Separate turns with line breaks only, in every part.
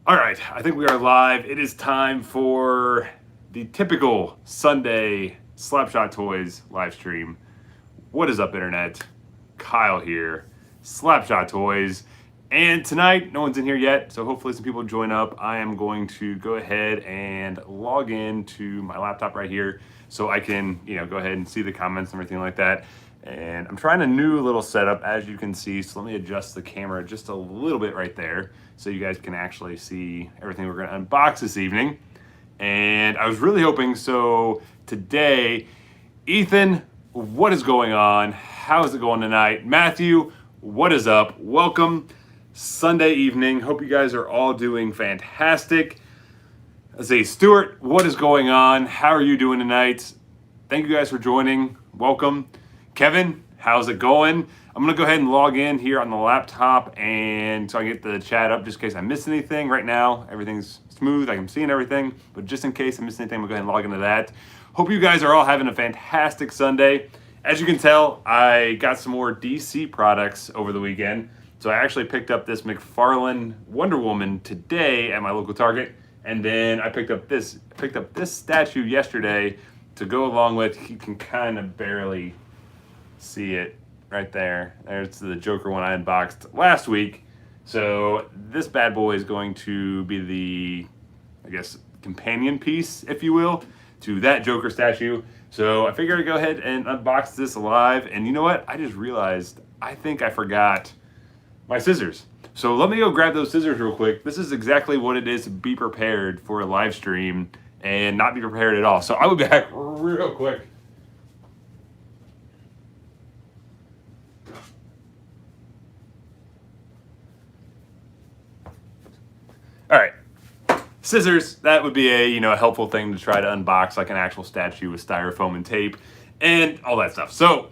All right, I think we are live. It is time for the typical Sunday Slapshot Toys live stream. What is up, Internet? Kyle here, Slapshot Toys. And tonight, no one's in here yet, so hopefully some people join up. I am going to go ahead and log in to my laptop right here so I can, go ahead and see the comments and everything like that. And I'm trying a new little setup, as you can see. So let me adjust the camera just a little bit right there so you guys can actually see everything we're going to unbox this evening. And I was really hoping, so today, Ethan, what is going on? How is it going tonight? Matthew, what is up? Welcome. Sunday evening. Hope you guys are all doing fantastic. Let's see, Stuart, what is going on? How are you doing tonight? Thank you guys for joining. Welcome. Kevin, how's it going? I'm gonna go ahead and log in here on the laptop and so I can get the chat up just in case I miss anything. Right now, everything's smooth, I'm seeing everything, but just in case I miss anything, I'm gonna go ahead and log into that. Hope you guys are all having a fantastic Sunday. As you can tell, I got some more DC products over the weekend. So I actually picked up this McFarlane Wonder Woman today at my local Target. And then I picked up this statue yesterday to go along with. You can kind of barely see it right there. There's the Joker one I unboxed last week. So this bad boy is going to be the, I guess, companion piece, if you will, to that Joker statue. So I figured I'd go ahead and unbox this live. And you know what? I just realized I think I forgot my scissors. So let me go grab those scissors real quick. This is exactly what it is to be prepared for a live stream and not be prepared at all. So I'll be back real quick. All right, scissors, that would be a helpful thing to try to unbox like an actual statue with styrofoam and tape and all that stuff. So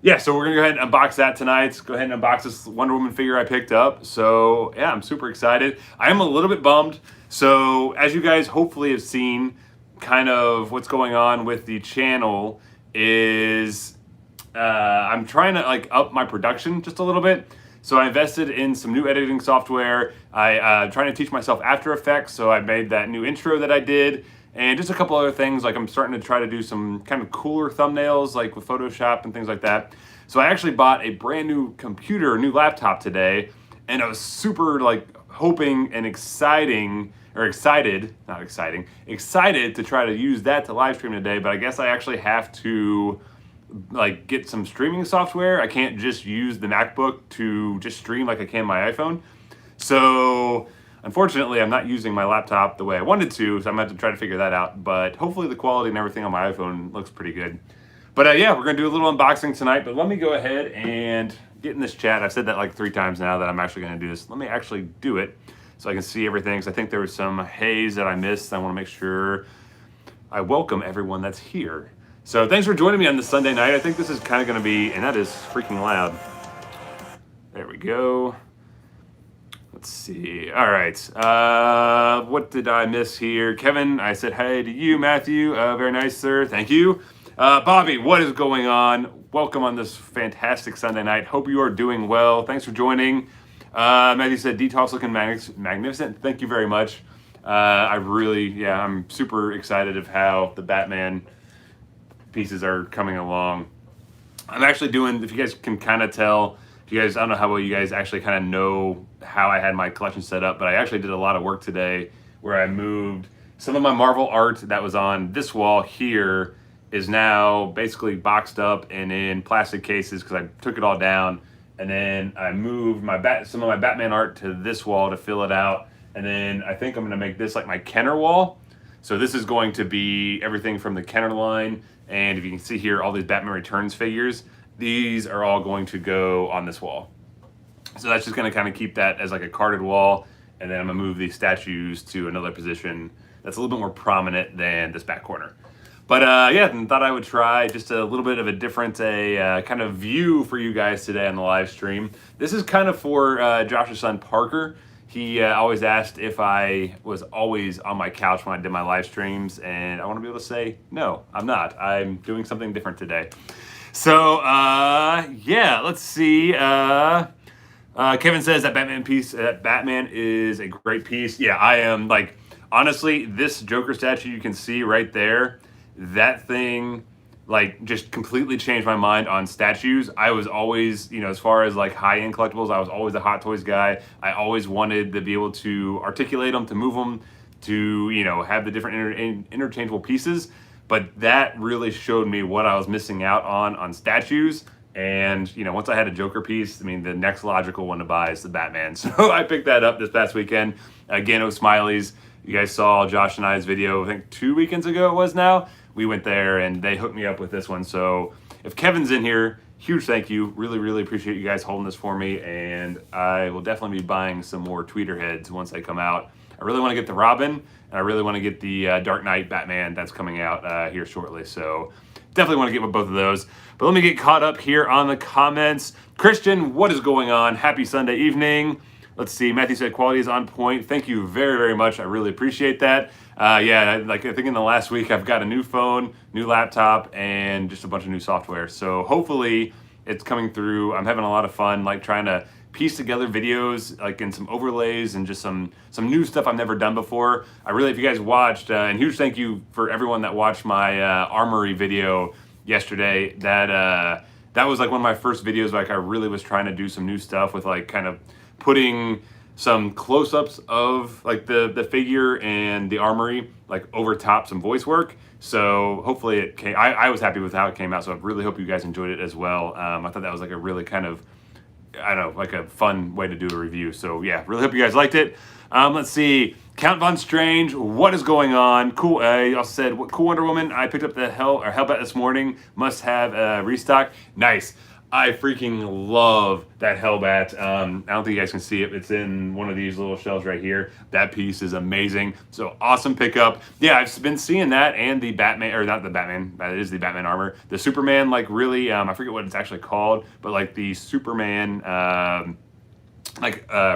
yeah, so we're gonna go ahead and unbox that tonight. Go ahead and unbox this Wonder Woman figure I picked up. So yeah, I'm super excited. I am a little bit bummed. So as you guys hopefully have seen, kind of what's going on with the channel is I'm trying to up my production just a little bit. So I invested in some new editing software. I'm trying to teach myself After Effects. So I made that new intro that I did. And just a couple other things, like I'm starting to try to do some kind of cooler thumbnails, like with Photoshop and things like that. So I actually bought a brand new computer, a new laptop today, and I was super hoping and excited to try to use that to live stream today. But I guess I actually have to get some streaming software. I can't just use the MacBook to just stream like I can my iPhone. So unfortunately, I'm not using my laptop the way I wanted to, so I'm going to have to try to figure that out. But hopefully the quality and everything on my iPhone looks pretty good. But yeah, we're going to do a little unboxing tonight. But let me go ahead and get in this chat. I've said that like 3 times now that I'm actually going to do this. Let me actually do it so I can see everything. So I think there was some haze that I missed. I want to make sure I welcome everyone that's here. So thanks for joining me on this Sunday night. I think this is kind of going to be, and that is freaking loud. There we go. Let's see. All right. What did I miss here? Kevin, I said hi to you. Matthew, very nice, sir. Thank you. Bobby, what is going on? Welcome on this fantastic Sunday night. Hope you are doing well. Thanks for joining. Matthew said, Detox looking magnificent. Thank you very much. I'm super excited of how the Batman pieces are coming along. I'm actually doing, if you guys can kind of tell, I don't know how well you guys actually kind of know how I had my collection set up, but I actually did a lot of work today where I moved some of my Marvel art that was on this wall here is now basically boxed up and in plastic cases because I took it all down, and then I moved some of my Batman art to this wall to fill it out, and then I think I'm going to make this like my Kenner wall. So this is going to be everything from the Kenner line, and if you can see here, all these Batman Returns figures, these are all going to go on this wall. So that's just going to kind of keep that as like a carded wall, and then I'm going to move these statues to another position that's a little bit more prominent than this back corner. But and thought I would try just a little bit of a different kind of view for you guys today on the live stream. This is kind of for Josh's son Parker. He always asked if I was always on my couch when I did my live streams, and I want to be able to say, no, I'm not. I'm doing something different today. So, let's see. Kevin says that Batman is a great piece. Yeah, I am like, honestly, this Joker statue you can see right there, that thing like just completely changed my mind on statues. I was always, as far as like high-end collectibles, I was always a Hot Toys guy. I always wanted to be able to articulate them, to move them, to, have the different interchangeable pieces. But that really showed me what I was missing out on statues. And, once I had a Joker piece, the next logical one to buy is the Batman. So I picked that up this past weekend. Again, it was Smiley's. You guys saw Josh and I's video, I think 2 weekends ago it was now. We went there and they hooked me up with this one. So if Kevin's in here, huge thank you. Really, really appreciate you guys holding this for me. And I will definitely be buying some more Tweeterheads once they come out. I really want to get the Robin, and I really want to get the Dark Knight Batman that's coming out here shortly. So definitely want to get with both of those. But let me get caught up here on the comments. Christian, what is going on? Happy Sunday evening. Let's see. Matthew said quality is on point. Thank you very, very much. I really appreciate that. Yeah, I think in the last week I've got a new phone, new laptop, and just a bunch of new software. So hopefully it's coming through. I'm having a lot of fun, like trying to piece together videos, like in some overlays and just some new stuff I've never done before. If you guys watched, and huge thank you for everyone that watched my Armory video yesterday. That was like one of my first videos. Like I really was trying to do some new stuff with like kind of putting some close-ups of like the figure and the Armory like over top some voice work. So hopefully it came. I was happy with how it came out. So I really hope you guys enjoyed it as well. I thought that was like a really kind of, I don't know, like a fun way to do a review. So yeah, really hope you guys liked it. Let's see. Count Von Strange, what is going on? Cool. You also said, cool Wonder Woman. I picked up the Hellbat this morning. Must have restock. Nice. I freaking love that Hellbat. I don't think you guys can see it. It's in one of these little shelves right here. That piece is amazing. So awesome pickup. Yeah, I've been seeing that and the Batman, or not the Batman, that is the Batman armor. The Superman, like really, I forget what it's actually called, but like the Superman,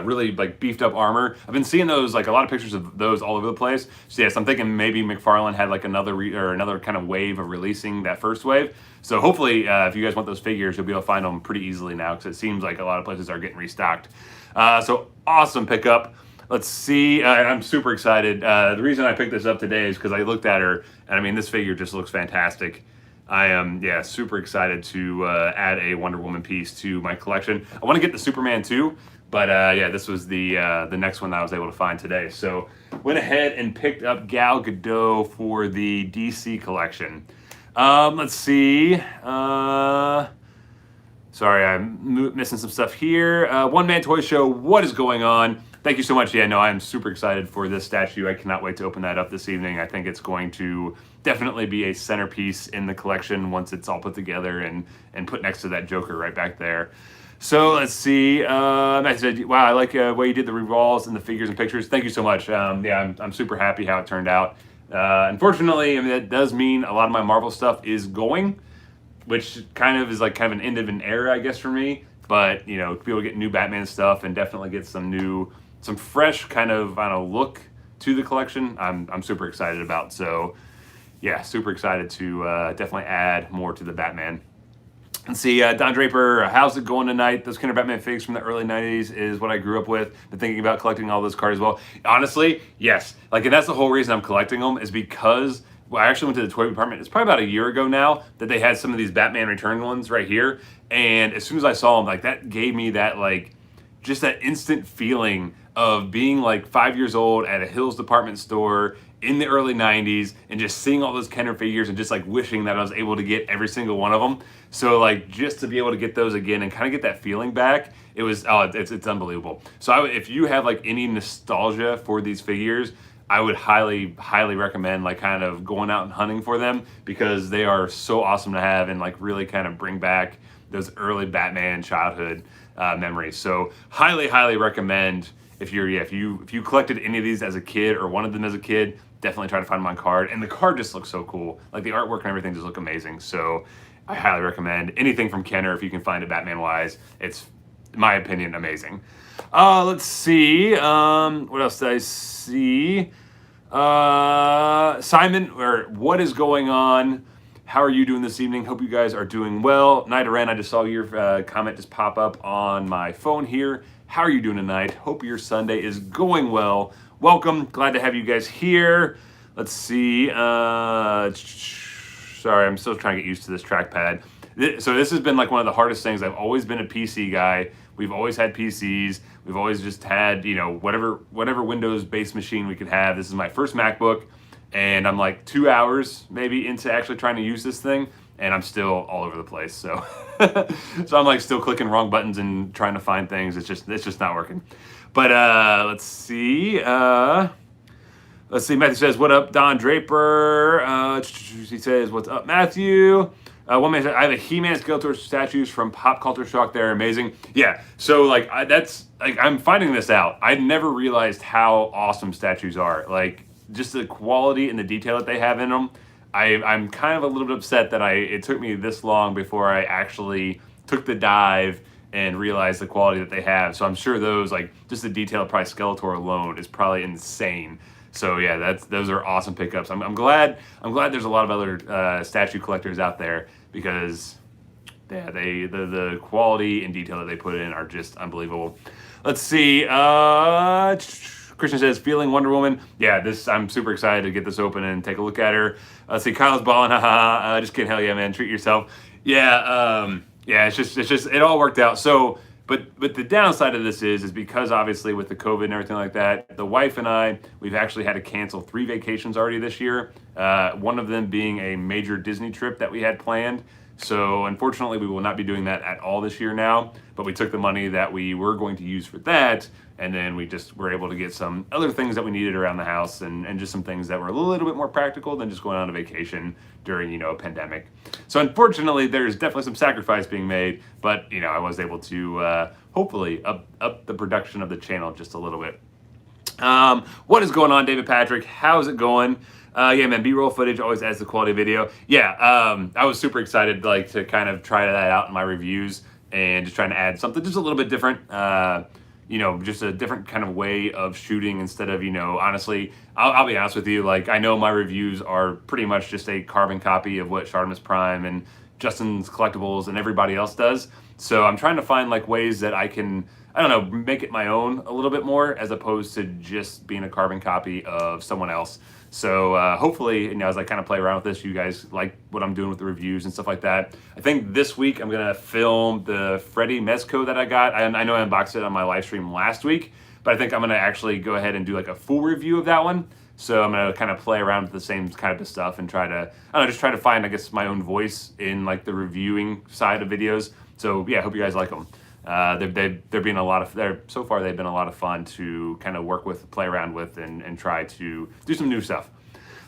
really like beefed up armor. I've been seeing those, like a lot of pictures of those all over the place. So yes, I'm thinking maybe McFarlane had like another kind of wave of releasing that first wave. So hopefully, if you guys want those figures, you'll be able to find them pretty easily now because it seems like a lot of places are getting restocked. So awesome pickup. Let's see. I'm super excited. The reason I picked this up today is because I looked at her, and this figure just looks fantastic. I am, super excited to add a Wonder Woman piece to my collection. I want to get the Superman too, but this was the next one that I was able to find today. So went ahead and picked up Gal Gadot for the DC collection. Let's see. Sorry, I'm missing some stuff here. One Man Toy Show, what is going on? Thank you so much. Yeah, no, I'm super excited for this statue. I cannot wait to open that up this evening. I think it's going to definitely be a centerpiece in the collection once it's all put together and put next to that Joker right back there. So let's see. I said, wow, I like the way you did the revolves and the figures and pictures. Thank you so much. I'm super happy how it turned out. Unfortunately, that does mean a lot of my Marvel stuff is going, which kind of is like kind of an end of an era, I guess, for me. But, to be able to get new Batman stuff and definitely get some fresh kind of, look to the collection, I'm super excited about. So, yeah, super excited to definitely add more to the Batman. Let's see, Don Draper, how's it going tonight? Those Kinder Batman figs from the early 90s is what I grew up with. Been thinking about collecting all those cards as well. Honestly, yes. And that's the whole reason I'm collecting them is because I actually went to the toy department. It's probably about a year ago now that they had some of these Batman Return ones right here. And as soon as I saw them, that gave me that, just that instant feeling of being 5 years old at a Hills department store in the early 90s and just seeing all those Kenner figures and just wishing that I was able to get every single one of them. So just to be able to get those again and kind of get that feeling back, it was, it's unbelievable. So if you have any nostalgia for these figures, I would highly, highly recommend kind of going out and hunting for them because they are so awesome to have and really kind of bring back those early Batman childhood memories. So highly, highly recommend if you collected any of these as a kid or wanted them as a kid, definitely try to find them on card. And the card just looks so cool. The artwork and everything just look amazing. So I highly recommend anything from Kenner if you can find it Batman-wise. It's, in my opinion, amazing. Let's see. What else did I see? Simon, or what is going on? How are you doing this evening? Hope you guys are doing well. Night Ren, I just saw your comment just pop up on my phone here. How are you doing tonight? Hope your Sunday is going well. Welcome. Glad to have you guys here. Let's see. Sorry, I'm still trying to get used to this trackpad. So this has been like one of the hardest things. I've always been a PC guy. We've always had PCs. We've always just had, you know, whatever Windows-based machine we could have. This is my first MacBook, and I'm like 2 hours maybe into actually trying to use this thing, and I'm still all over the place. So, so I'm like still clicking wrong buttons and trying to find things. It's just not working. But let's see. Matthew says, "What up, Don Draper?" He says, "What's up, Matthew?" One man said, "I have a He-Man Skeletor statues from Pop Culture Shock. They're amazing." Yeah, so like I'm finding this out. I never realized how awesome statues are. Like just the quality and the detail that they have in them. I'm kind of a little bit upset that it took me this long before I actually took the dive and realized the quality that they have. So I'm sure those, like just the detail of probably Skeletor alone is probably insane. So yeah, those are awesome pickups. I'm glad there's a lot of other statue collectors out there, because yeah, the quality and detail that they put in are just unbelievable. Let's see. Christian says, "Feeling Wonder Woman." Yeah, I'm super excited to get this open and take a look at her. Let's see. Kyle's balling. Haha. Just kidding. Hell yeah, man. Treat yourself. Yeah. Yeah. It's just it all worked out. So. But the downside of this is because obviously with the COVID and everything like that, the wife and I, we've actually had to cancel 3 vacations already this year. One of them being a major Disney trip that we had planned. So unfortunately, we will not be doing that at all this year now. But we took the money that we were going to use for that, and then we just were able to get some other things that we needed around the house, and just some things that were a little bit more practical than just going on a vacation during, you know, a pandemic. So unfortunately, there's definitely some sacrifice being made, but you know, I was able to hopefully up the production of the channel just a little bit. What is going on, David Patrick? How's it going? Yeah, man, B-roll footage always adds the quality of video. Yeah, I was super excited like to kind of try that out in my reviews and just trying to add something just a little bit different. You know, just a different kind of way of shooting instead of, you know, honestly, I'll be honest with you, like I know my reviews are pretty much just a carbon copy of what Shartimus Prime and Justin's Collectibles and everybody else does. So I'm trying to find like ways that I can, I don't know, make it my own a little bit more, as opposed to just being a carbon copy of someone else. So hopefully, you know, as I kind of play around with this, you guys like what I'm doing with the reviews and stuff like that. I think this week I'm going to film the Freddy MEZCO that I got. I know I unboxed it on my live stream last week, but I think I'm going to actually go ahead and do like a full review of that one. So I'm going to kind of play around with the same kind of stuff and try to, I don't know, just try to find, I guess, my own voice in like the reviewing side of videos. So yeah, I hope you guys like them. They're being a lot of, so far they've been a lot of fun to kind of work with, play around with, and try to do some new stuff.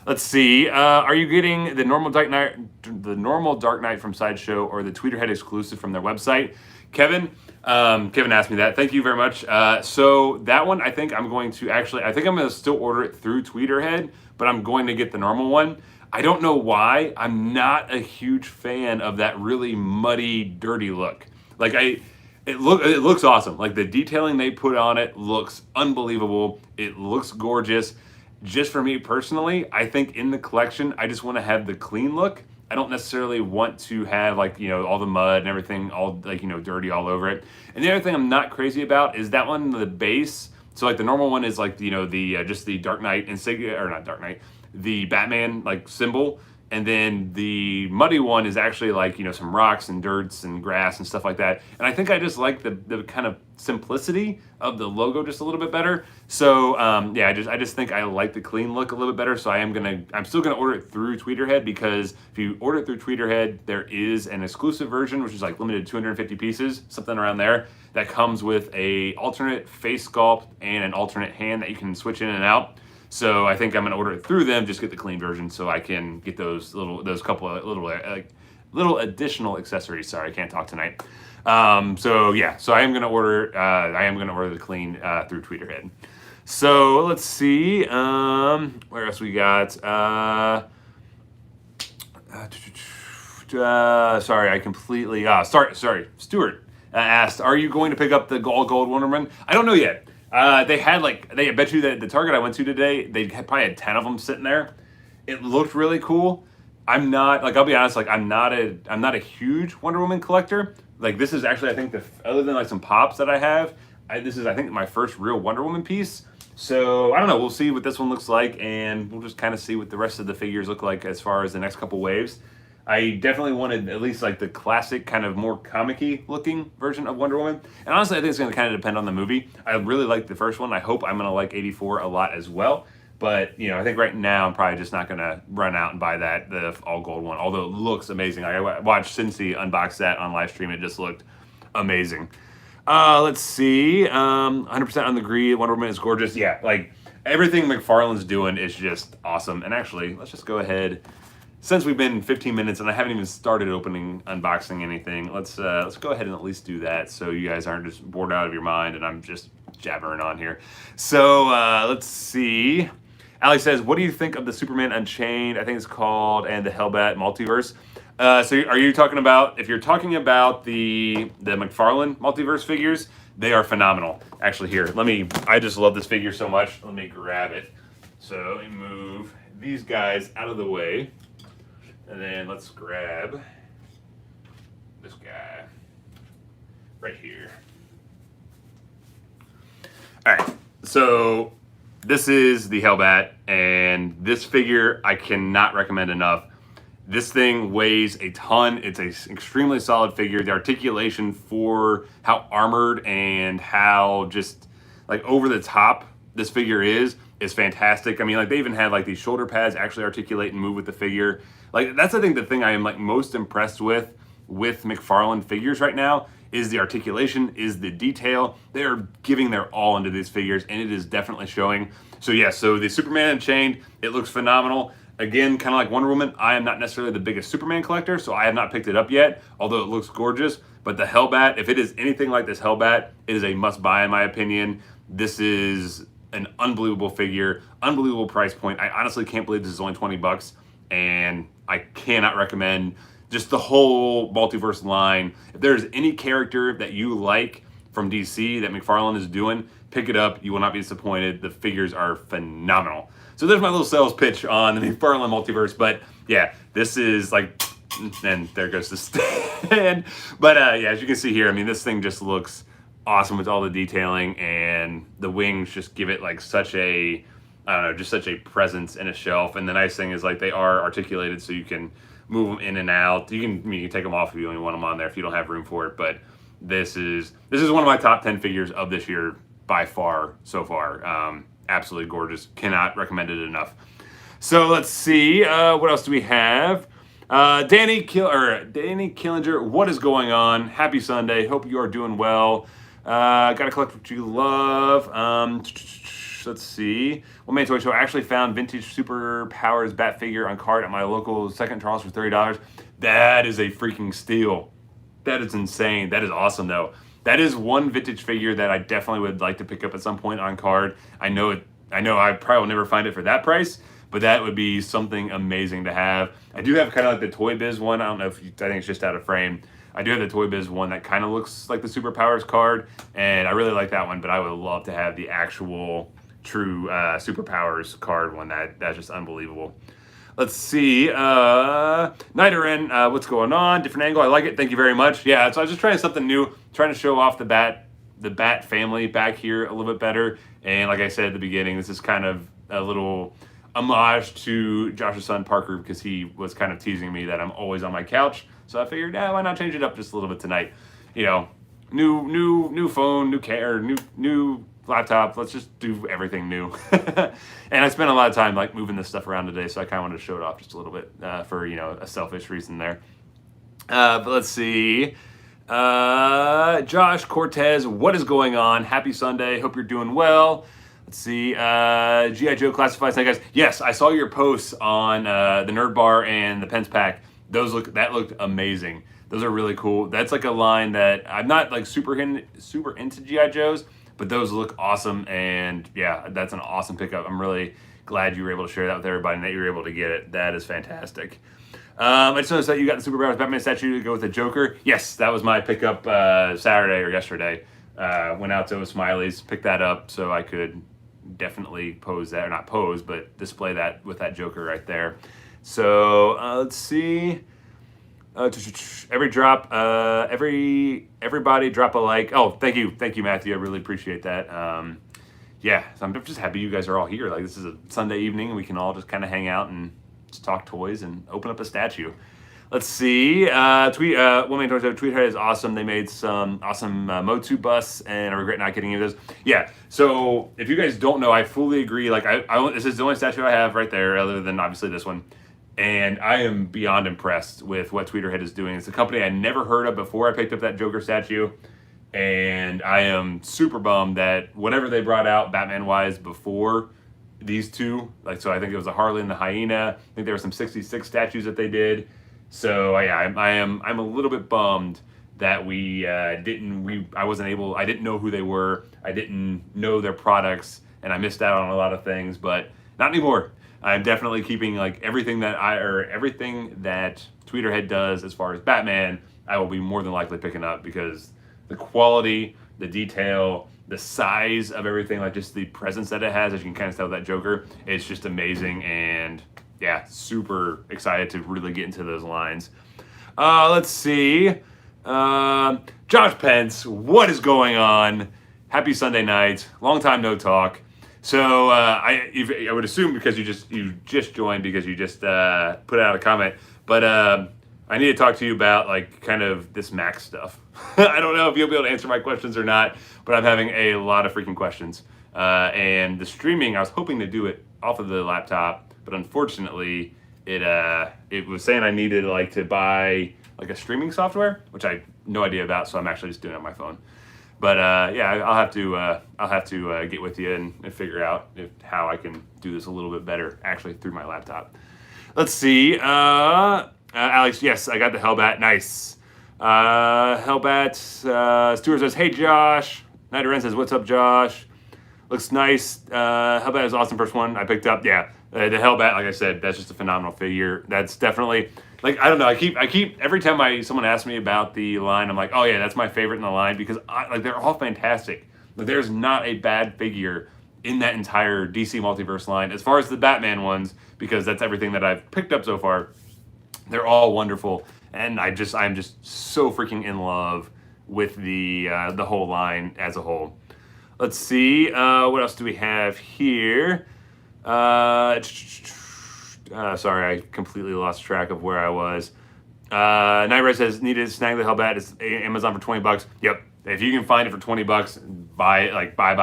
Let's see. Are you getting the normal Dark Knight from Sideshow or the Tweeterhead exclusive from their website? Kevin asked me that. Thank you very much. So that one, I think I'm going to actually, I think I'm going to still order it through Tweeterhead, but I'm going to get the normal one. I don't know why. I'm not a huge fan of that really muddy, dirty look. Like it looks awesome. Like the detailing they put on it looks unbelievable. It looks gorgeous. Just for me personally, I think in the collection, I just want to have the clean look. I don't necessarily want to have like, you know, all the mud and everything all like, you know, dirty all over it. And the other thing I'm not crazy about is that one, the base. So like the normal one is like, you know, the just the Dark Knight insignia, or not Dark Knight, the Batman like symbol. And then the muddy one is actually like, you know, some rocks and dirts and grass and stuff like that. And I think I just like the kind of simplicity of the logo just a little bit better. So yeah, I just think I like the clean look a little bit better. So I'm still gonna order it through Tweeterhead, because if you order it through Tweeterhead, there is an exclusive version, which is like limited 250 pieces, something around there, that comes with a alternate face sculpt and an alternate hand that you can switch in and out. So I think I'm gonna order it through them, just get the clean version, so I can get those couple of little additional accessories. Sorry, I can't talk tonight. So yeah, so I am gonna order the clean through Tweeterhead. So let's see, where else we got? Sorry, I completely. Sorry. Stuart asked, "Are you going to pick up the gold Wonder Woman?" I don't know yet. I bet you that the Target I went to today, they probably had 10 of them sitting there. It looked really cool. I'm not, like, I'll be honest, like, I'm not a huge Wonder Woman collector. Like, this is actually, I think, other than like some pops that I have, this is, I think, my first real Wonder Woman piece. So I don't know. We'll see what this one looks like, and we'll just kind of see what the rest of the figures look like as far as the next couple waves. I definitely wanted at least like the classic kind of more comic-y looking version of Wonder Woman. And honestly, I think it's going to kind of depend on the movie. I really liked the first one. I hope I'm going to like 84 a lot as well. But, you know, I think right now I'm probably just not going to run out and buy the all gold one, although it looks amazing. I watched Cincy unbox that on Livestream. It just looked amazing. Let's see. 100% on the agree. Wonder Woman is gorgeous. Yeah, like everything McFarlane's doing is just awesome. And actually, let's just go ahead. Since we've been 15 minutes and I haven't even started unboxing anything, let's go ahead and at least do that so you guys aren't just bored out of your mind and I'm just jabbering on here. So let's see. Ali says, what do you think of the Superman Unchained, I think it's called, and the Hellbat multiverse? So are you talking about, if you're talking about the McFarlane multiverse figures, they are phenomenal. Actually, here, I just love this figure so much. Let me grab it. So let me move these guys out of the way. And then let's grab this guy right here. All right, so this is the Hellbat, and this figure I cannot recommend enough. This thing weighs a ton. It's an extremely solid figure. The articulation for how armored and how just like over the top this figure is fantastic. I mean, like they even had like these shoulder pads actually articulate and move with the figure. Like that's I think the thing I am like most impressed with McFarlane figures right now is the articulation, is the detail. They're giving their all into these figures, and it is definitely showing. So yeah, so the Superman Unchained, it looks phenomenal. Again, kind of like Wonder Woman, I am not necessarily the biggest Superman collector, so I have not picked it up yet, although it looks gorgeous. But the Hellbat, if it is anything like this Hellbat, it is a must-buy in my opinion. This is an unbelievable figure, unbelievable price point. I honestly can't believe this is only 20 bucks, and I cannot recommend just the whole multiverse line. If there's any character that you like from DC that McFarlane is doing, pick it up. You will not be disappointed. The figures are phenomenal. So there's my little sales pitch on the McFarlane multiverse. But yeah, this is like, and there goes the stand. But yeah, as you can see here, I mean, this thing just looks awesome with all the detailing, and the wings just give it like such a, I don't know, just such a presence in a shelf. And the nice thing is like they are articulated, so you can move them in and out. You can take them off if you only want them on there if you don't have room for it. But this is one of my top 10 figures of this year by far so far. Absolutely gorgeous. Cannot recommend it enough. So let's see. What else do we have? Danny Killinger, what is going on? Happy Sunday. Hope you are doing well. Gotta collect what you love. Let's see. One Man Toy Show. I actually found vintage Superpowers Bat figure on card at my local Second Charles for $30. That is a freaking steal. That is insane. That is awesome though. That is one vintage figure that I definitely would like to pick up at some point on card. I know I probably will never find it for that price, but that would be something amazing to have. I do have kind of like the Toy Biz one. I don't know if I think it's just out of frame. I do have the Toy Biz one that kind of looks like the Superpowers card, and I really like that one, but I would love to have the actual true Superpowers card one. That's just unbelievable. Let's see. Nidoran, what's going on? Different angle. I like it. Thank you very much. Yeah, so I was just trying something new, trying to show off the Bat family back here a little bit better. And like I said at the beginning, this is kind of a little homage to Josh's son Parker, because he was kind of teasing me that I'm always on my couch. So I figured, why not change it up just a little bit tonight? You know, new phone, new camera, new laptop. Let's just do everything new. And I spent a lot of time like moving this stuff around today, so I kind of wanted to show it off just a little bit for, you know, a selfish reason there. But let's see. Josh Cortez, what is going on? Happy Sunday. Hope you're doing well. Let's see. G.I. Joe Classifieds. Hey guys. Yes, I saw your posts on the Nerd Bar and the Pence Pack. That looked amazing. Those are really cool. That's like a line that I'm not like super into G.I. Joes, but those look awesome. And yeah, that's an awesome pickup. I'm really glad you were able to share that with everybody and that you were able to get it. That is fantastic. I just noticed that you got the Superpowers Batman statue to go with the Joker. Yes, that was my pickup Saturday or yesterday. Went out to Smiley's, picked that up so I could definitely pose that, or not pose, but display that with that Joker right there. So let's see. Everybody drop a like. Oh, thank you, Matthew. I really appreciate that. Yeah, so I'm just happy you guys are all here. Like, this is a Sunday evening, and we can all just kind of hang out and just talk toys and open up a statue. Let's see. Tweeterhead is awesome. They made some awesome Motu busts, and I regret not getting any of those. Yeah. So if you guys don't know, I fully agree. Like, this is the only statue I have right there, other than obviously this one. And I am beyond impressed with what Tweeterhead is doing. It's a company I never heard of before I picked up that Joker statue. And I am super bummed that whatever they brought out Batman-wise before these two, like, so I think it was a Harley and the Hyena. I think there were some 66 statues that they did. So yeah, I'm a little bit bummed that I didn't know who they were. I didn't know their products, and I missed out on a lot of things, but not anymore. I'm definitely keeping like everything that Tweeterhead does as far as Batman. I will be more than likely picking up because the quality, the detail, the size of everything, like just the presence that it has, as you can kind of tell with that Joker, it's just amazing. And yeah, super excited to really get into those lines. Let's see. Josh Pence, what is going on? Happy Sunday night. Long time no talk. So I would assume because you just joined because you just put out a comment, but I need to talk to you about like kind of this Mac stuff. I don't know if you'll be able to answer my questions or not, but I'm having a lot of freaking questions. And the streaming, I was hoping to do it off of the laptop, but unfortunately, it was saying I needed like to buy like a streaming software, which I had no idea about, so I'm actually just doing it on my phone. But yeah, I'll have to get with you and figure out how I can do this a little bit better, actually through my laptop. Let's see, Alex. Yes, I got the Hellbat. Nice. Hellbat. Stuart says, "Hey Josh." Nidoran says, "What's up, Josh? Looks nice." Hellbat is awesome. First one I picked up. Yeah, the Hellbat. Like I said, that's just a phenomenal figure. That's definitely. Like, I don't know, I keep every time someone asks me about the line, I'm like, oh yeah, that's my favorite in the line because they're all fantastic. Like, there's not a bad figure in that entire DC Multiverse line as far as the Batman ones, because that's everything that I've picked up so far. They're all wonderful, and I'm just so freaking in love with the whole line as a whole. Let's see, what else do we have here? Sorry, I completely lost track of where I was. Nightray says, needed to snag the Hellbat. It's Amazon for $20. Yep. If you can find it for $20, buy it. Like, buy.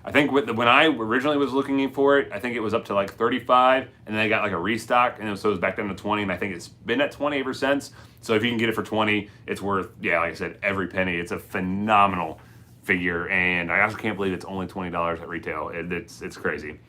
I think when I originally was looking for it, I think it was up to like 35, and then they got like a restock, and so it was back down to 20, and I think it's been at 20 ever since. So if you can get it for 20, it's worth, yeah, like I said, every penny. It's a phenomenal figure, and I also can't believe it's only $20 at retail. It's crazy.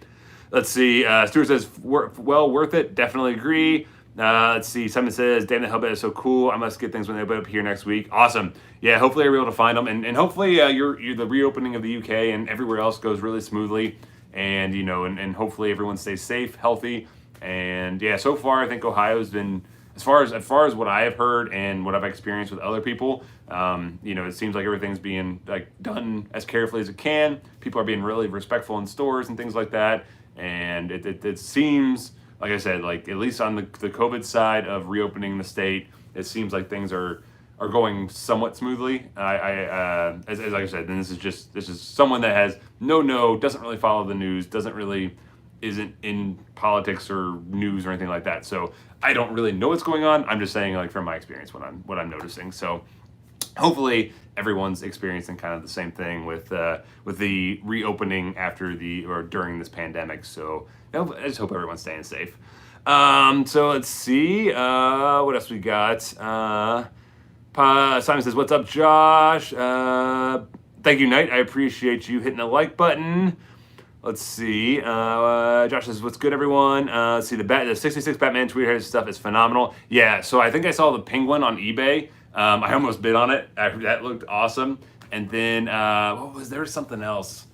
Let's see. Stuart says, well, worth it. Definitely agree. Let's see. Simon says, damn, the Hellbat is so cool. I must get things when they put up here next week. Awesome. Yeah, hopefully you're able to find them. And hopefully the reopening of the UK and everywhere else goes really smoothly. And, and hopefully everyone stays safe, healthy. And, yeah, so far I think Ohio's been, as far as what I have heard and what I've experienced with other people, it seems like everything's being like done as carefully as it can. People are being really respectful in stores and things like that. And it seems, like I said, like at least on the COVID side of reopening the state, it seems like things are going somewhat smoothly. As like I said, then this is someone that has doesn't really follow the news, isn't in politics or news or anything like that. So I don't really know what's going on. I'm just saying, like, from my experience, what I'm noticing. So hopefully everyone's experiencing kind of the same thing with the reopening after or during this pandemic. So I just hope everyone's staying safe. So let's see, what else we got? Simon says, what's up, Josh? Thank you, Knight. I appreciate you hitting the like button. Let's see. Josh says, what's good, everyone? Let's see, the 66 Batman Tweeterhead stuff is phenomenal. Yeah, so I think I saw the Penguin on eBay. I almost bid on it. That looked awesome. And then, there was something else.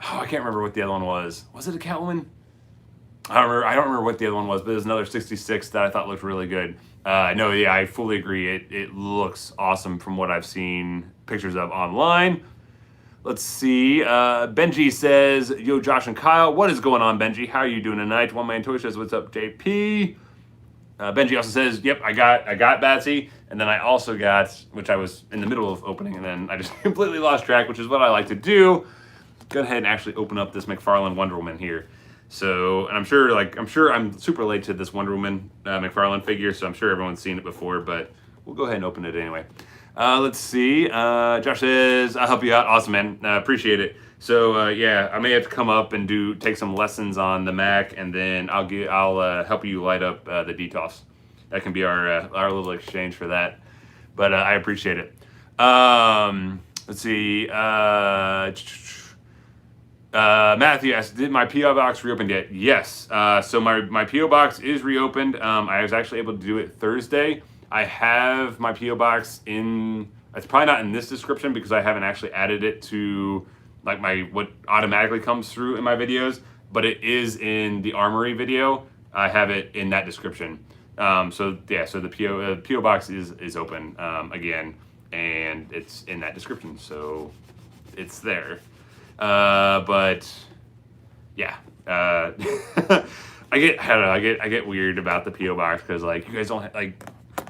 Oh, I can't remember what the other one was. Was it a Catwoman? I don't remember what the other one was, but there's another 66 that I thought looked really good. No, yeah, I fully agree. It looks awesome from what I've seen pictures of online. Let's see. Benji says, yo, Josh and Kyle, what is going on, Benji? How are you doing tonight? One Man Toy says, what's up, JP? Benji also says, yep, I got Batsy, and then I also got, which I was in the middle of opening, and then I just completely lost track, which is what I like to do. Go ahead and actually open up this McFarlane Wonder Woman here. So, and I'm sure I'm super late to this Wonder Woman McFarlane figure, so I'm sure everyone's seen it before, but we'll go ahead and open it anyway. Let's see. Josh says, I'll help you out. Awesome, man. Appreciate it. So, yeah, I may have to come up and take some lessons on the Mac, and then I'll help you light up the DTOS. That can be our little exchange for that. But I appreciate it. Let's see. Matthew asked, did my P.O. box reopen yet? Yes. So my P.O. box is reopened. I was actually able to do it Thursday. I have my P.O. box in, it's probably not in this description because I haven't actually added it to like what automatically comes through in my videos, but it is in the Armory video. I have it in that description. So yeah, so the P.O. box is open again, and it's in that description, so it's there. But yeah, I get weird about the P.O. box because like you guys don't like.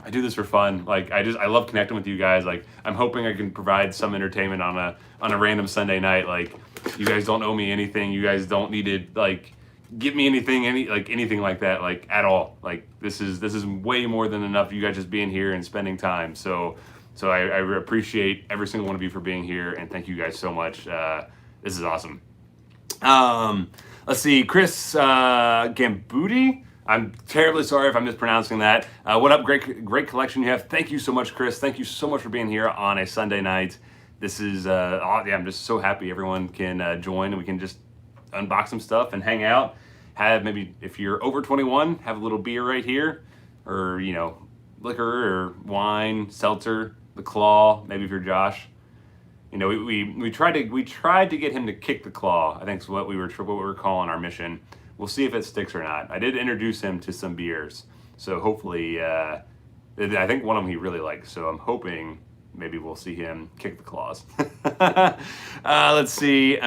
I do this for fun. Like I love connecting with you guys. Like I'm hoping I can provide some entertainment on a random Sunday night. Like you guys don't owe me anything. You guys don't need to like give me anything like that like at all. Like this is way more than enough. You guys just being here and spending time. So I appreciate every single one of you for being here and thank you guys so much. This is awesome. Let's see, Chris Gambuti. I'm terribly sorry if I'm mispronouncing that. What up? Great collection you have. Thank you so much, Chris. Thank you so much for being here on a Sunday night. This is, yeah, I'm just so happy everyone can join and we can just unbox some stuff and hang out. Have maybe, if you're over 21, have a little beer right here, or, you know, liquor or wine, seltzer, the claw, maybe if you're Josh. You know, we tried to get him to kick the claw. I think is what we were calling our mission. We'll see if it sticks or not. I did introduce him to some beers, so hopefully, I think one of them he really likes. So I'm hoping maybe we'll see him kick the claws. Let's see.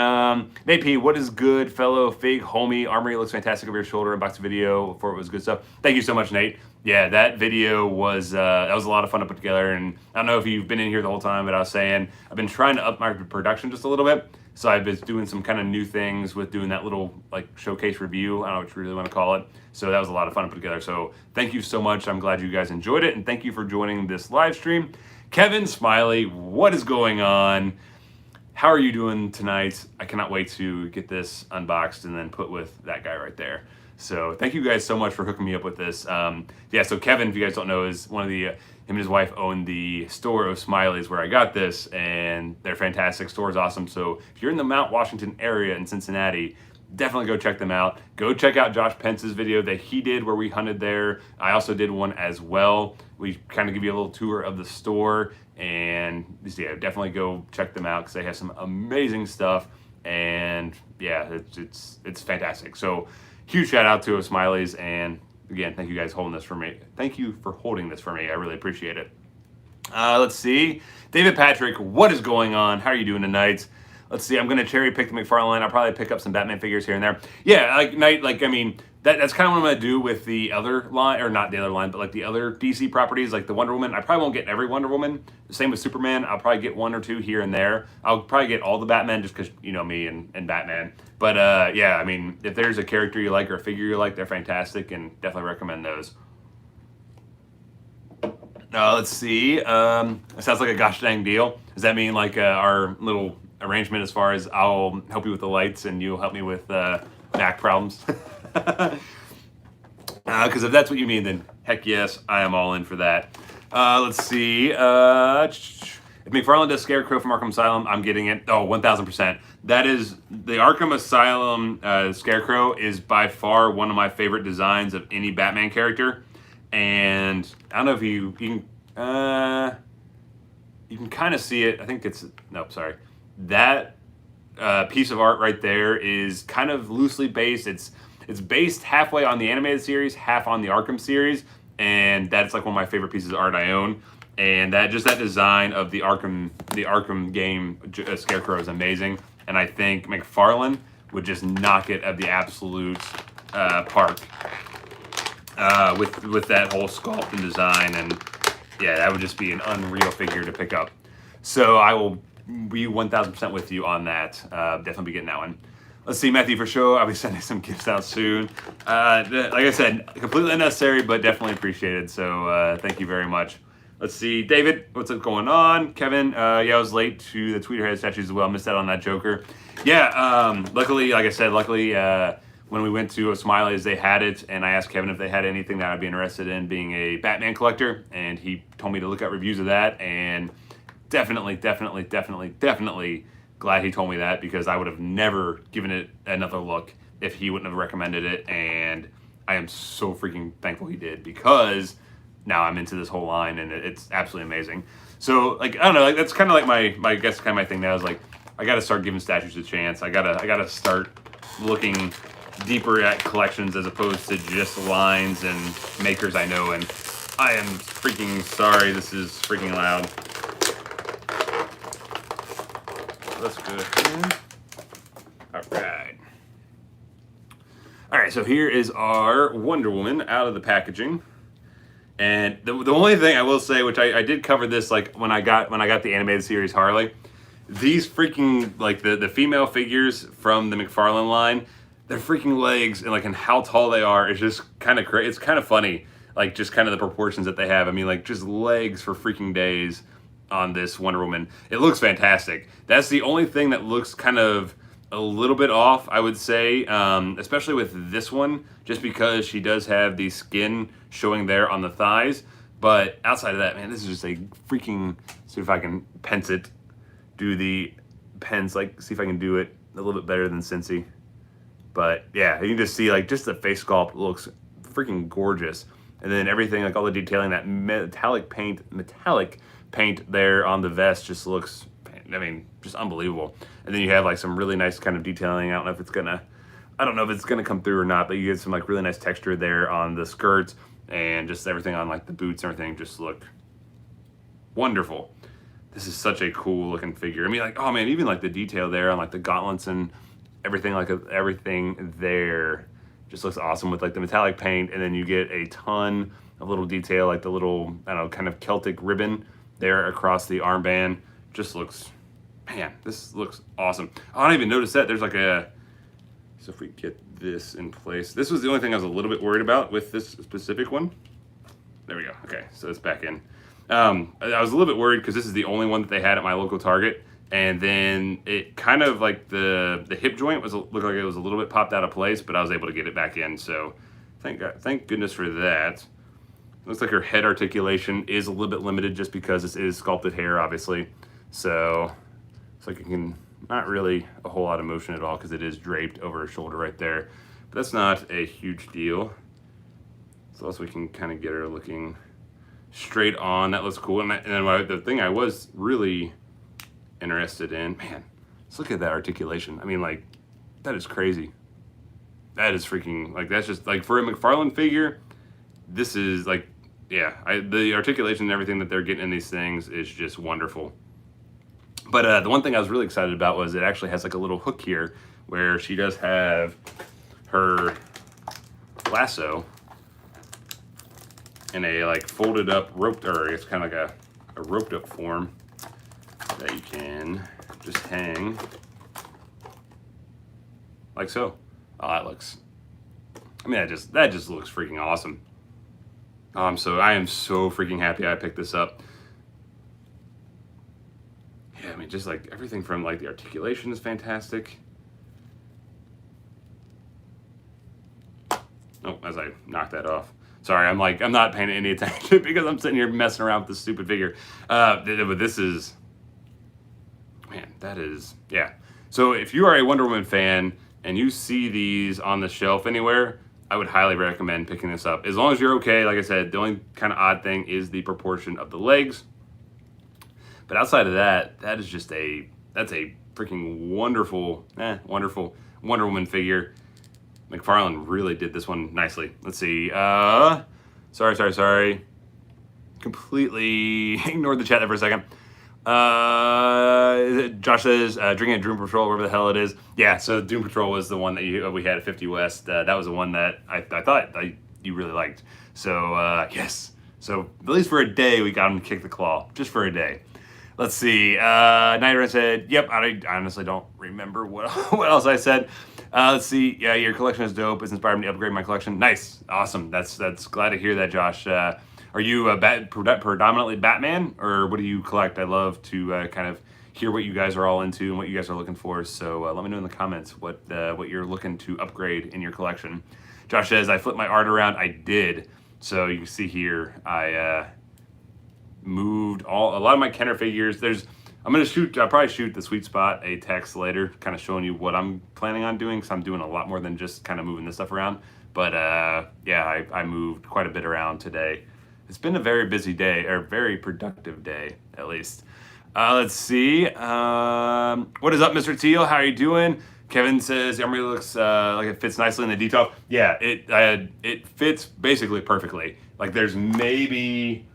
Nate P, what is good, fellow Fig homie? Armory looks fantastic over your shoulder. Unboxing video before it was good stuff. Thank you so much, Nate. Yeah, that video was that was a lot of fun to put together. And I don't know if you've been in here the whole time, but I was saying I've been trying to up my production just a little bit. So I've been doing some kind of new things with doing that little like showcase review. I don't know what you really want to call it. So that was a lot of fun to put together. So thank you so much. I'm glad you guys enjoyed it. And thank you for joining this live stream. Kevin Smiley, what is going on? How are you doing tonight? I cannot wait to get this unboxed and then put with that guy right there. So thank you guys so much for hooking me up with this. Yeah, so Kevin, if you guys don't know, is one of the, him and his wife own the store of Smiley's where I got this, and they're fantastic. Store is awesome. So if you're in the Mount Washington area in Cincinnati, definitely go check them out. Go check out Josh Pence's video that he did where we hunted there. I also did one as well. We kind of give you a little tour of the store, and yeah, definitely go check them out because they have some amazing stuff. And yeah, it's fantastic. So huge shout out to Smiley's, and again, thank you guys holding this for me. Thank you for holding this for me. I really appreciate it. Let's see, David Patrick, what is going on? How are you doing tonight? Let's see, I'm gonna cherry pick the McFarlane. I'll probably pick up some Batman figures here and there. Yeah, I mean, that's kind of what I'm gonna do with the other line, or not the other line, but like the other DC properties, like the Wonder Woman. I probably won't get every Wonder Woman. Same with Superman. I'll probably get one or two here and there. I'll probably get all the Batman just because, you know, me and Batman. But yeah, I mean, if there's a character you like or a figure you like, they're fantastic and definitely recommend those. Let's see. It sounds like a gosh dang deal. Does that mean like our little arrangement as far as I'll help you with the lights and you'll help me with Mac problems? Because if that's what you mean, then heck yes, I am all in for that. Let's see. If McFarlane does Scarecrow from Arkham Asylum, I'm getting it. Oh, 1000%. That is, the Arkham Asylum Scarecrow is by far one of my favorite designs of any Batman character. And I don't know if you can kind of see it. I think it's, nope, sorry. That piece of art right there is kind of loosely based. It's based halfway on the animated series, half on the Arkham series, and that's like one of my favorite pieces of art I own. And that design of the Arkham game Scarecrow is amazing. And I think McFarlane would just knock it at the absolute park with that whole sculpt and design. And yeah, that would just be an unreal figure to pick up. So I will be 1000% with you on that. Definitely be getting that one. Let's see, Matthew, for sure. I'll be sending some gifts out soon. Like I said, completely unnecessary, but definitely appreciated. So thank you very much. Let's see, David, what's up going on? Kevin, yeah, I was late to the Tweeterhead statues as well. Missed out on that Joker. Yeah, luckily, like I said, when we went to O'Smiley's, they had it, and I asked Kevin if they had anything that I'd be interested in, being a Batman collector, and he told me to look at reviews of that, and definitely glad he told me that, because I would have never given it another look if he wouldn't have recommended it, and I am so freaking thankful he did, because now I'm into this whole line, and it's absolutely amazing. So, like, I don't know, like, that's kind of like my I guess kind of my thing now is, like, I got to start giving statues a chance. I gotta start looking deeper at collections as opposed to just lines and makers I know, and I am freaking sorry, this is freaking loud. Let's go ahead. All right, so here is our Wonder Woman out of the packaging. And the only thing I will say, which I did cover this, like, when I got the animated series Harley, these freaking, like, the female figures from the McFarlane line, their freaking legs and how tall they are is just kind of crazy. It's kind of funny, like, just kind of the proportions that they have. I mean, like, just legs for freaking days on this Wonder Woman. It looks fantastic. That's the only thing that looks kind of a little bit off, I would say, especially with this one, just because she does have the skin showing there on the thighs. But outside of that, man, this is just a freaking, see if I can pence it, do the pens, like, see if I can do it a little bit better than Cincy. But yeah, you can just see, like, just the face sculpt looks freaking gorgeous. And then everything, like all the detailing, that metallic paint there on the vest just looks, I mean, just unbelievable. And then you have like some really nice kind of detailing. I don't know if it's gonna come through or not, but you get some like really nice texture there on the skirts, and just everything on like the boots and everything just look wonderful. This is such a cool looking figure. I mean, like, oh man, even like the detail there on like the gauntlets and everything, like everything there just looks awesome with like the metallic paint. And then you get a ton of little detail, like the little, I don't know, kind of Celtic ribbon there across the armband. Just looks, man, this looks awesome. I don't even notice that there's like a, so if we get this in place, this was the only thing I was a little bit worried about with this specific one. There we go. Okay, so it's back in. I was a little bit worried because this is the only one that they had at my local Target, and then it kind of like the hip joint looked like it was a little bit popped out of place, but I was able to get it back in. So thank goodness for that. Looks like her head articulation is a little bit limited just because this is sculpted hair, obviously. So it's like it can not really a whole lot of motion at all because it is draped over her shoulder right there. But that's not a huge deal. So also we can kind of get her looking straight on. That looks cool. And then the thing I was really interested in, man, let's look at that articulation. I mean, like, that is crazy. That is freaking, like, that's just, like, for a McFarlane figure, this is, like, yeah, the articulation and everything that they're getting in these things is just wonderful. But the one thing I was really excited about was it actually has, like, a little hook here where she does have her lasso in a, like, folded up roped, or it's kind of like a roped up form that you can just hang like so. Oh, that looks, I mean, that just looks freaking awesome. I am so freaking happy I picked this up. Yeah, I mean, just like everything from like the articulation is fantastic. Oh, as I knocked that off. Sorry, I'm not paying any attention because I'm sitting here messing around with this stupid figure. But this is, man, that is, yeah. So if you are a Wonder Woman fan and you see these on the shelf anywhere, I would highly recommend picking this up. As long as you're okay, like I said, the only kind of odd thing is the proportion of the legs. But outside of that, that's a freaking wonderful Wonder Woman figure. McFarlane really did this one nicely. Let's see. Sorry. completely ignored the chat there for a second. Josh says, drinking at Doom Patrol, wherever the hell it is. Yeah, so Doom Patrol was the one that we had at 50 West. That was the one that I thought you really liked. So, yes. So, at least for a day, we got him to kick the claw. Just for a day. Let's see. Nightrun said, yep, I honestly don't remember what else I said. Let's see. Yeah, your collection is dope. It's inspired me to upgrade my collection. Nice. Awesome. That's glad to hear that, Josh. Are you predominantly Batman, or what do you collect? I love to kind of hear what you guys are all into and what you guys are looking for. So let me know in the comments what you're looking to upgrade in your collection. Josh says, I flipped my art around. I did. So you can see here, I moved a lot of my Kenner figures. I'll probably shoot the Sweet Spot a text later, kind of showing you what I'm planning on doing, because I'm doing a lot more than just kind of moving this stuff around. But yeah, I moved quite a bit around today. It's been a very busy day, or very productive day, at least. Let's see. What is up, Mr. Teal? How are you doing? Kevin says, Emery looks like it fits nicely in the detail. Yeah, it fits basically perfectly. Like there's maybe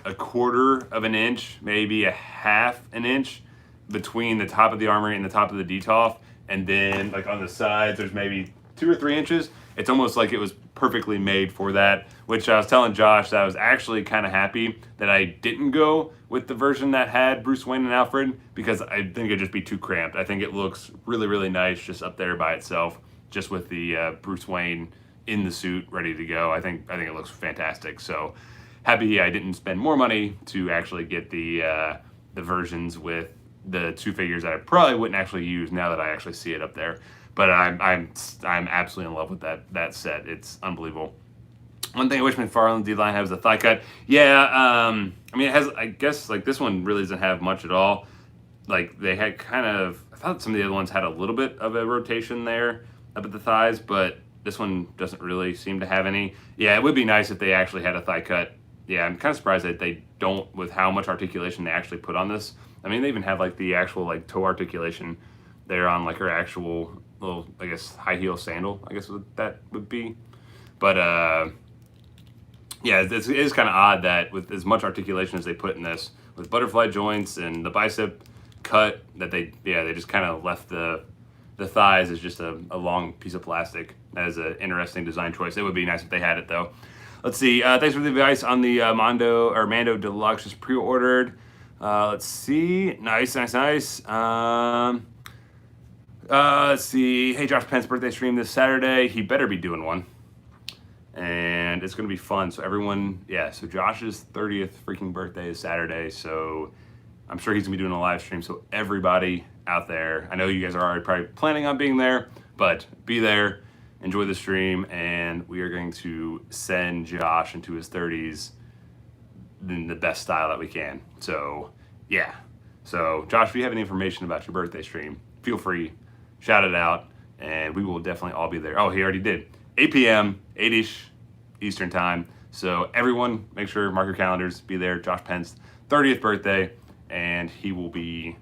a quarter of an inch, maybe a half an inch between the top of the armory and the top of the detail. And then like on the sides, there's maybe 2 or 3 inches. It's almost like it was perfectly made for that, which I was telling Josh that I was actually kind of happy that I didn't go with the version that had Bruce Wayne and Alfred, because I think it'd just be too cramped. I think it looks really, really nice just up there by itself, just with the Bruce Wayne in the suit ready to go. I think it looks fantastic. So happy I didn't spend more money to actually get the versions with the 2 figures that I probably wouldn't actually use now that I actually see it up there. But I'm absolutely in love with that set. It's unbelievable. One thing I wish McFarlane D-line has a thigh cut. Yeah, I mean, it has, I guess, like this one really doesn't have much at all. Like they had kind of, I thought some of the other ones had a little bit of a rotation there up at the thighs, but this one doesn't really seem to have any. Yeah, it would be nice if they actually had a thigh cut. Yeah, I'm kind of surprised that they don't, with how much articulation they actually put on this. I mean, they even have like the actual like toe articulation there on like her actual little, I guess, high heel sandal, I guess that would be. But yeah, it is kind of odd that with as much articulation as they put in this, with butterfly joints and the bicep cut, that they just kind of left the thighs as just a long piece of plastic as an interesting design choice. It would be nice if they had it though. Let's see. Thanks for the advice on the Mando Deluxe, just pre-ordered. Let's see. Nice. Let's see. Hey, Josh Penn's birthday stream this Saturday. He better be doing one. And it's going to be fun. So everyone, yeah, so Josh's 30th freaking birthday is Saturday. So I'm sure he's going to be doing a live stream. So everybody out there, I know you guys are already probably planning on being there, but be there, enjoy the stream, and we are going to send Josh into his 30s in the best style that we can. So, yeah. So, Josh, if you have any information about your birthday stream, feel free, shout it out, and we will definitely all be there. Oh, he already did. 8 p.m., 8-ish Eastern time. So, everyone, make sure, mark your calendars, be there. Josh Penn's 30th birthday, and he will be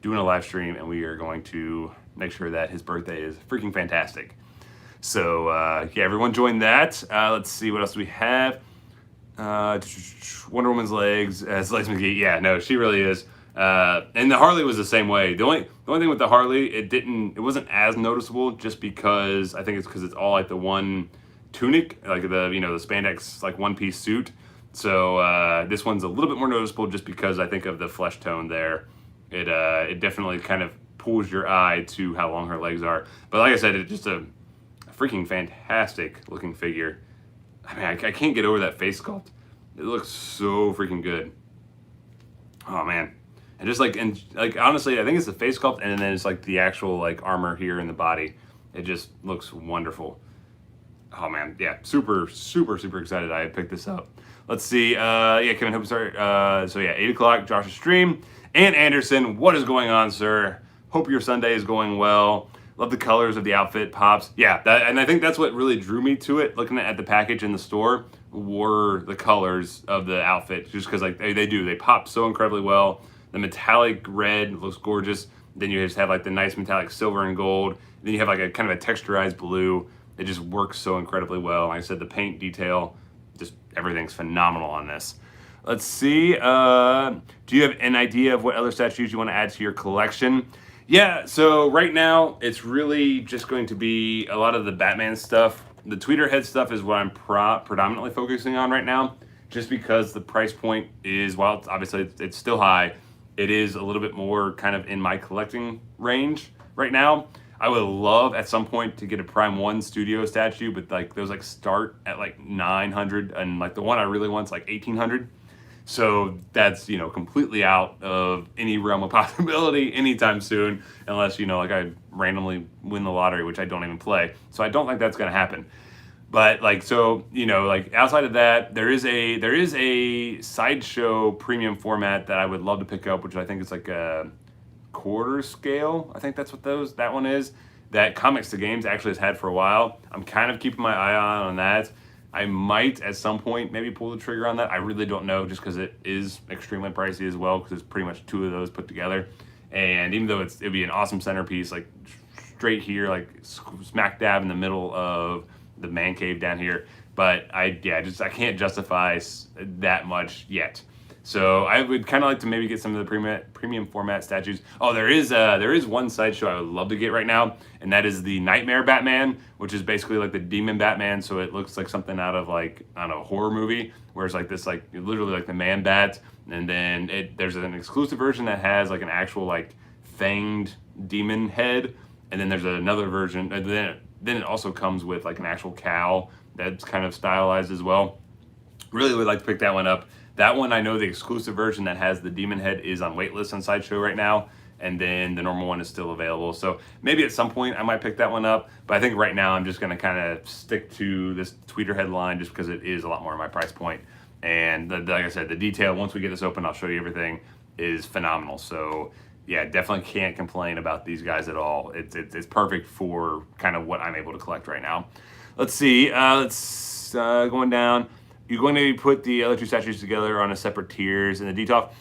doing a live stream, and we are going to make sure that his birthday is freaking fantastic. So, yeah, everyone join that. Let's see, what else do we have? Wonder Woman's legs, Legs McGee. Yeah, no, she really is. And the Harley was the same way. The only thing with the Harley, it wasn't as noticeable, just because I think it's because it's all like the one tunic, like the spandex like one piece suit. So this one's a little bit more noticeable just because I think of the flesh tone there. It definitely kind of pulls your eye to how long her legs are. But like I said, it's just a freaking fantastic looking figure. I mean, I can't get over that face sculpt. It looks so freaking good. Oh man. And just like honestly, I think it's the face sculpt, and then it's like the actual like armor here in the body. It just looks wonderful. Oh man, yeah, super excited I picked this up. Let's see, yeah, Kevin, hope sorry. So yeah, 8 o'clock, Josh's stream. And Anderson, what is going on, sir? Hope your Sunday is going well. Love the colors of the outfit, pops. Yeah, and I think that's what really drew me to it. Looking at the package in the store were the colors of the outfit, just because like they pop so incredibly well. The metallic red looks gorgeous. Then you just have like the nice metallic silver and gold. Then you have like a kind of a texturized blue. It just works so incredibly well. Like I said, the paint detail just everything's phenomenal on this. Let's see. Do you have an idea of what other statues you want to add to your collection? Yeah, so right now it's really just going to be a lot of the Batman stuff. The Tweeterhead stuff is what I'm predominantly focusing on right now, just because the price point is, while it's still high, it is a little bit more kind of in my collecting range right now. I would love at some point to get a Prime 1 Studio statue, but like those like start at like 900, and like the one I really want is like 1800. So that's, you know, completely out of any realm of possibility anytime soon, unless, you know, like I randomly win the lottery, which I don't even play. So I don't think that's going to happen. But like, so, you know, like outside of that, there is a Sideshow premium format that I would love to pick up, which I think is like a quarter scale. I think that's what that one is, that Comics to Games actually has had for a while. I'm kind of keeping my eye on that. I might at some point maybe pull the trigger on that. I really don't know, just because it is extremely pricey as well, because it's pretty much two of those put together. And even though it'd be an awesome centerpiece, like straight here, like smack dab in the middle of the man cave down here, but I can't justify that much yet. So I would kind of like to maybe get some of the premium format statues. Oh, there is one Sideshow I would love to get right now, and that is the Nightmare Batman, which is basically like the demon Batman. So it looks like something out of like, I don't know, a horror movie, where it's like this, like literally like the man bat, and then there's an exclusive version that has like an actual like fanged demon head, and then there's another version, and then it also comes with like an actual cow that's kind of stylized as well. Really would like to pick that one up. That one, I know the exclusive version that has the demon head is on waitlist on Sideshow right now, and then the normal one is still available. So maybe at some point I might pick that one up, but I think right now I'm just going to kind of stick to this Tweeterhead line, just because it is a lot more in my price point. And like I said, the detail, once we get this open, I'll show you everything, is phenomenal. So yeah, definitely can't complain about these guys at all. It's perfect for kind of what I'm able to collect right now. Let's see, going down. You're going to put the other two statues together on a separate tiers in the detail.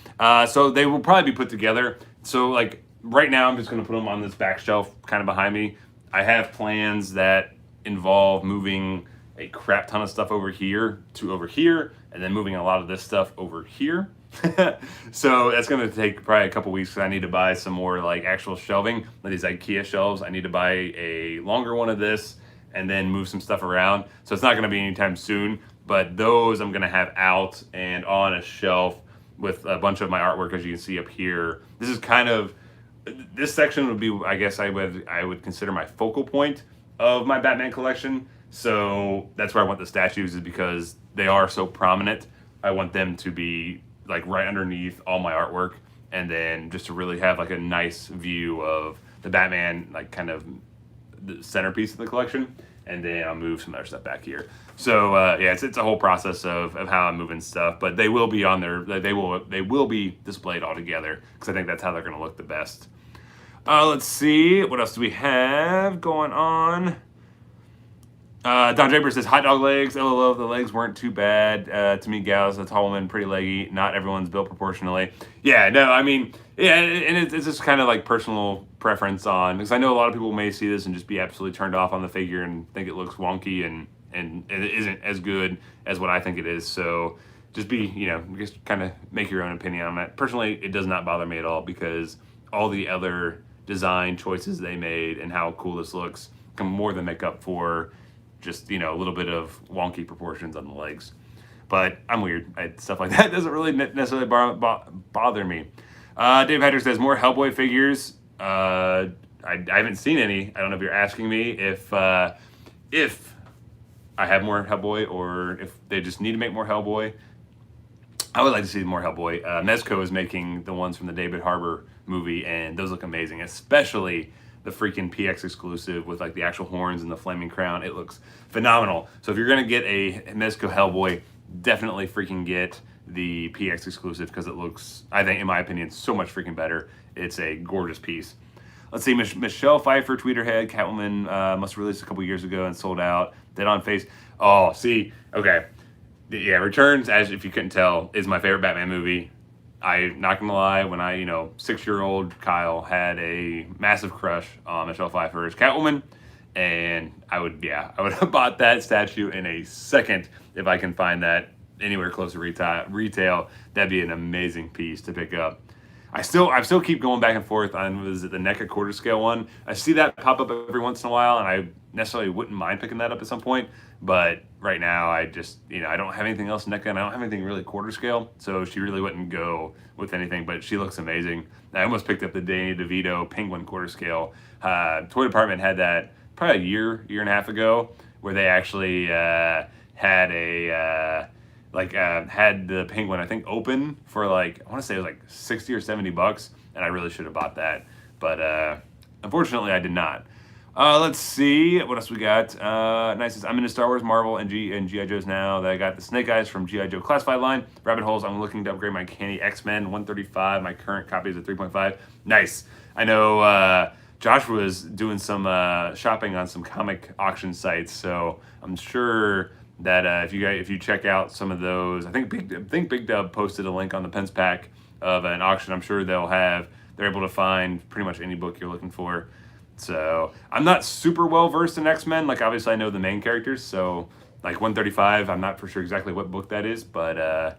So they will probably be put together. So like right now, I'm just going to put them on this back shelf kind of behind me. I have plans that involve moving a crap ton of stuff over here to over here, and then moving a lot of this stuff over here. So that's going to take probably a couple weeks, because I need to buy some more like actual shelving, like these IKEA shelves. I need to buy a longer one of this and then move some stuff around. So it's not going to be anytime soon. But those I'm going to have out and on a shelf with a bunch of my artwork, as you can see up here. This is kind of, this section would be, I guess I would consider my focal point of my Batman collection. So that's where I want the statues, is because they are so prominent. I want them to be like right underneath all my artwork, and then just to really have like a nice view of the Batman, like kind of the centerpiece of the collection. And then I'll move some other stuff back here. So yeah, it's a whole process of how I'm moving stuff, but they will be on there. They will be displayed all together, because I think that's how they're going to look the best. Let's see, what else do we have going on? Don Draper says, hot dog legs. LOL, the legs weren't too bad. To me, gals, a tall woman, pretty leggy. Not everyone's built proportionally. Yeah, no, I mean, yeah, and it's just kind of like personal preference on, because I know a lot of people may see this and just be absolutely turned off on the figure and think it looks wonky and it isn't as good as what I think it is. So just be, you know, just kind of make your own opinion on that. Personally, it does not bother me at all, because all the other design choices they made and how cool this looks can more than make up for just, you know, a little bit of wonky proportions on the legs. But I'm weird. Stuff like that doesn't really necessarily bother me. Dave Hedger says, more Hellboy figures. I haven't seen any. I don't know if you're asking me if I have more Hellboy, or if they just need to make more Hellboy. I would like to see more Hellboy. MEZCO is making the ones from the David Harbour movie, and those look amazing, especially the freaking PX exclusive with like the actual horns and the flaming crown. It looks phenomenal. So if you're gonna get a MEZCO Hellboy, definitely freaking get the PX exclusive, because it looks, I think, in my opinion, so much freaking better. It's a gorgeous piece. Let's see, Michelle Pfeiffer, Tweeterhead, Catwoman, must have released a couple years ago and sold out. Dead on Face. Oh, see, okay. Yeah, Returns, as if you couldn't tell, is my favorite Batman movie. I'm not gonna lie, when I, 6-year-old Kyle had a massive crush on Michelle Pfeiffer's Catwoman, and I would have bought that statue in a second if I can find that anywhere close to retail. That'd be an amazing piece to pick up. I still keep going back and forth on, was it the NECA quarter scale one? I see that pop up every once in a while, and I necessarily wouldn't mind picking that up at some point. But right now, I just, I don't have anything else NECA, and I don't have anything really quarter scale, so she really wouldn't go with anything. But she looks amazing. I almost picked up the Danny DeVito Penguin quarter scale. Toy department had that probably a year and a half ago, where they actually had had the Penguin, I think, open for I want to say it was like $60 or $70, and I really should have bought that, but unfortunately I did not. Let's see what else we got. Nice. I'm into Star Wars, Marvel, and G.I. Joes now. I got the Snake Eyes from G.I. Joe Classified line. Rabbit Holes, I'm looking to upgrade my candy X-Men 135. My current copy is a 3.5. Nice. I know Josh was doing some shopping on some comic auction sites, so I'm sure that if you check out some of those, I think Big Dub posted a link on the Pence Pack of an auction. I'm sure they're able to find pretty much any book you're looking for. So I'm not super well versed in X-Men. Obviously I know the main characters, so 135, I'm not for sure exactly what book that is, but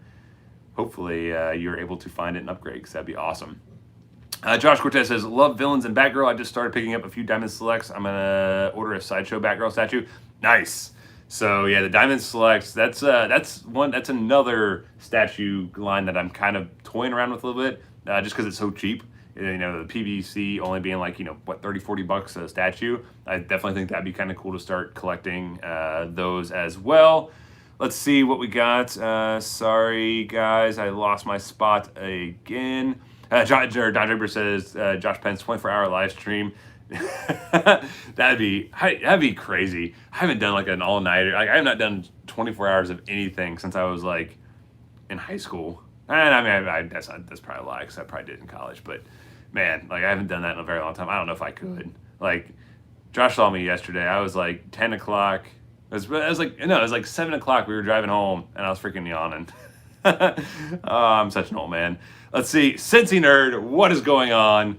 hopefully you're able to find it and upgrade, because that'd be awesome. Josh Cortez says, love Villains and Batgirl. I just started picking up a few Diamond Selects. I'm gonna order a Sideshow Batgirl statue. Nice. So yeah, the Diamond Selects, that's another statue line that I'm kind of toying around with a little bit, just because it's so cheap. The PVC only being $30-$40 a statue. I definitely think that'd be kind of cool to start collecting those as well. Let's see what we got. Sorry guys, I lost my spot again. Don Draper says, Josh Pence 24-hour live stream. that'd be crazy. I haven't done an all-nighter. I have not done 24 hours of anything since I was in high school. And I mean, that's probably a lie, because I probably did in college. But man, I haven't done that in a very long time. I don't know if I could. Josh saw me yesterday. I was 10 o'clock. It was 7 o'clock. We were driving home, and I was freaking yawning. Oh, I'm such an old man. Let's see. Cincy Nerd, what is going on?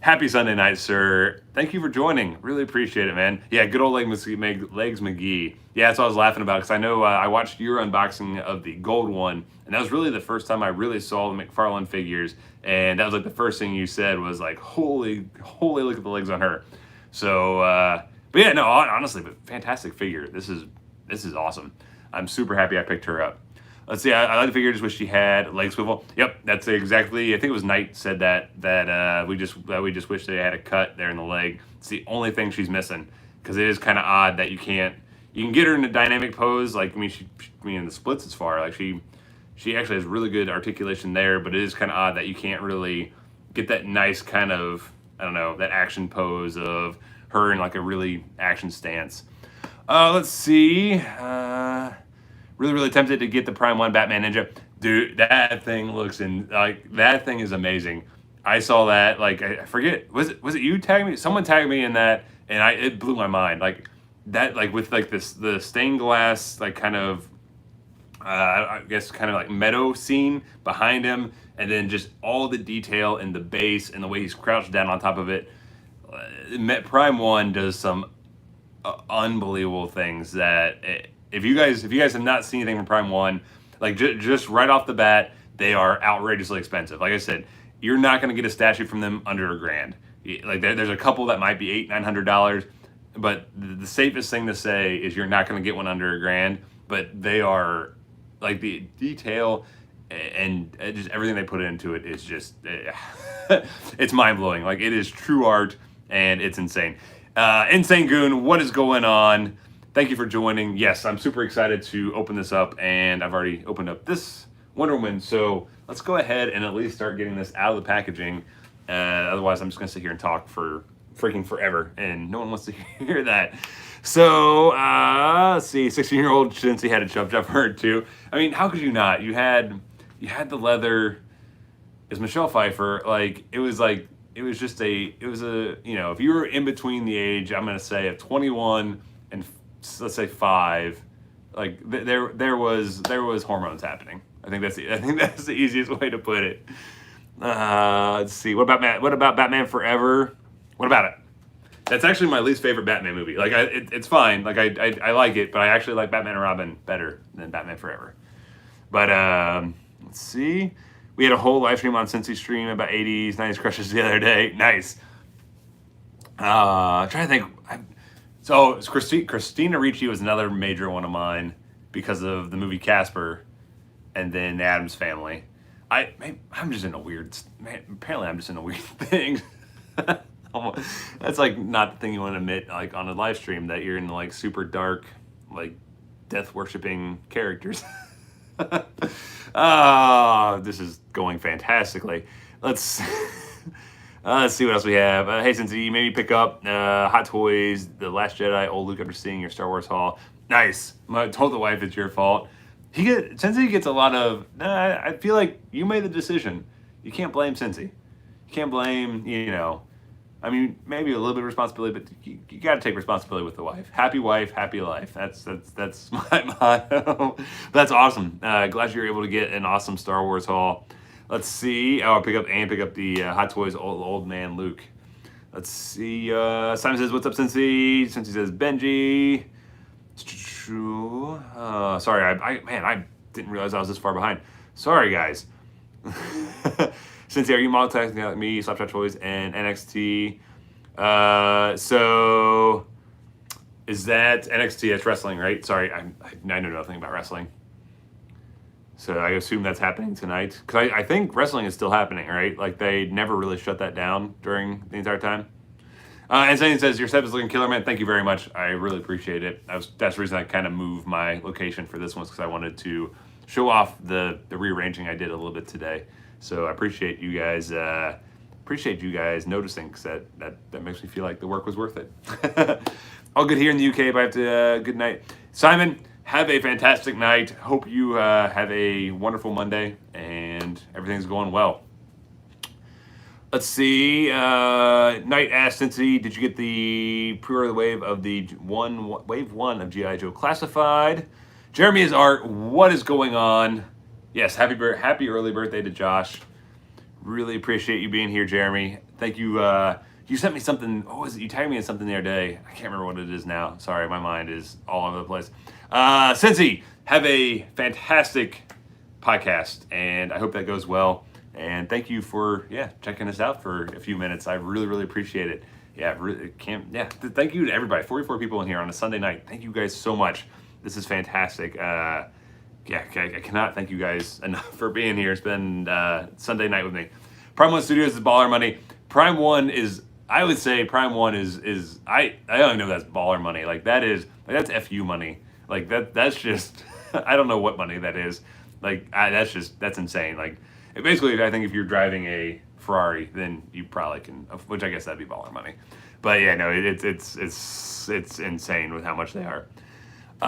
Happy Sunday night, sir. Thank you for joining. Really appreciate it, man. Yeah, good old Legs McGee. Yeah, that's what I was laughing about, because I know I watched your unboxing of the gold one, and that was really the first time I really saw the McFarlane figures, and that was the first thing you said was holy, look at the legs on her. So, but yeah, no, honestly, but fantastic figure. This is awesome. I'm super happy I picked her up. Let's see, I like the figure, just wish she had leg swivel. Yep, that's exactly, I think it was Knight said that we just wish they had a cut there in the leg. It's the only thing she's missing, because it is kind of odd that you can get her in a dynamic pose. In the splits it's far. She actually has really good articulation there, but it is kind of odd that you can't really get that nice kind of, I don't know, that action pose of her in a really action stance. Let's see. Really tempted to get the Prime 1 Batman Ninja. Dude, that thing looks that thing is amazing. I saw that, I forget, was it you tagged me? Someone tagged me in that, and it blew my mind. With the stained glass, kind of, I guess kind of meadow scene behind him, and then just all the detail in the base and the way he's crouched down on top of it. Prime 1 does some unbelievable things that... If you guys have not seen anything from Prime 1, just right off the bat, they are outrageously expensive. Like I said, you're not going to get a statue from them under $1,000. There's a couple that might be $800-$900, but the safest thing to say is you're not going to get one under $1,000. But they are, the detail and just everything they put into it is just, it's mind-blowing. It is true art, and it's insane. Insane Goon, what is going on? Thank you for joining. Yes, I'm super excited to open this up, and I've already opened up this Wonder Woman, so let's go ahead and at least start getting this out of the packaging. Otherwise, I'm just going to sit here and talk for freaking forever, and no one wants to hear that. So, let's see, 16-year-old Shinsi had a chub for her too. I mean, how could you not? You had the leather. It's Michelle Pfeiffer. It was a, if you were in between the age, I'm going to say of 21 and let's say 5, there was hormones happening. I think that's the easiest way to put it. Let's see. What about Batman Forever? What about it? That's actually my least favorite Batman movie. Like, it's fine. Like, I like it, but I actually like Batman and Robin better than Batman Forever. But let's see. We had a whole live stream on Cincy Stream about 80s, 90s crushes the other day. Nice. I'm trying to think. So Christina Ricci was another major one of mine because of the movie Casper, and then Addams Family. I'm just in a weird. Apparently, I'm just in a weird thing. That's like not the thing you want to admit, like on a live stream, that you're in like super dark, like death worshipping characters. This is going fantastically. Let's see what else we have. Hey, Cincy, maybe pick up Hot Toys, The Last Jedi, Old Luke after seeing your Star Wars haul. Nice. I told the wife it's your fault. Cincy gets a lot of. I feel like you made the decision. You can't blame Cincy. You can't blame. I mean, maybe a little bit of responsibility, but you got to take responsibility with the wife. Happy wife, happy life. That's my motto. That's awesome. Glad you were able to get an awesome Star Wars haul. Let's see. Oh, I'll pick up the Hot Toys old man Luke. Let's see. Simon says, "What's up, Cincy?" Cincy says, "Benji." Sorry, I didn't realize I was this far behind. Sorry, guys. Cincy, are you multitasking like me, Slapshot Toys, and NXT? So is that NXT? That's wrestling, right? Sorry, I know nothing about wrestling. So I assume that's happening tonight. Because I think wrestling is still happening, right? Like, they never really shut that down during the entire time. And Sandy says, your set is looking killer, man. Thank you very much. I really appreciate it. That's the reason I kind of moved my location for this one, because I wanted to show off the rearranging I did a little bit today. So I appreciate you guys noticing, because that makes me feel like the work was worth it. All good here in the UK, but I have to good night. Simon, have a fantastic night. Hope you have a wonderful Monday and everything's going well. Let's see. Knight asked Cincy, did you get the pre-order wave of wave one of G.I. Joe Classified? Jeremy is art. What is going on? Yes, happy early birthday to Josh. Really appreciate you being here, Jeremy. Thank you. You sent me something. What was it? You tagged me in something the other day. I can't remember what it is now. Sorry, my mind is all over the place. Cincy, have a fantastic podcast, and I hope that goes well. And thank you for checking us out for a few minutes. I really appreciate it. Thank you to everybody. 44 people in here on a Sunday night. Thank you guys so much. This is fantastic. I cannot thank you guys enough for being here. It's been Sunday night with me. Prime One Studios is baller money. Prime One is, I would say Prime One is I don't know if that's baller money. That's FU money. Like that's just I don't know what money that is. That's insane. Like, basically, I think if you're driving a Ferrari, then you probably can, which I guess that'd be baller money. But yeah, no, it's insane with how much they are.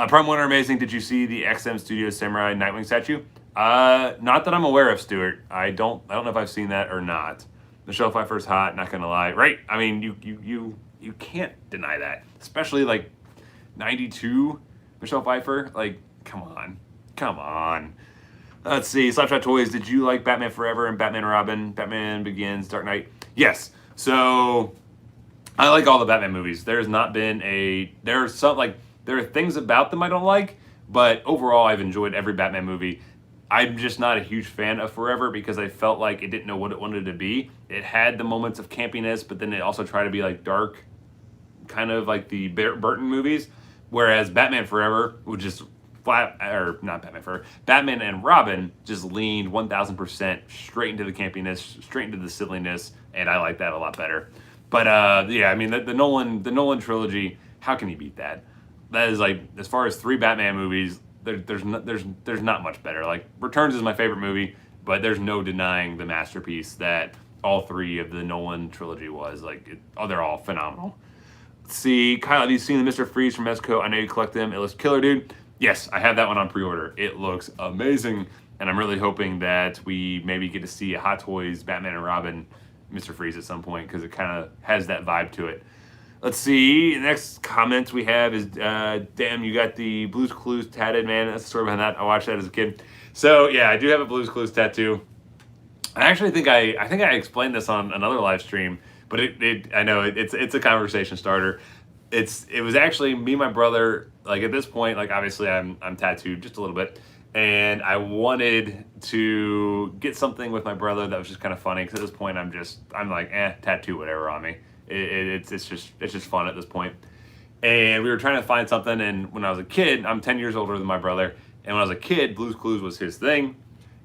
Prime One are amazing. Did you see the XM Studios Samurai Nightwing statue? Not that I'm aware of, Stuart. I don't know if I've seen that or not. Michelle Pfeiffer's hot, not gonna lie. Right? I mean, you can't deny that. Especially like 92 Michelle Pfeiffer. Like, come on. Let's see. Slapshot Toys, did you like Batman Forever and Batman and Robin, Batman Begins, Dark Knight? Yes. So I like all the Batman movies. There are things about them I don't like, but overall I've enjoyed every Batman movie. I'm just not a huge fan of Forever because I felt like it didn't know what it wanted to be. It had the moments of campiness, but then it also tried to be like dark, kind of like the Burton movies, whereas Batman Forever would just Batman and Robin just leaned 1000% straight into the campiness, straight into the silliness, and I like that a lot better. But I mean the Nolan trilogy, how can you beat that? That is like, as far as 3 Batman movies, there's not much better. Like, Returns is my favorite movie, but there's no denying the masterpiece that all 3 of the Nolan trilogy was. They're all phenomenal. Let's see, Kyle, have you seen the Mr. Freeze from MEZCO? I know you collect them. It looks killer, dude. Yes, I have that one on pre-order. It looks amazing, and I'm really hoping that we maybe get to see a Hot Toys Batman and Robin Mr. Freeze at some point, because it kind of has that vibe to it. Let's see, the next comment we have is, damn, you got the Blue's Clues tatted, man. That's the story behind that. I watched that as a kid. So, yeah, I do have a Blue's Clues tattoo. I actually think I explained this on another live stream, but I know it's a conversation starter. It was actually me and my brother, like at this point, like obviously I'm tattooed just a little bit, and I wanted to get something with my brother that was just kind of funny, because at this point I'm like, tattoo whatever on me. It's just fun at this point. And we were trying to find something, and when I was a kid, I'm 10 years older than my brother, and when I was a kid, Blue's Clues was his thing,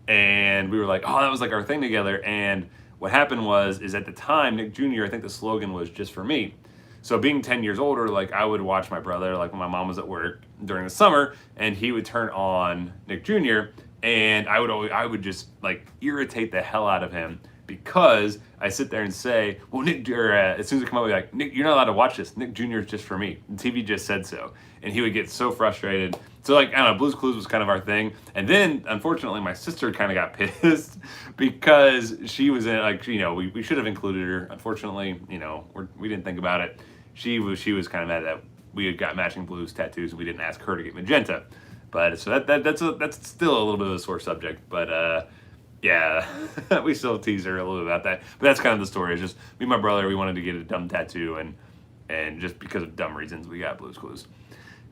and we were like, oh, that was like our thing together. And what happened is at the time, Nick Jr., I think the slogan was just for me. So being 10 years older, like I would watch my brother, like when my mom was at work during the summer, and he would turn on Nick Jr., and I would just like irritate the hell out of him, because I sit there and say, well, Nick, as soon as it come out, I'd be like, Nick, you're not allowed to watch this. Nick Jr. is just for me. The TV just said so. And he would get so frustrated. So like, I don't know, Blue's Clues was kind of our thing. And then, unfortunately, my sister kind of got pissed because she was in, like, you know, we should have included her. Unfortunately, you know, we didn't think about it. She was kind of mad that we had got matching blues tattoos and we didn't ask her to get magenta. But so that's still a little bit of a sore subject. But yeah, we still tease her a little bit about that. But that's kind of the story. It's just me and my brother, we wanted to get a dumb tattoo, and just because of dumb reasons, we got Blue's Clues.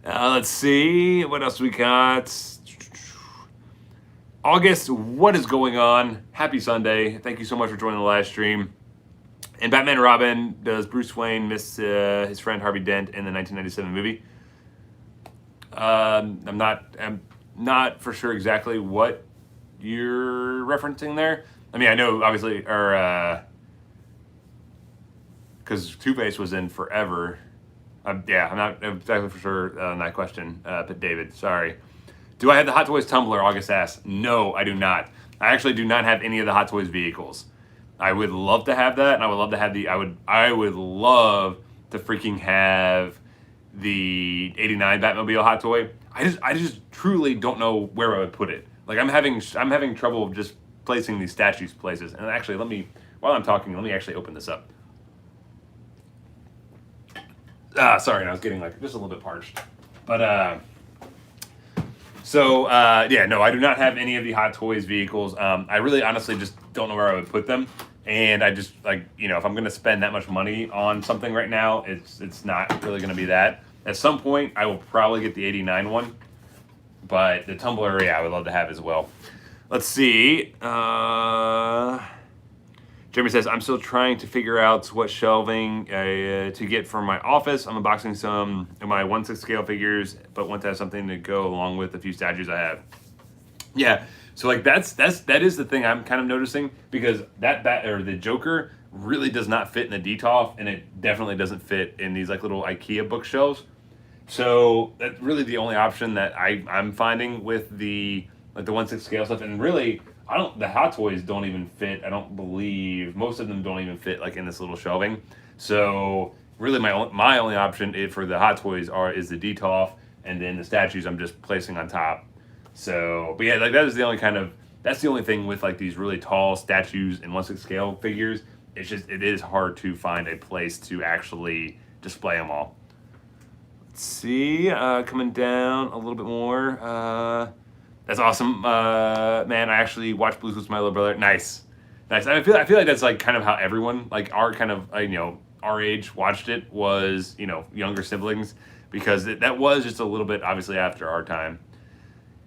Let's see, what else we got? August, what is going on? Happy Sunday. Thank you so much for joining the live stream. In Batman and Robin, does Bruce Wayne miss his friend Harvey Dent in the 1997 movie? I'm not for sure exactly what you're referencing there. I mean, I know obviously, or because Two-Face was in Forever. Yeah, I'm not exactly for sure on that question. But David, sorry. Do I have the Hot Toys tumbler? August asks. No, I do not. I actually do not have any of the Hot Toys vehicles. I would love to have that, and I would love to have I would love to freaking have the '89 Batmobile Hot Toy. I just truly don't know where I would put it. Like I'm having trouble just placing these statues places. And actually, while I'm talking, let me actually open this up. Sorry, I was getting like just a little bit parched. But yeah, no, I do not have any of the Hot Toys vehicles. I really honestly just don't know where I would put them. And I just, like, you know, if I'm going to spend that much money on something right now, it's not really going to be that. At some point, I will probably get the '89 one. But the tumbler, yeah, I would love to have as well. Let's see. Jeremy says, I'm still trying to figure out what shelving to get for my office. I'm unboxing some of my 1/6 scale figures, but want to have something to go along with a few statues I have. Yeah, so like that is the thing I'm kind of noticing, because the Joker really does not fit in the DTOF, and it definitely doesn't fit in these like little IKEA bookshelves. So that's really the only option that I'm finding with the 1/6 scale stuff. And really, the Hot Toys don't even fit. I don't believe most of them don't even fit like in this little shelving. So really my only option for the Hot Toys is the DTOF, and then the statues I'm just placing on top. So, but yeah, like that's the only thing with like these really tall statues and 1/6 scale figures. It is hard to find a place to actually display them all. Let's see, coming down a little bit more. That's awesome, man. I actually watched Blue's Clues with my little brother. Nice. I feel like that's like kind of how everyone like our kind of our age watched it, was younger siblings, because that was just a little bit obviously after our time.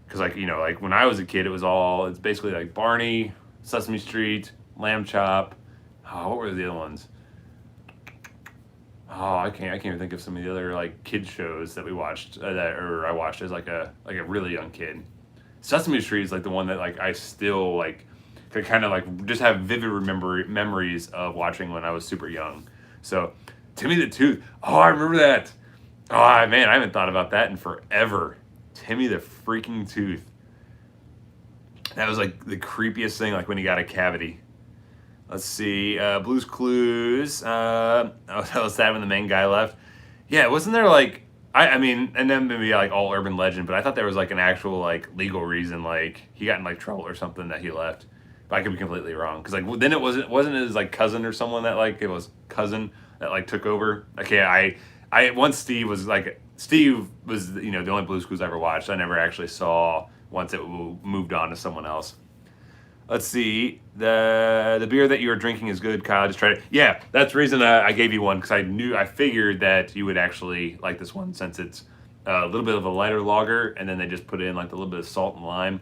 Because like when I was a kid, it's basically like Barney, Sesame Street, Lamb Chop. Oh, what were the other ones? Oh, I can't even think of some of the other like kid shows that we watched I watched as like a really young kid. Sesame Street is like the one that like I still like could kind of like just have vivid memories of watching when I was super young. So Timmy the Tooth. Oh, I remember that. Oh man, I haven't thought about that in forever. Timmy the freaking Tooth. That was like the creepiest thing, like when he got a cavity. Let's see, Blue's Clues. I was sad when the main guy left. Yeah, wasn't there like, I mean, and then maybe like all urban legend, but I thought there was like an actual like legal reason, like he got in like trouble or something that he left. But I could be completely wrong, because like then it wasn't his like cousin or someone that like it was cousin that like took over. Okay, once Steve was the only Blue's Clues I ever watched. I never actually saw once it moved on to someone else. Let's see. The beer that you were drinking is good, Kyle. Just tried it. Yeah, that's the reason I gave you one, because I figured that you would actually like this one, since it's a little bit of a lighter lager, and then they just put in like a little bit of salt and lime.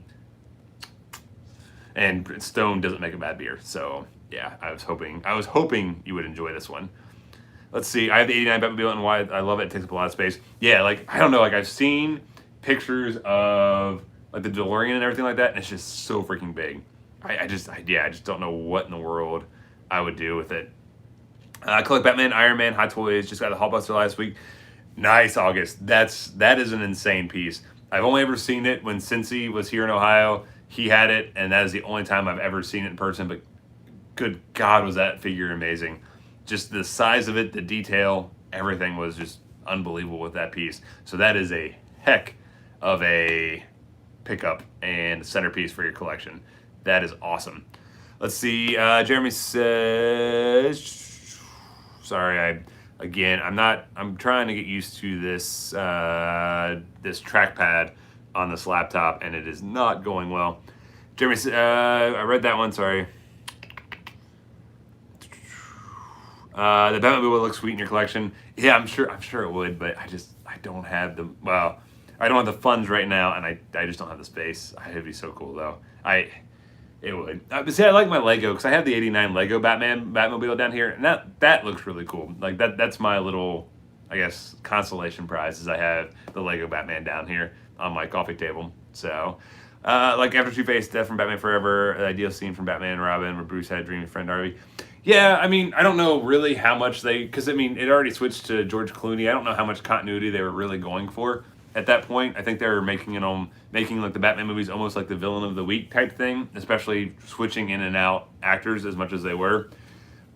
And Stone doesn't make a bad beer, so yeah, I was hoping you would enjoy this one. Let's see. I have the '89 Batmobile, and why I love it. It takes up a lot of space. Yeah, like I don't know. Like I've seen pictures of like the DeLorean and everything like that, and it's just so freaking big. I just don't know what in the world I would do with it. I collect Batman, Iron Man, Hot Toys. Just got the Hulkbuster last week. Nice, August. That is an insane piece. I've only ever seen it when Cincy was here in Ohio. He had it, and that is the only time I've ever seen it in person. But good God, was that figure amazing! Just the size of it, the detail, everything was just unbelievable with that piece. So that is a heck of a pickup and centerpiece for your collection. That is awesome. Let's see. Jeremy says, sorry, I'm trying to get used to this this trackpad on this laptop, and it is not going well. Jeremy said, I read that one, sorry. The Batmobile would look sweet in your collection. Yeah, I'm sure it would, but I don't have the, well, I don't have the funds right now, and I just don't have the space. It'd be so cool though. It would. But see, I like my Lego, because I have the '89 Lego Batmobile down here, and that looks really cool. Like that's my little, I guess, consolation prize, is I have the Lego Batman down here on my coffee table. So, like After Two-Face, Death from Batman Forever, the ideal scene from Batman and Robin, where Bruce had a dreamy friend Harvey. Yeah, I mean, I don't know really how much because I mean, it already switched to George Clooney. I don't know how much continuity they were really going for at that point. I think they were making like the Batman movies almost like the villain of the week type thing, especially switching in and out actors as much as they were.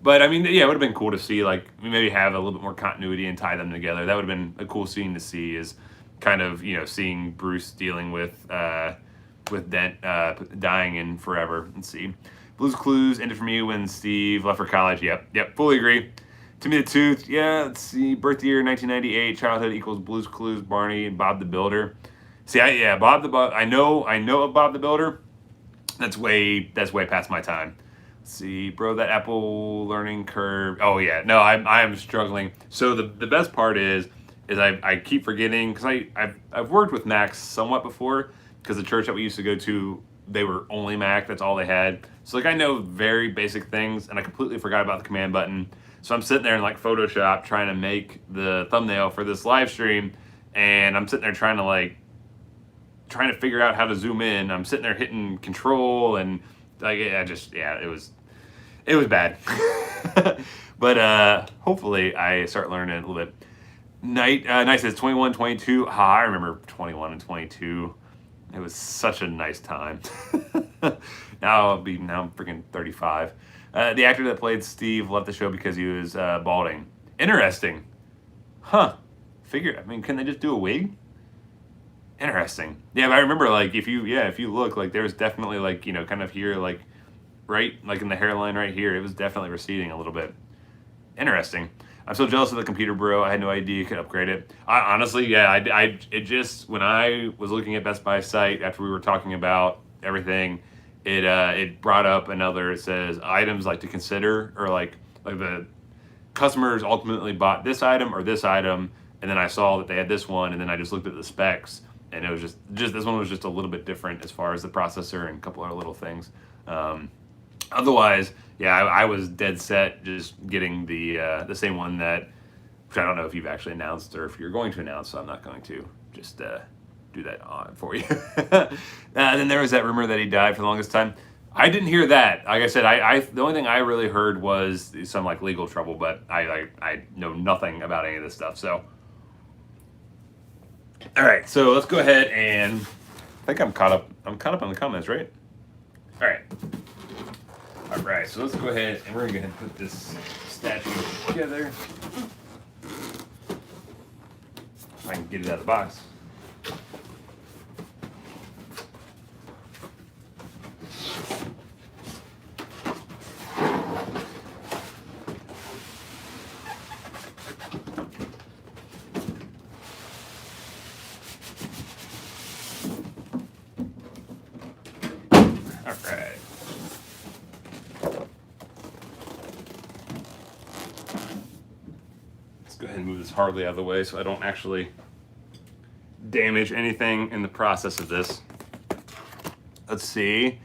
But I mean, yeah, it would have been cool to see, like, maybe have a little bit more continuity and tie them together. That would have been a cool scene to see, is kind of, seeing Bruce dealing with Dent dying in Forever. Let's see. Blue's Clues ended for me when Steve left for college. Yep, fully agree. Timmy the Tooth, yeah, let's see. Birth year 1998, childhood equals Blue's Clues, Barney, and Bob the Builder. See, I know of Bob the Builder. That's way past my time. Let's see, bro, that Apple learning curve. Oh yeah, no, I am struggling. So the best part is I keep forgetting, because I've worked with Macs somewhat before, because the church that we used to go to, they were only Mac. That's all they had. So like I know very basic things, and I completely forgot about the command button. So I'm sitting there in like Photoshop trying to make the thumbnail for this live stream, and I'm sitting there trying to figure out how to zoom in. I'm sitting there hitting control, and like it was bad. But hopefully I start learning it a little bit. Night says 21, 22. I remember 21 and 22. It was such a nice time. Now I'm freaking 35. The actor that played Steve left the show because he was balding. Interesting. Huh. Can they just do a wig? Interesting. Yeah, but I remember, like, if you look, like, there's definitely, like, kind of here, like, right, like in the hairline right here, it was definitely receding a little bit. Interesting. I'm so jealous of the computer, bro. I had no idea you could upgrade it. Honestly, yeah, it just, when I was looking at Best Buy's site after we were talking about everything, it brought up it says items like to consider, or like the customers ultimately bought this item or this item, and then I saw that they had this one, and then I just looked at the specs, and it was just this one was just a little bit different as far as the processor and a couple other little things. Otherwise, yeah, I was dead set just getting the same one which I don't know if you've actually announced or if you're going to announce, so I'm not going to just do that on for you. And then there was that rumor that he died for the longest time. I didn't hear that. Like I said, the only thing I really heard was some like legal trouble, but I know nothing about any of this stuff. So, all right, so let's go ahead and I think I'm caught up on the comments, right? All right, so let's go ahead and we're going to go ahead and put this statue together. If I can get it out of the box. All right. hardly out of the way so I don't actually damage anything in the process of this. Let's see.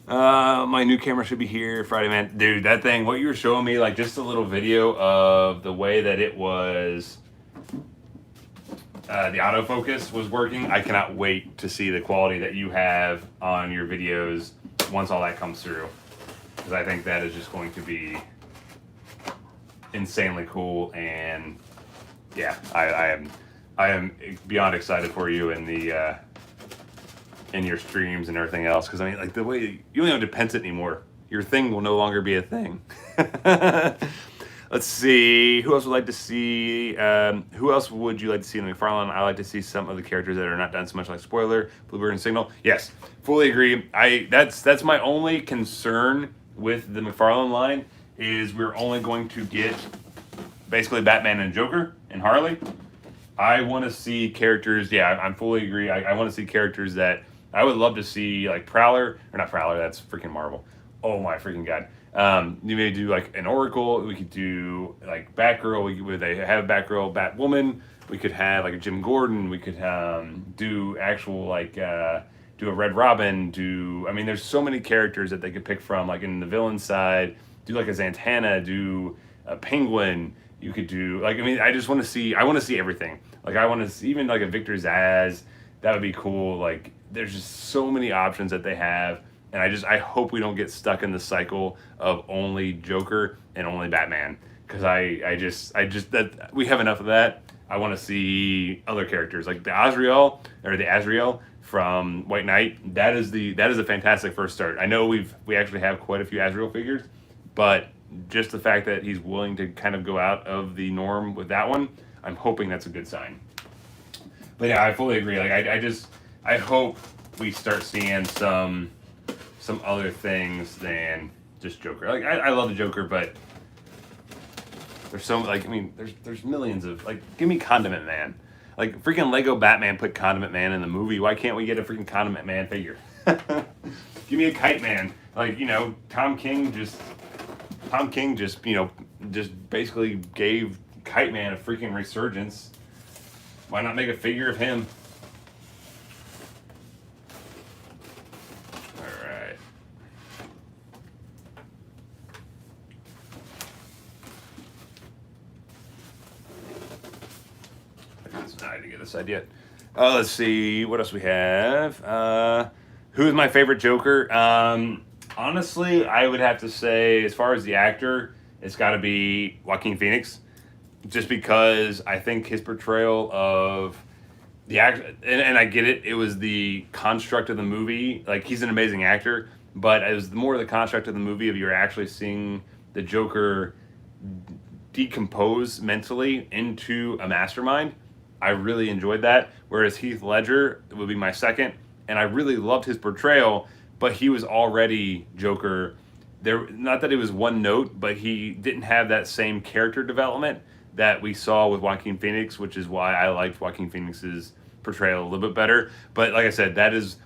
My new camera should be here Friday, man. Dude, that thing, what you were showing me, like just a little video of the way that it was, the autofocus was working. I cannot wait to see the quality that you have on your videos once all that comes through. Because I think that is just going to be insanely cool. And yeah, I am beyond excited for you in the in your streams and everything else, because I mean, like the way you don't have to pense it anymore. Your thing will no longer be a thing. Let's see. Who else would like to see? Who else would you like to see in the McFarlane? I like to see some of the characters that are not done so much, like Spoiler, Bluebird, and Signal. Yes, fully agree. That's my only concern with the McFarlane line is we're only going to get basically Batman and Joker and Harley. I want to see characters. Yeah, I'm fully agree. I want to see characters that I would love to see, like Prowler, or not Prowler, that's freaking Marvel. Oh my freaking God. You may do like an Oracle, we could do like Batgirl, they have Batgirl, Batwoman, we could have like a Jim Gordon, we could do actual like, do a Red Robin, I mean there's so many characters that they could pick from, like in the villain side, do like a Zatanna, do a Penguin, you could do, like, I mean, I want to see everything. Like I want to see even like a Victor Zsasz, that would be cool. Like there's just so many options that they have, and I hope we don't get stuck in the cycle of only Joker and only Batman, because I just that we have enough of that. I want to see other characters like the Azrael from White Knight. That is a fantastic first start. I know we actually have quite a few Azrael figures, but just the fact that he's willing to kind of go out of the norm with that one, I'm hoping that's a good sign. But yeah, I fully agree. Like I hope we start seeing some other things than just Joker. Like I love the Joker, but there's so, like, I mean, there's millions of, like, give me Condiment Man. Like freaking Lego Batman put Condiment Man in the movie. Why can't we get a freaking Condiment Man figure? Give me a Kite Man. Like, you know, Tom King just you know, just basically gave Kite Man a freaking resurgence. Why not make a figure of him? Alright. I didn't get this idea. Let's see what else we have. Who is my favorite Joker? Honestly, I would have to say, as far as the actor, it's got to be Joaquin Phoenix. Just because I think his portrayal of the act, and I get it, it was the construct of the movie. Like, he's an amazing actor, but it was more the construct of the movie of you're actually seeing the Joker decompose mentally into a mastermind. I really enjoyed that. Whereas Heath Ledger would be my second, and I really loved his portrayal, but he was already Joker. Not that it was one note, but he didn't have that same character development that we saw with Joaquin Phoenix, which is why I liked Joaquin Phoenix's portrayal a little bit better. But like I said, that is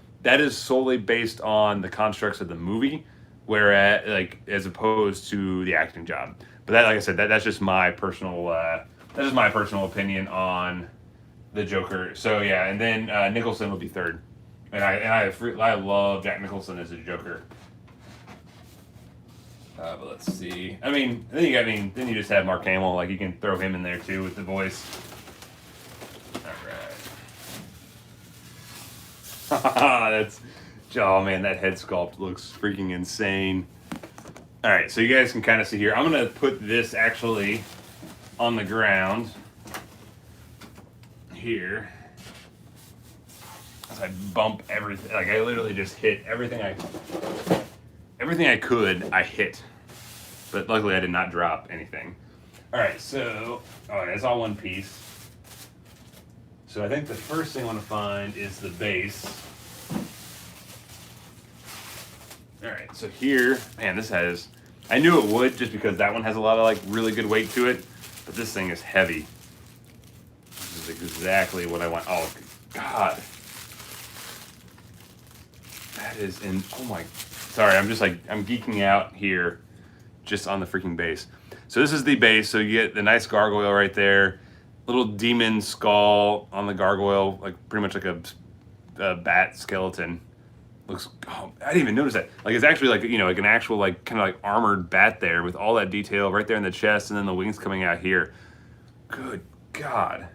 solely based on the constructs of the movie, whereas as opposed to the acting job. But that, like I said, that's just my personal opinion on the Joker. So yeah, and then Nicholson will be third, and I love Jack Nicholson as a Joker. But let's see. I mean, then you just have Mark Hamill. Like, you can throw him in there too with the voice. All right. Oh man, that head sculpt looks freaking insane. All right, so you guys can kind of see here. I'm gonna put this actually on the ground here. As I bump everything, like I literally just hit everything I could, I hit. But luckily I did not drop anything. All right, so, it's all one piece. So I think the first thing I want to find is the base. All right, so here, man, this has, I knew it would just because that one has a lot of like really good weight to it, but this thing is heavy. This is exactly what I want. Oh, God. That is oh my, sorry, I'm geeking out here just on the freaking base. So this is the base, so you get the nice gargoyle right there. little demon skull on the gargoyle, like pretty much like a bat skeleton. Looks, oh, I didn't even notice that. Like it's actually like, you know, like an actual like kind of like armored bat there with all that detail right there in the chest and then the wings coming out here. Good God.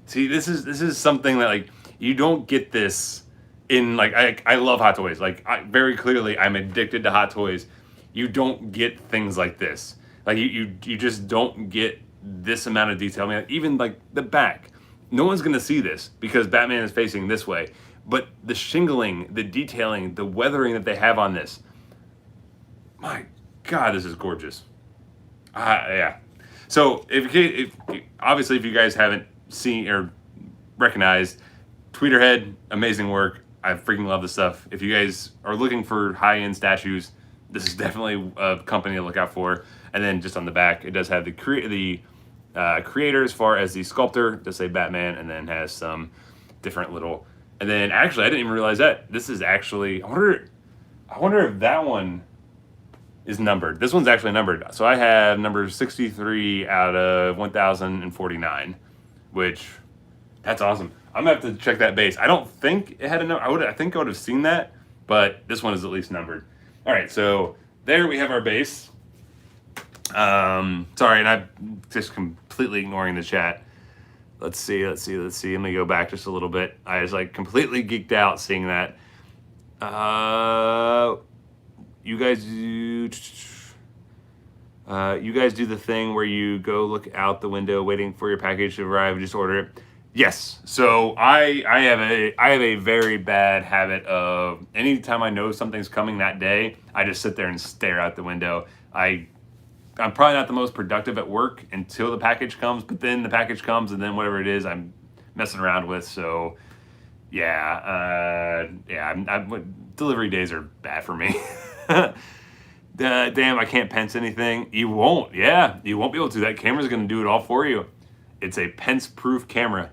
See, this is something that like you don't get this in like I love Hot Toys. Like very clearly I'm addicted to Hot Toys. You don't get things like this. Like you just don't get this amount of detail. I mean, even like the back. No one's gonna see this because Batman is facing this way. But the shingling, the detailing, the weathering that they have on this. My God, this is gorgeous. Yeah. So if obviously if you guys haven't seen or recognized Tweeterhead, amazing work. I freaking love this stuff. If you guys are looking for high-end statues, this is definitely a company to look out for. And then just on the back, it does have the creator as far as the sculptor, does say Batman, and then has some different little. And then actually, I didn't even realize that this is actually. I wonder if that one is numbered. This one's actually numbered. So I have number 63 out of 1049, which that's awesome. I'm gonna have to check that base. I don't think it had a number. I think I would have seen that, but this one is at least numbered. All right, so there we have our base. Sorry, and I'm just completely ignoring the chat. Let's see. Let me go back just a little bit. I was like completely geeked out seeing that. You guys do the thing where you go look out the window waiting for your package to arrive and just order it. Yes. So I have a very bad habit of anytime I know something's coming that day, I just sit there and stare out the window. I'm probably not the most productive at work until the package comes, but then the package comes and then whatever it is I'm messing around with. So yeah, delivery days are bad for me. Damn, I can't pence anything. You won't. Yeah, you won't be able to. That camera's going to do it all for you. It's a pence-proof camera.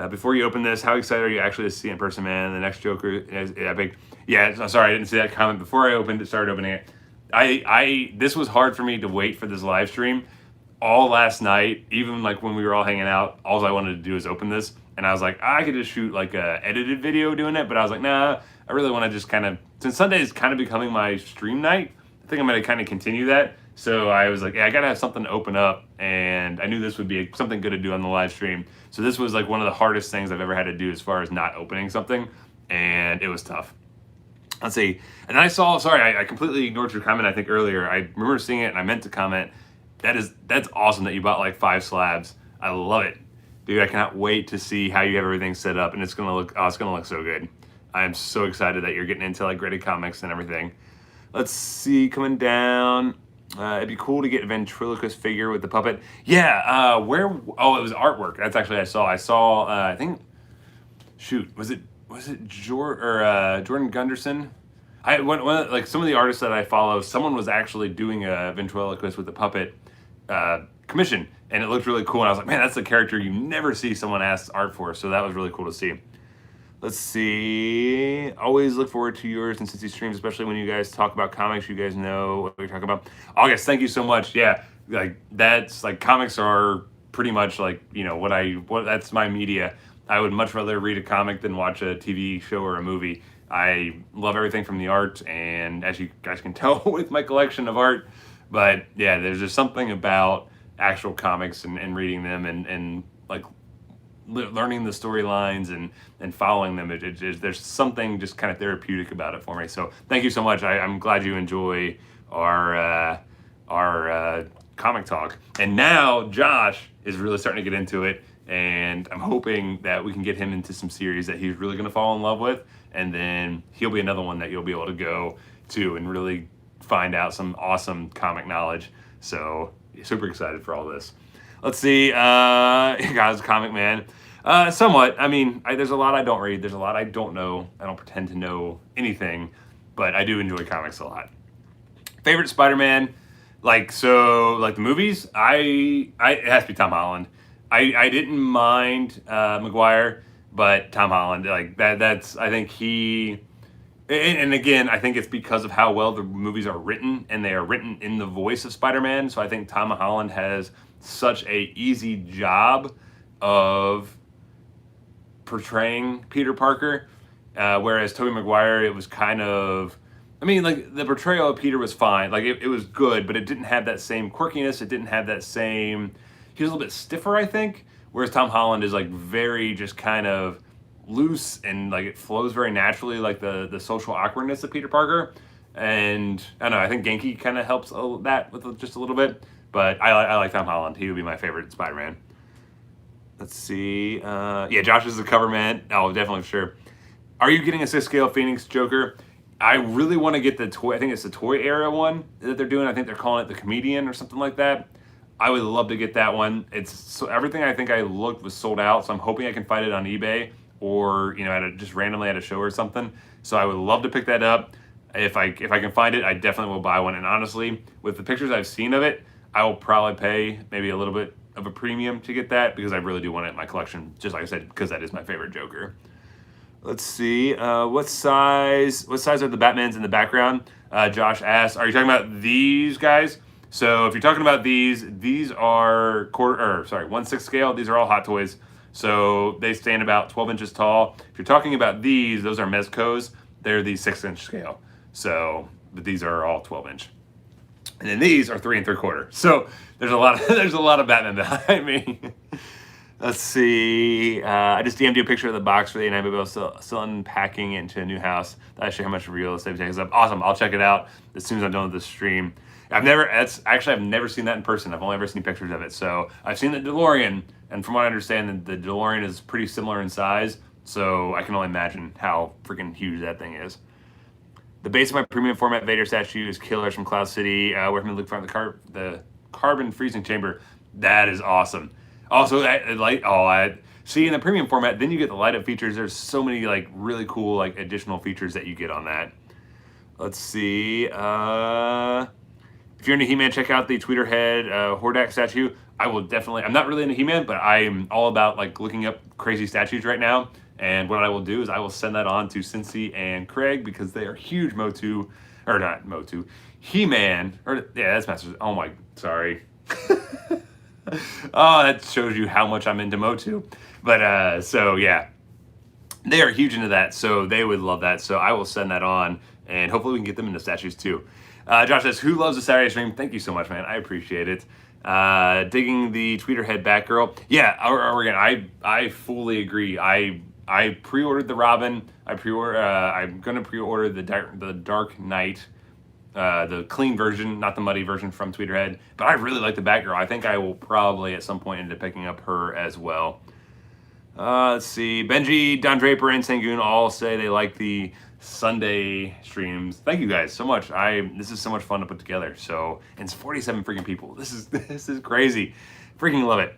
Before you open this, how excited are you actually to see it in person, man? The next Joker is epic. Yeah, sorry, I didn't see that comment before I started opening it. This was hard for me to wait for this live stream all last night. Even like when we were all hanging out, all I wanted to do is open this, and I was like, I could just shoot like a edited video doing it, but I was like, nah, I really want to just kind of, since Sunday is kind of becoming my stream night, I think I'm going to kind of continue that. So I was like, yeah, I got to have something to open up, and I knew this would be something good to do on the live stream. So this was like one of the hardest things I've ever had to do as far as not opening something, and it was tough. Let's see. And then I saw, sorry, I completely ignored your comment, I think, earlier. I remember seeing it, and I meant to comment. That's awesome that you bought like 5 slabs. I love it. Dude, I cannot wait to see how you have everything set up, and it's going to look so good. I am so excited that you're getting into like graded comics and everything. Let's see, coming down. It'd be cool to get a ventriloquist figure with the puppet. Yeah, where? Oh, it was artwork. That's actually I saw. I think. Shoot, was it Jordan Gunderson? Like some of the artists that I follow, someone was actually doing a ventriloquist with the puppet commission, and it looked really cool. And I was like, man, that's a character you never see someone ask art for. So that was really cool to see. Let's see. Always look forward to yours and Cincy streams, especially when you guys talk about comics. You guys know what we're talking about. August, thank you so much. Yeah, like that's like comics are pretty much like, you know, what that's my media. I would much rather read a comic than watch a TV show or a movie. I love everything from the art, and as you guys can tell with my collection of art. But yeah, there's just something about actual comics and reading them and like learning the storylines and following them. There's something just kind of therapeutic about it for me. So thank you so much. I'm glad you enjoy our comic talk. And now Josh is really starting to get into it, and I'm hoping that we can get him into some series that he's really going to fall in love with, and then he'll be another one that you'll be able to go to and really find out some awesome comic knowledge. So super excited for all this. Let's see, guys, comic man. Somewhat. I mean, there's a lot I don't read. There's a lot I don't know. I don't pretend to know anything, but I do enjoy comics a lot. Favorite Spider-Man, like the movies. It has to be Tom Holland. I didn't mind Maguire, but Tom Holland, like that's. I think he And again, I think it's because of how well the movies are written, and they are written in the voice of Spider-Man. So I think Tom Holland has such a easy job of portraying Peter Parker, whereas Tobey Maguire, it was kind of, I mean, like, the portrayal of Peter was fine. Like, it was good, but it didn't have that same quirkiness. It didn't have that same, he was a little bit stiffer, I think, whereas Tom Holland is, like, very just kind of loose, and like it flows very naturally, like the social awkwardness of Peter Parker. And I don't know, I think Genki kind of helps that with just a little bit, but I like Tom Holland. He would be my favorite Spider-Man. Let's see. Yeah, Josh is the cover man. Oh, definitely, for sure. Are you getting a 6 scale Phoenix Joker? I really want to get the toy. I think it's the toy era one that they're doing. I think they're calling it the Comedian or something like that. I would love to get that one. It's so, everything I think I looked was sold out, so I'm hoping I can find it on eBay, or just randomly at a show or something. So I would love to pick that up. If I can find it, I definitely will buy one. And honestly, with the pictures I've seen of it, I will probably pay maybe a little bit of a premium to get that, because I really do want it in my collection, just like I said, because that is my favorite Joker. Let's see, what size are the Batmans in the background? Josh asks, are you talking about these guys? So if you're talking about these are 1/6 scale. These are all Hot Toys. So they stand about 12 inches tall. If you're talking about these, those are MEZCOs. They're the 6-inch scale. So, but these are all 12-inch. And then these are 3 3/4. So there's a lot of Batman behind me. Let's see. I just DM'd you a picture of the box for the 89 bill, still unpacking it into a new house. That'll show how much real estate takes up. Awesome. I'll check it out as soon as I'm done with this stream. I've never seen that in person. I've only ever seen pictures of it. So I've seen the DeLorean, and from what I understand, the DeLorean is pretty similar in size. So I can only imagine how freaking huge that thing is. The base of my premium format Vader statue is Killers from Cloud City. Where can we look for the carbon freezing chamber? That is awesome. Also, see, in the premium format, then you get the light up features. There's so many like really cool like additional features that you get on that. Let's see. If you're into He-Man, check out the Tweeterhead Hordak statue. I will definitely. I'm not really into He-Man, but I'm all about like looking up crazy statues right now. And what I will do is I will send that on to Cincy and Craig, because they are huge He-Man. That's Masters. Oh my, sorry. Oh, that shows you how much I'm into Motu. But so yeah, they are huge into that, so they would love that. So I will send that on, and hopefully we can get them into statues too. Josh says, who loves the Saturday stream? Thank you so much, man. I appreciate it. Digging the Tweeterhead Batgirl. Yeah, I fully agree. I pre-ordered the Robin. I'm gonna pre-order the Dark Knight, the clean version, not the muddy version from Tweeterhead. But I really like the Batgirl. I think I will probably at some point end up picking up her as well. Let's see. Benji, Don Draper, and Sangoon all say they like the Sunday streams. Thank you guys so much. This is so much fun to put together. So, and it's 47 freaking people. This is crazy. Freaking love it.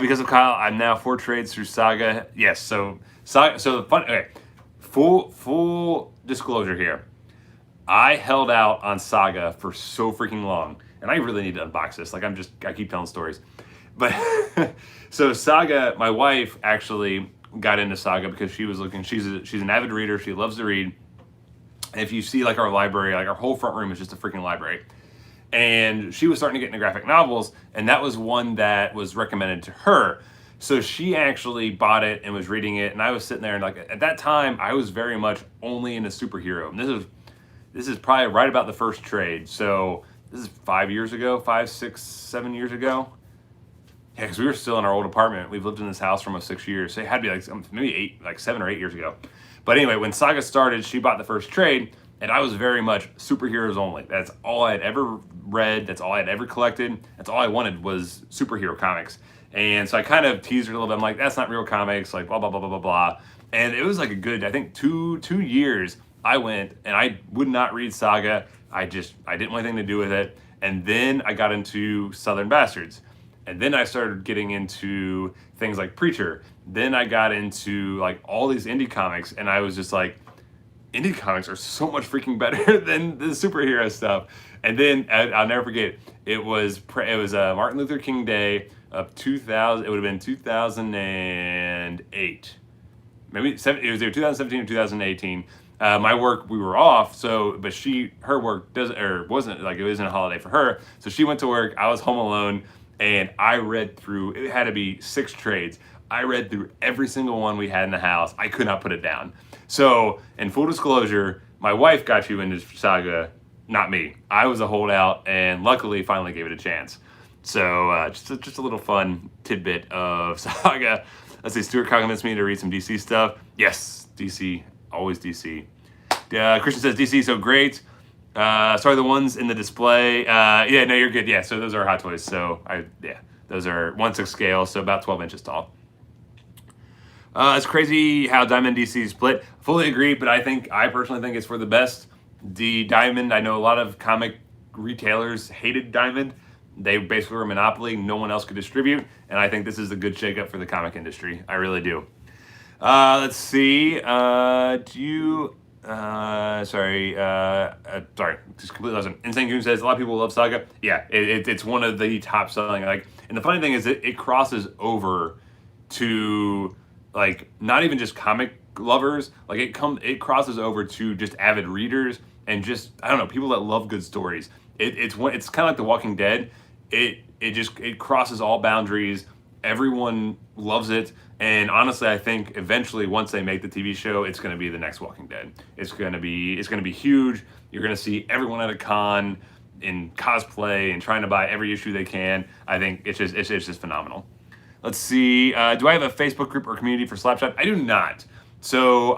Because of Kyle, I'm now 4 trades through Saga. Yes. So the fun. Okay. Full disclosure here. I held out on Saga for so freaking long, and I really need to unbox this. Like I keep telling stories, but so Saga, my wife actually got into Saga because she was looking. She's an avid reader. She loves to read. And if you see like our library, like our whole front room is just a freaking library. And she was starting to get into graphic novels, and that was one that was recommended to her. So she actually bought it and was reading it, and I was sitting there, and like at that time, I was very much only into superhero. And this is probably right about the first trade. So this is 5 years ago, 5, 6, 7 years ago. Yeah, because we were still in our old apartment. We've lived in this house for almost 6 years. So it had to be like maybe 7 or 8 years ago. But anyway, when Saga started, she bought the first trade, and I was very much superheroes only. That's all I had ever read. That's all I had ever collected. That's all I wanted was superhero comics. And so I kind of teased her a little bit. I'm like, that's not real comics, like blah, blah, blah, blah, blah, blah. And it was like a good, I think, two years I went, and I would not read Saga. I didn't want anything to do with it. And then I got into Southern Bastards. And then I started getting into things like Preacher. Then I got into like all these indie comics, and I was just like, indie comics are so much freaking better than the superhero stuff. And then I'll never forget, it was Martin Luther King Day of 2000. It would have been 2008. Maybe it was either 2017 or 2018. My work, we were off, so but her work doesn't or wasn't like it wasn't a holiday for her, so she went to work. I was home alone, and I read through. It had to be 6 trades. I read through every single one we had in the house. I could not put it down. So, in full disclosure, my wife got you into Saga, not me. I was a holdout, and luckily, finally gave it a chance. So, just a little fun tidbit of Saga. Let's see. Stuart compliments me to read some DC stuff. Yes, DC. Always DC. Christian says DC so great. Sorry, the ones in the display. Yeah, no, you're good. Yeah, so those are Hot Toys. So those are 1/6 scale, so about 12 inches tall. It's crazy how Diamond DC is split. Fully agree, but I personally think it's for the best. The Diamond, I know a lot of comic retailers hated Diamond. They basically were a monopoly. No one else could distribute, and I think this is a good shakeup for the comic industry. I really do. Let's see. Sorry, just completely lost it. Insane Goon says a lot of people love Saga. Yeah, it's one of the top selling. Like, and the funny thing is, it crosses over to like not even just comic lovers. Like it crosses over to just avid readers and just I don't know people that love good stories. It's kind of like The Walking Dead. It crosses all boundaries. Everyone loves it, and honestly, I think eventually, once they make the TV show, it's going to be the next Walking Dead. It's going to be huge. You're going to see everyone at a con in cosplay and trying to buy every issue they can. I think it's just phenomenal. Let's see. Do I have a Facebook group or community for Slapshot? I do not. So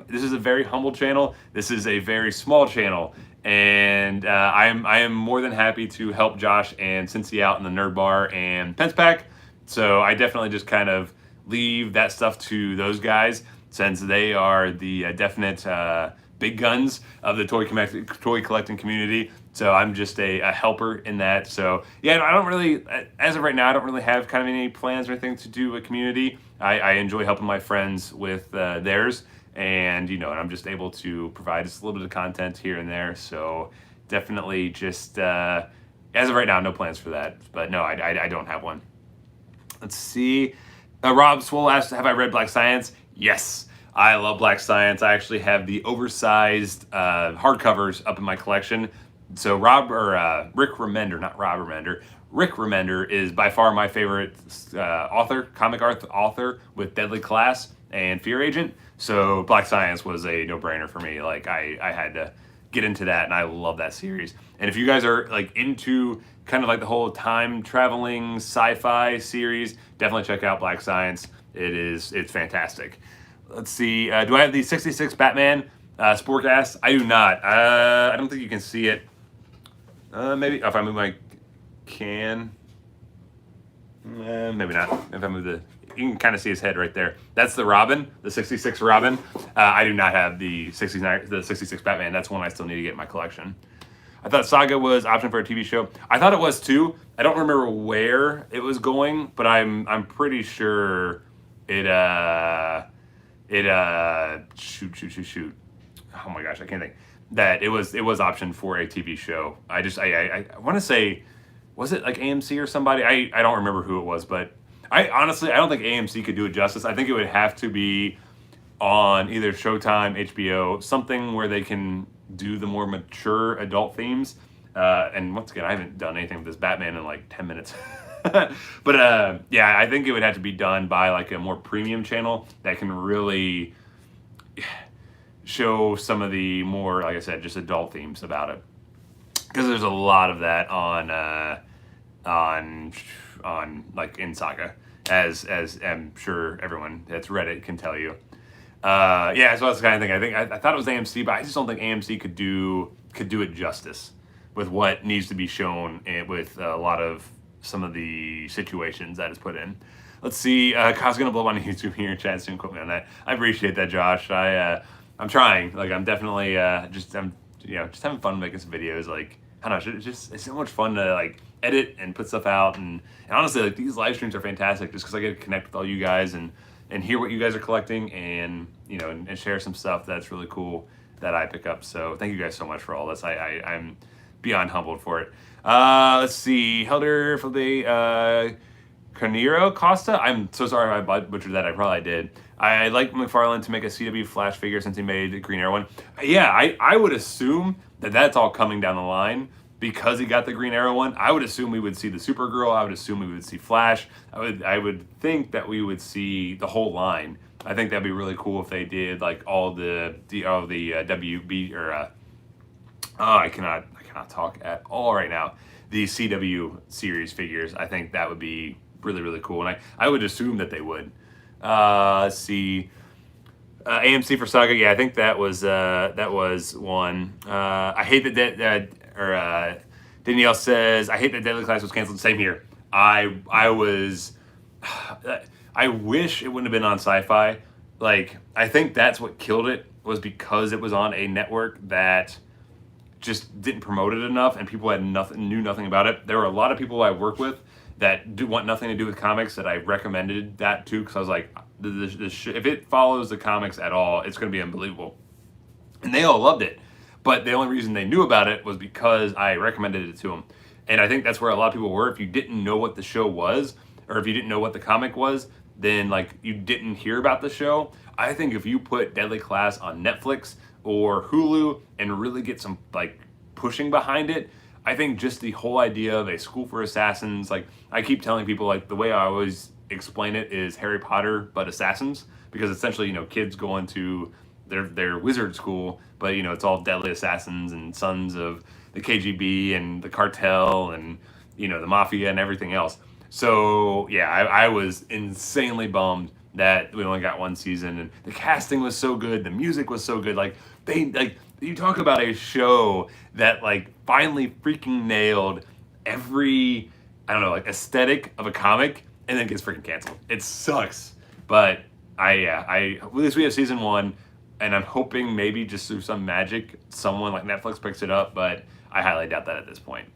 this is a very humble channel. This is a very small channel. And I am more than happy to help Josh and Cincy out in the Nerd Bar and Pence Pack. So I definitely just kind of leave that stuff to those guys since they are the definite big guns of the toy collecting community. So I'm just a helper in that. So yeah, I don't really, as of right now, I don't really have kind of any plans or anything to do a community. I enjoy helping my friends with theirs. And, and I'm just able to provide just a little bit of content here and there. So definitely just, as of right now, no plans for that. But no, I don't have one. Let's see. Rob Swole asked, have I read Black Science? Yes, I love Black Science. I actually have the oversized hardcovers up in my collection. So Rick Remender is by far my favorite comic art author with Deadly Class and Fear Agent. So Black Science was a no-brainer for me. Like I had to get into that, and I love that series. And if you guys are like into kind of like the whole time traveling sci-fi series, definitely check out Black Science. It's fantastic. Let's see. Do I have the 66 Batman Sportcast? I do not. I don't think you can see it. Maybe if I move my can. Maybe not. If I move you can kind of see his head right there. That's the Robin, the 66 Robin. I do not have the 66 Batman. That's one I still need to get in my collection. I thought Saga was option for a TV show. I thought it was too. I don't remember where it was going, but I'm pretty sure it shoot. Oh my gosh, I can't think. That it was optioned for a TV show. I want to say, was it like AMC or somebody? I don't remember who it was, but I don't think AMC could do it justice. I think it would have to be on either Showtime, HBO, something where they can do the more mature adult themes. And once again, I haven't done anything with this Batman in like 10 minutes. But yeah, I think it would have to be done by like a more premium channel that can really show some of the more, like I said, just adult themes about it. Because there's a lot of that on like in Saga, as I'm sure everyone that's read it can tell you. Yeah, so that's the kind of thing. I thought it was AMC, but I just don't think AMC could do it justice with what needs to be shown with a lot of some of the situations that is put in. Let's see. Kyle's gonna blow up on YouTube here in chat soon. Quote me on that. I appreciate that, Josh. I'm trying. Like I'm definitely just having fun making some videos. Like I don't know. It's so much fun to like edit and put stuff out, and honestly, like these live streams are fantastic just because I get to connect with all you guys and hear what you guys are collecting and and share some stuff that's really cool that I pick up. So thank you guys so much for all this. I'm beyond humbled for it. Let's see. Helder for the Carnero Costa. I'm so sorry if I butchered that. I probably did. I'd like McFarlane to make a CW Flash figure since he made the Green Arrow one. Yeah, I would assume that that's all coming down the line because he got the Green Arrow one. I would assume we would see the Supergirl. I would assume we would see Flash. I would think that we would see the whole line. I think that'd be really cool if they did like all the WB or I cannot talk at all right now. The CW series figures. I think that would be really, really cool, and I would assume that they would. Let's see. AMC for Saga. Yeah, I think that was one. I hate that Danielle says I hate that Deadly Class was canceled. Same here. I was. I wish it wouldn't have been on Sci-Fi. Like, I think that's what killed it, was because it was on a network that just didn't promote it enough, and people knew nothing about it. There were a lot of people I work with that want nothing to do with comics that I recommended that to, because I was like, if it follows the comics at all, it's going to be unbelievable. And they all loved it. But the only reason they knew about it was because I recommended it to them. And I think that's where a lot of people were. If you didn't know what the show was, or if you didn't know what the comic was, then like you didn't hear about the show. I think if you put Deadly Class on Netflix or Hulu and really get some like pushing behind it, I think just the whole idea of a school for assassins, like I keep telling people, like the way I always explain it is Harry Potter but assassins, because essentially, you know, kids go into their wizard school, but you know, it's all deadly assassins and sons of the KGB and the cartel and, you know, the mafia and everything else. So yeah, I was insanely bummed that we only got one season, and the casting was so good, the music was so good. Like you talk about a show that like finally freaking nailed every, I don't know, like aesthetic of a comic, and then gets freaking canceled. It sucks, but at least we have season one, and I'm hoping maybe just through some magic someone like Netflix picks it up, but I highly doubt that at this point,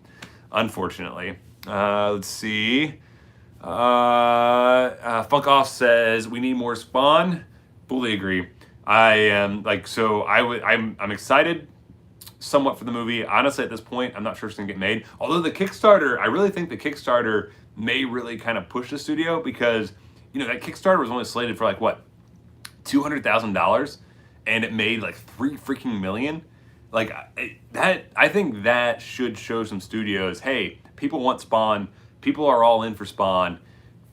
unfortunately. Let's see. Funk Off says we need more Spawn. Fully agree. I am I'm excited somewhat for the movie. Honestly, at this point, I'm not sure it's gonna get made. Although the Kickstarter, I really think the Kickstarter may really kind of push the studio, because you know that Kickstarter was only slated for like what, $200,000, and it made like $3 freaking million. Like I think that should show some studios, hey, people want Spawn. People are all in for Spawn.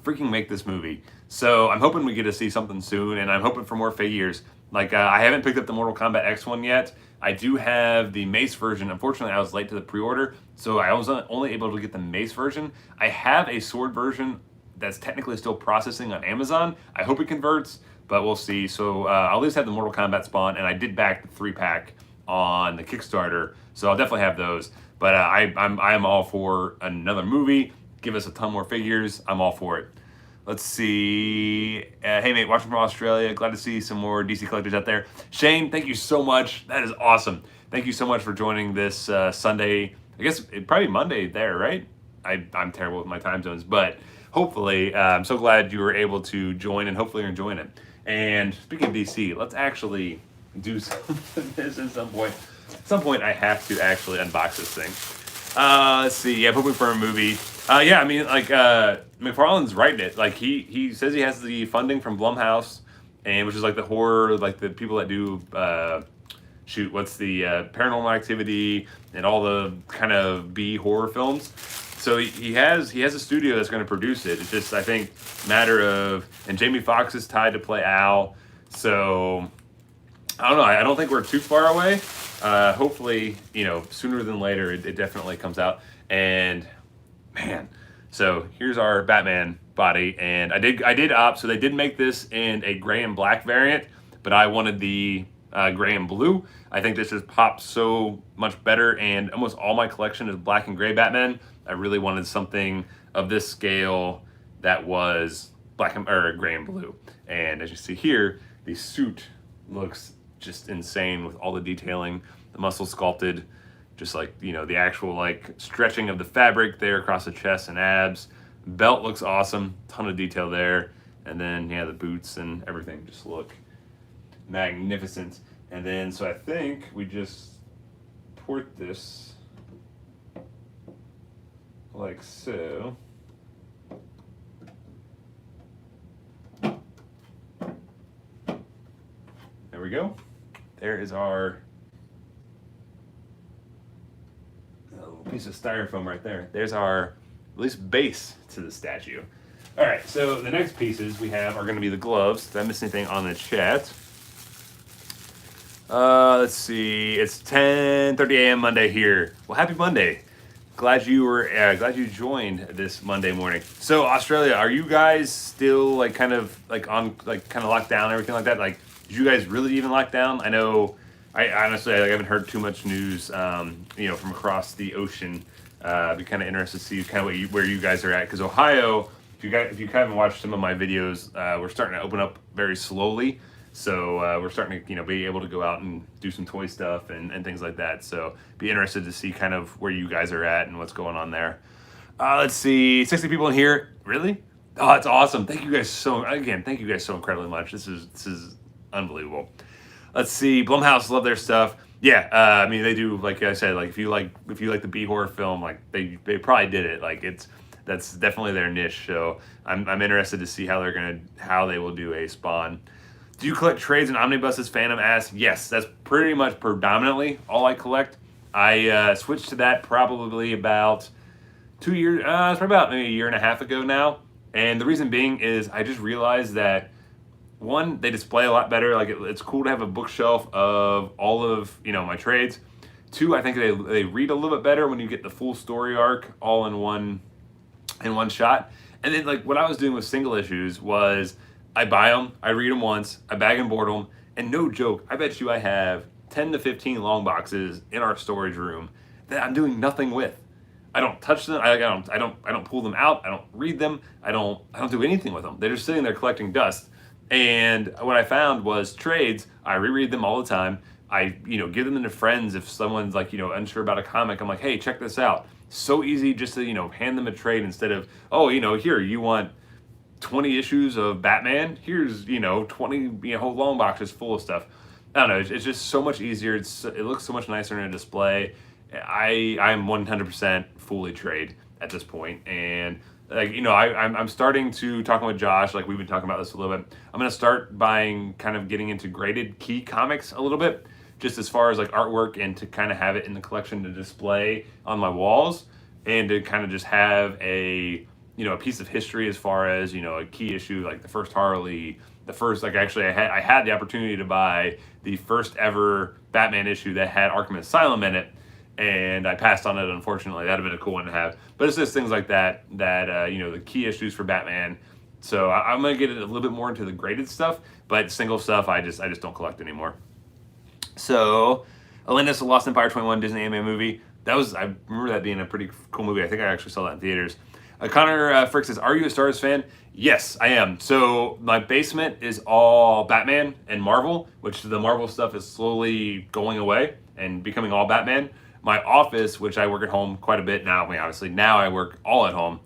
Freaking make this movie. So I'm hoping we get to see something soon, and I'm hoping for more figures. Like I haven't picked up the Mortal Kombat X one yet. I do have the Mace version. Unfortunately, I was late to the pre-order, so I was only able to get the Mace version. I have a sword version that's technically still processing on Amazon. I hope it converts, but we'll see. So I'll at least have the Mortal Kombat Spawn, and I did back the 3-pack on the Kickstarter, so I'll definitely have those. But I'm all for another movie. Give us a ton more figures. I'm all for it. Let's see. Hey, mate, watching from Australia. Glad to see some more DC collectors out there. Shane, thank you so much. That is awesome. Thank you so much for joining this Sunday. I guess it'd probably be Monday there, right? I'm terrible with my time zones, but hopefully, I'm so glad you were able to join, and hopefully you're enjoying it. And speaking of DC, let's actually do something this at some point. At some point, I have to actually unbox this thing. Let's see. Yeah, hoping for a movie. Yeah, I mean, like, McFarlane's writing it. Like, he says he has the funding from Blumhouse, and which is like the horror, like the people that do, what's the Paranormal Activity and all the kind of B horror films. So he has a studio that's going to produce it. It's just, I think, matter of, and Jamie Foxx is tied to play Al. So I don't know. I don't think we're too far away. Hopefully, you know, sooner than later, it definitely comes out. And man, so here's our Batman body, and I did opt. So they did make this in a gray and black variant, but I wanted the gray and blue. I think this just pops so much better, and almost all my collection is black and gray Batman. I really wanted something of this scale that was gray and blue. And as you see here, the suit looks just insane with all the detailing, the muscle sculpted, just like, you know, the actual like stretching of the fabric there across the chest and abs. Belt looks awesome, ton of detail there. And then, yeah, the boots and everything just look magnificent. And then, so I think we just port this like so. we go. There is our piece of styrofoam right there. There's our, at least, base to the statue. All right, so the next pieces we have are going to be the gloves. Did I miss anything on the chat? Let's see. It's 10:30 a.m. Monday here. Well, happy Monday. Glad you joined this Monday morning. So Australia, are you guys still like kind of locked down and everything like that? Like, did you guys really even lock down? I know. I honestly, I haven't heard too much news, from across the ocean. I'd be kind of interested to see kind of where you guys are at, because Ohio, if you kind of watched some of my videos, we're starting to open up very slowly. So we're starting to be able to go out and do some toy stuff and things like that. So be interested to see kind of where you guys are at and what's going on there. Let's see, 60 people in here. Really? Oh, that's awesome. Thank you guys so incredibly much. This is unbelievable. Let's see. Blumhouse, love their stuff. Yeah, I mean, they do. Like I said, like if you like the B horror film, like they probably did it. Like that's definitely their niche. So I'm interested to see how they will do a Spawn. Do you collect trades and omnibuses? Phantom asks. Yes, that's pretty much predominantly all I collect. I switched to that probably about 2 years. It's probably about maybe a year and a half ago now. And the reason being is I just realized that, one, they display a lot better. Like it's cool to have a bookshelf of all of my trades. Two, I think they read a little bit better when you get the full story arc all in one shot. And then like what I was doing with single issues was I buy them, I read them once, I bag and board them, and no joke, I bet you I have 10 to 15 long boxes in our storage room that I'm doing nothing with. I don't touch them. I don't pull them out. I don't read them. I don't do anything with them. They're just sitting there collecting dust. And what I found was trades, I reread them all the time. I, give them to friends if someone's like, unsure about a comic. I'm like, hey, check this out. So easy just to, hand them a trade instead of, oh, here, you want 20 issues of Batman? Here's, 20 whole long boxes full of stuff. I don't know. It's just so much easier. It looks so much nicer in a display. I'm 100% fully trade at this point. And I'm starting to talking with Josh, like we've been talking about this a little bit. I'm gonna start getting into graded key comics a little bit, just as far as like artwork and to kind of have it in the collection to display on my walls and to kind of just have a piece of history as far as a key issue like the first Harley, the first I had the opportunity to buy the first ever Batman issue that had Arkham Asylum in it. And I passed on it, unfortunately. That'd have been a cool one to have. But it's just things like that, the key issues for Batman. So I'm going to get a little bit more into the graded stuff, but single stuff, I just don't collect anymore. So, Atlantis, The Lost Empire 21 Disney anime movie. I remember that being a pretty cool movie. I think I actually saw that in theaters. Connor Frick says, are you a Star Wars fan? Yes, I am. So my basement is all Batman and Marvel, which the Marvel stuff is slowly going away and becoming all Batman. My office, which I work at home quite a bit now, obviously now I work all at home,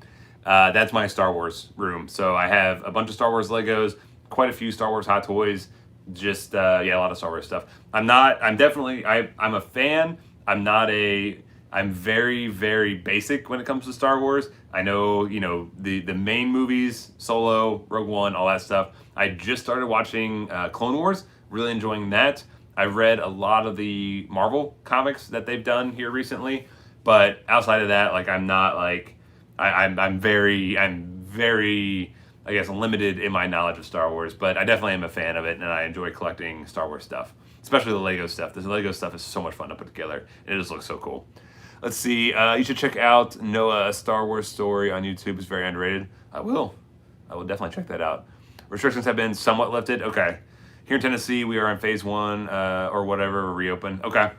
that's my Star Wars room. So I have a bunch of Star Wars Legos, quite a few Star Wars hot toys, just, a lot of Star Wars stuff. I'm a fan. I'm very, very basic when it comes to Star Wars. I know, the main movies, Solo, Rogue One, all that stuff. I just started watching Clone Wars, really enjoying that. I've read a lot of the Marvel comics that they've done here recently, but outside of that, like I'm not like I'm very I guess limited in my knowledge of Star Wars, but I definitely am a fan of it and I enjoy collecting Star Wars stuff, especially the Lego stuff. The Lego stuff is so much fun to put together. It just looks so cool. Let's see. You should check out Noah, A Star Wars Story on YouTube. It's very underrated. I will definitely check that out. Restrictions have been somewhat lifted. Okay. Here in Tennessee, we are in phase 1 or whatever, reopen. Okay.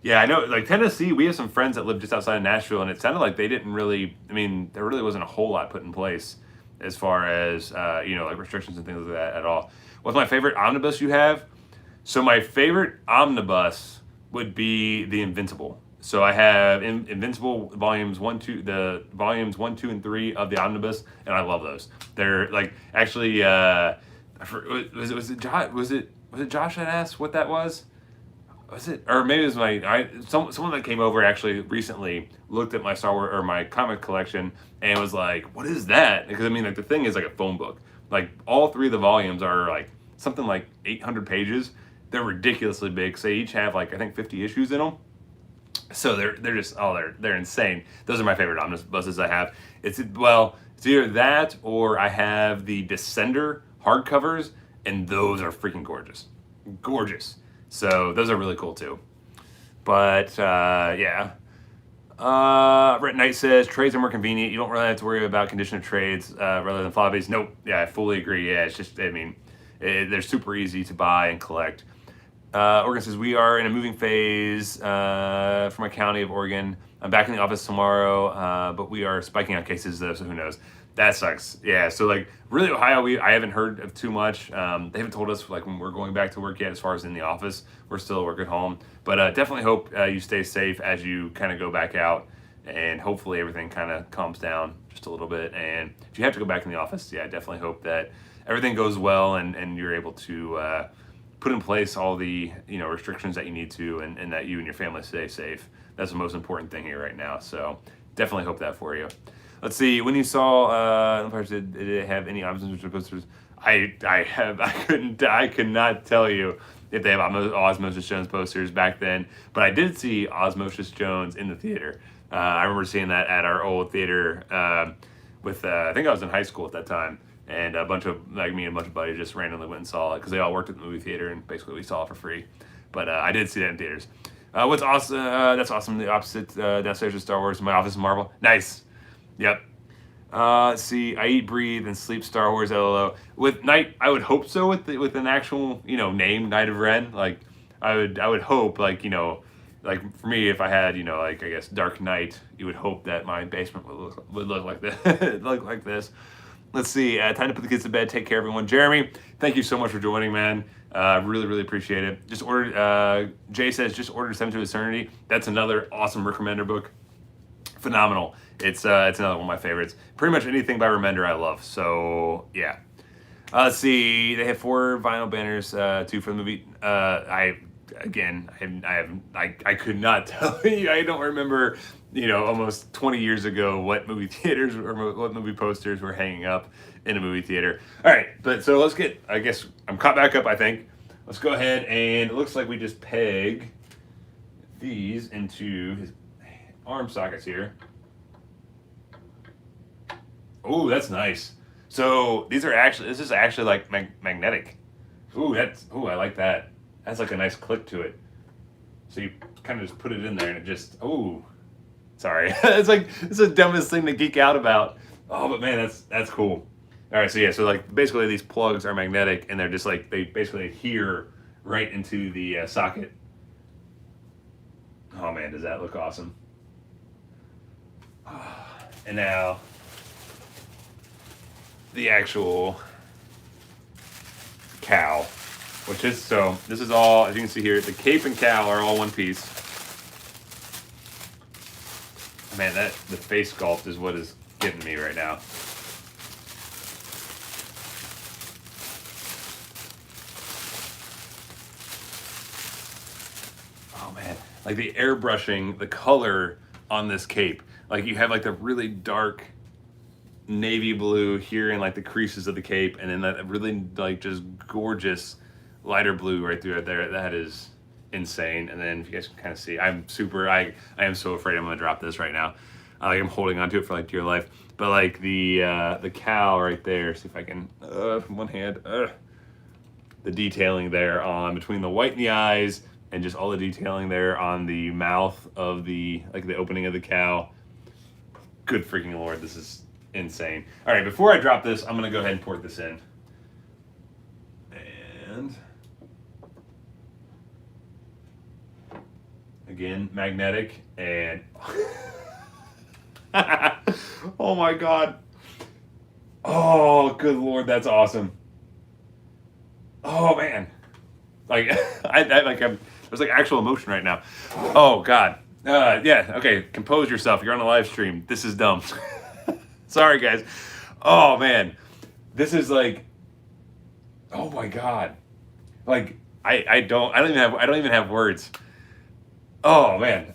Yeah, I know, like Tennessee, we have some friends that live just outside of Nashville, and it sounded like they didn't really, there really wasn't a whole lot put in place as far as, like restrictions and things like that at all. What's my favorite omnibus you have? So my favorite omnibus would be the Invincible. So I have Invincible volumes 1, 2, the volumes 1, 2, and 3 of the omnibus, and I love those. They're like, actually, was it Josh that asked what that was? Was it, or maybe it was someone that came over actually recently looked at my Star Wars or my comic collection and was like, "What is that?" Because the thing is like a phone book. Like all 3 of the volumes are like something like 800 pages. They're ridiculously big. So they each have like, I think 50 issues in them. So they're just, they're insane. Those are my favorite omnibuses I have. It's either that or I have the Descender hardcovers, and those are freaking gorgeous. So those are really cool too. But yeah. Brett Knight says trades are more convenient. You don't really have to worry about condition of trades rather than floppies. Nope. Yeah, I fully agree. Yeah, it's just, I mean, they're super easy to buy and collect. Oregon says, we are in a moving phase for my county of Oregon. I'm back in the office tomorrow, but we are spiking on cases though, so who knows. That sucks. Yeah, so like really Ohio, I haven't heard of too much. They haven't told us like when we're going back to work yet as far as in the office. We're still working at home. But definitely hope you stay safe as you kind of go back out, and hopefully everything kind of calms down just a little bit. And if you have to go back in the office, yeah, I definitely hope that everything goes well and you're able to put in place all the restrictions that you need to, and that you and your family stay safe. That's the most important thing here right now. So definitely hope that for you. Let's see. When you saw did it have any Osmosis posters? I could not tell you if they have Osmosis Jones posters back then, but I did see Osmosis Jones in the theater. I remember seeing that at our old theater with I think I was in high school at that time. And a bunch of, like me and a bunch of buddies just randomly went and saw it because they all worked at the movie theater, and basically we saw it for free. But I did see that in theaters. What's awesome, that's awesome, the opposite downstairs of Star Wars, in my office is Marvel. Nice. Yep. Let's see, I eat, breathe, and sleep Star Wars, LOL. With Night, I would hope so with an actual, name, Knight of Ren. Like, I would hope, like, like for me, if I had, like, I guess, Dark Knight, you would hope that my basement would look like this. look like this. Let's see. Time to put the kids to bed. Take care, everyone. Jeremy, thank you so much for joining, man. Really appreciate it. Just ordered. Jay says just ordered Seven to Eternity. That's another awesome Rick Remender book. Phenomenal. It's another one of my favorites. Pretty much anything by Remender I love. So yeah. Let's see. They have 4 vinyl banners. 2 for the movie. I could not tell you. I don't remember. Almost 20 years ago, what movie theaters or what movie posters were hanging up in a movie theater. All right, but so let's get, I guess, I'm caught back up, I think. Let's go ahead, and it looks like we just peg these into his arm sockets here. Oh, that's nice. So this is actually like magnetic. I like that. That's like a nice click to it. So you kind of just put it in there and it just, sorry. It's the dumbest thing to geek out about. Oh, but man, that's cool. All right, so yeah, so like basically these plugs are magnetic, and they're just like, they basically adhere right into the socket. Oh man, does that look awesome. And now the actual cowl, which is, so this is all, as you can see here, the cape and cowl are all one piece. Man, the face sculpt is what is getting me right now. Oh man, like the airbrushing, the color on this cape. Like you have like the really dark navy blue here in like the creases of the cape, and then that really like just gorgeous lighter blue right through it there. That is insane. And then if you guys can kind of see, I am so afraid I'm gonna drop this right now. Like I'm holding onto it for like dear life. But like the cowl right there, see if I can from one hand, the detailing there on between the white in the eyes and just all the detailing there on the mouth of the opening of the cowl. Good freaking lord, this is insane. All right, before I drop this, I'm gonna go ahead and port this in. And again, magnetic, and oh my god. Oh, good lord, that's awesome. Oh man. Like there's like actual emotion right now. Oh god. Yeah, okay, compose yourself. You're on a live stream. This is dumb. Sorry guys. Oh man. This is like, oh my god. Like I don't even have words. Oh man,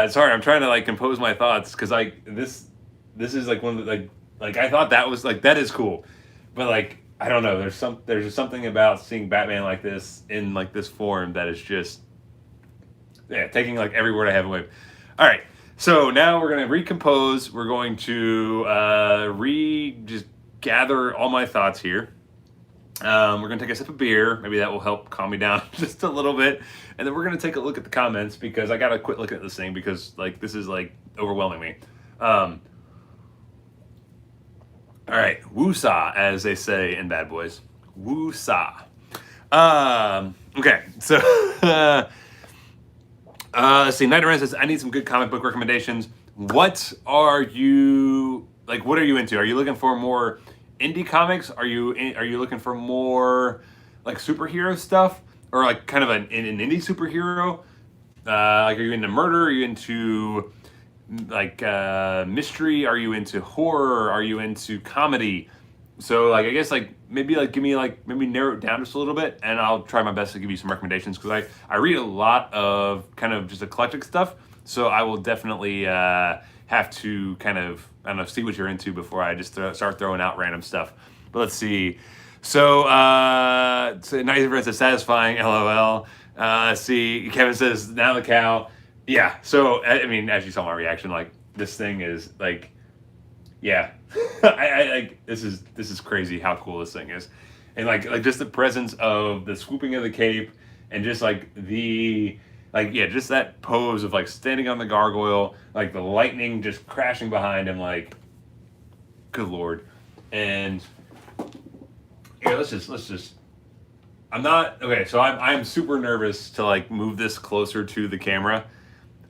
sorry. I'm trying to like compose my thoughts because like this is like one of the like I thought that was like, that is cool, but like I don't know. There's just something about seeing Batman like this in like this form that is just, yeah, taking like every word I have away. All right. So now we're gonna recompose. We're going to just gather all my thoughts here. We're gonna take a sip of beer. Maybe that will help calm me down just a little bit. And then we're gonna take a look at the comments because I gotta quit looking at this thing because like this is like overwhelming me. All right, woosah, as they say in Bad Boys. Woosah. Okay, so let's see. Night Around says, I need some good comic book recommendations. What are you into? Are you looking for more indie comics? Are you looking for more like superhero stuff, or like kind of an indie superhero? Like, are you into murder? Are you into like mystery? Are you into horror? Are you into comedy? So like I guess like maybe like give me like maybe narrow it down just a little bit, and I'll try my best to give you some recommendations because I read a lot of kind of just eclectic stuff. So I will definitely have to kind of, I don't know, see what you're into before I just start throwing out random stuff. But let's see. So, so nice friends, is satisfying. LOL. Let's see. Kevin says now the cow. Yeah. So I mean, as you saw my reaction, like this thing is like, yeah. I like this is crazy how cool this thing is, and like just the presence of the swooping of the cape, and just like the like yeah, just that pose of like standing on the gargoyle, like the lightning just crashing behind him, like good lord. And yeah, let's just I'm not okay, so I'm super nervous to like move this closer to the camera.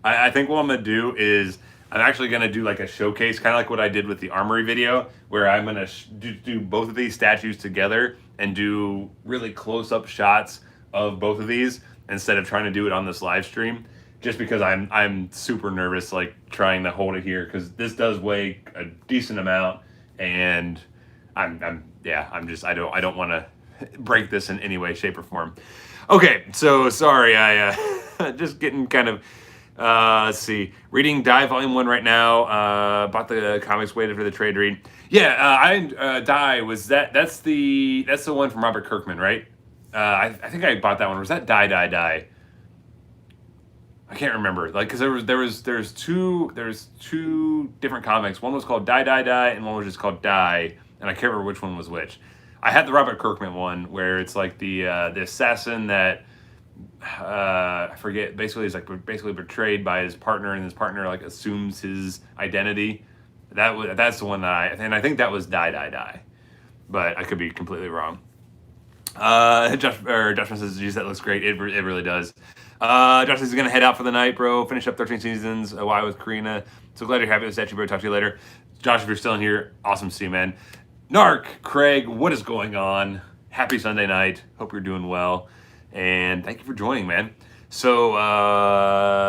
I think what I'm gonna do is I'm actually gonna do like a showcase, kind of like what I did with the Armory video, where I'm gonna do both of these statues together and do really close-up shots of both of these instead of trying to do it on this live stream. Just because I'm super nervous, like trying to hold it here, because this does weigh a decent amount, and I don't want to break this in any way, shape, or form. Okay, so sorry, I just getting kind of. Let's see. Reading Die Volume 1 right now. Bought the comics, waited for the trade read. Yeah, Die was that's the one from Robert Kirkman, right? I think I bought that one. Was that Die Die Die? I can't remember. Like, cause there's two different comics. One was called Die Die Die, and one was just called Die, and I can't remember which one was which. I had the Robert Kirkman one where it's like the assassin that I forget. Basically, he's like basically betrayed by his partner, and his partner like assumes his identity. That's the one that I think that was Die Die Die, but I could be completely wrong. Josh says, "Geez, that looks great. It really does." Josh is gonna head out for the night, bro. Finish up 13 seasons. Why with Karina? So glad you're happy with statue, bro. Talk to you later. Josh, if you're still in here, awesome to see you, man. Narc, Craig, what is going on? Happy Sunday night. Hope you're doing well. And thank you for joining, man. So,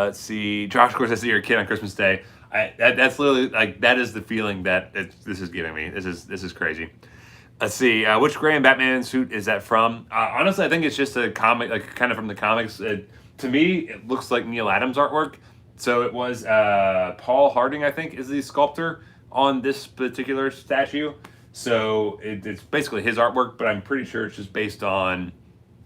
let's see. Josh, of course, I see you're a kid on Christmas Day. That's literally, like, that is the feeling that this is giving me. This is crazy. Let's see. Which Graham Batman suit is that from? Honestly, I think it's just a comic, like, kind of from the comics. To me, it looks like Neil Adams artwork. So it was Paul Harding, I think, is the sculptor on this particular statue. So it's basically his artwork, but I'm pretty sure it's just based on,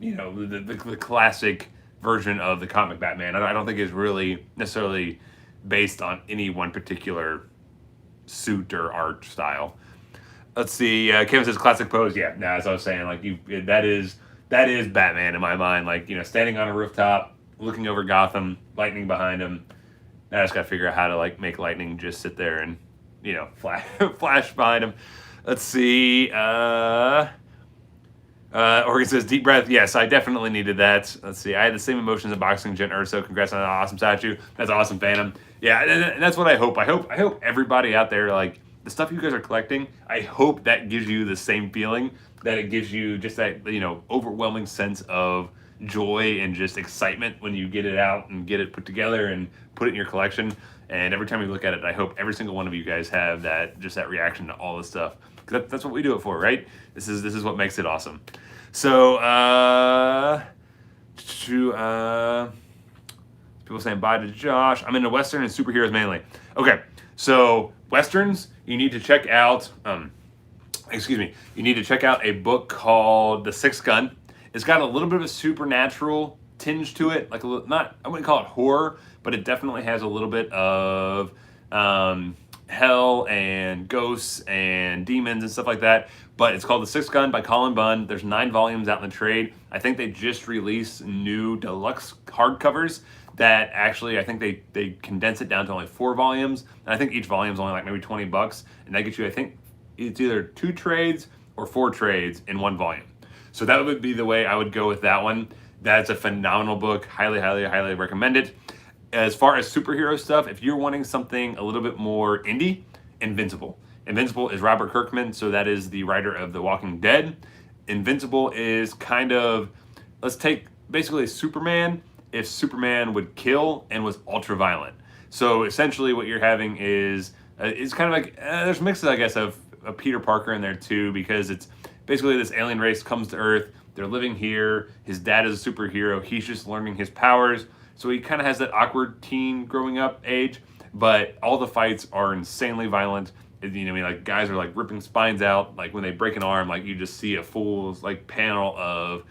you know, the classic version of the comic Batman. I don't think it's really necessarily based on any one particular suit or art style. Let's see. Kevin says classic pose. Yeah, nah, as I was saying, like that is Batman in my mind. Like, you know, standing on a rooftop, looking over Gotham, lightning behind him. Now I just gotta figure out how to like make lightning just sit there and, you know, flash behind him. Let's see. Oregon says, deep breath. Yes, I definitely needed that. Let's see. I had the same emotions in boxing, Jen Urso. Congrats on an awesome statue. That's awesome, Phantom. Yeah, and that's what I hope. I hope everybody out there, like, the stuff you guys are collecting, I hope that gives you the same feeling, that it gives you just that, you know, overwhelming sense of joy and just excitement when you get it out and get it put together and put it in your collection. And every time you look at it, I hope every single one of you guys have that reaction to all this stuff. That's what we do it for, right? This is what makes it awesome. So, people saying bye to Josh. I'm into Western and superheroes mainly. Okay, so Westerns, you need to check out excuse me, you need to check out a book called The Sixth Gun. It's got a little bit of a supernatural tinge to it, like a little, not, I wouldn't call it horror, but it definitely has a little bit of hell and ghosts and demons and stuff like that. But it's called The Sixth Gun by Colin Bunn. There's 9 volumes out in the trade. I think they just released new deluxe hardcovers that actually, I think they condense it down to only 4 volumes. And I think each volume is only like maybe $20. And that gets you, I think, it's either 2 trades or 4 trades in 1 volume. So that would be the way I would go with that one. That's a phenomenal book. Highly, highly, highly recommend it. As far as superhero stuff, if you're wanting something a little bit more indie, Invincible. Invincible is Robert Kirkman, so that is the writer of The Walking Dead. Invincible is kind of, let's take basically Superman if Superman would kill and was ultra violent. So essentially what you're having is, it's kind of like, there's mixes, I guess, of Peter Parker in there too, because it's basically this alien race comes to Earth. They're living here. His dad is a superhero. He's just learning his powers. So he kind of has that awkward teen growing up age, but all the fights are insanely violent. You know, I mean, like guys are like ripping spines out. Like when they break an arm, like you just see a full like panel of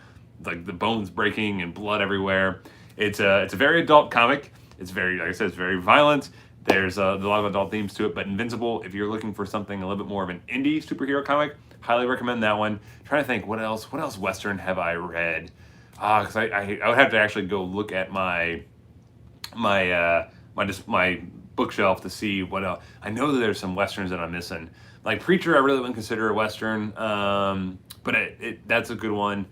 like the bones breaking and blood everywhere. It's a very adult comic. It's very, like I said, it's very violent. There's a lot of adult themes to it, but Invincible, if you're looking for something a little bit more of an indie superhero comic, highly recommend that one. Trying to think, what else Western have I read? Because I would have to actually go look at my bookshelf to see what else. I know that there's some Westerns that I'm missing. Like Preacher, I really wouldn't consider a Western, but that's a good one.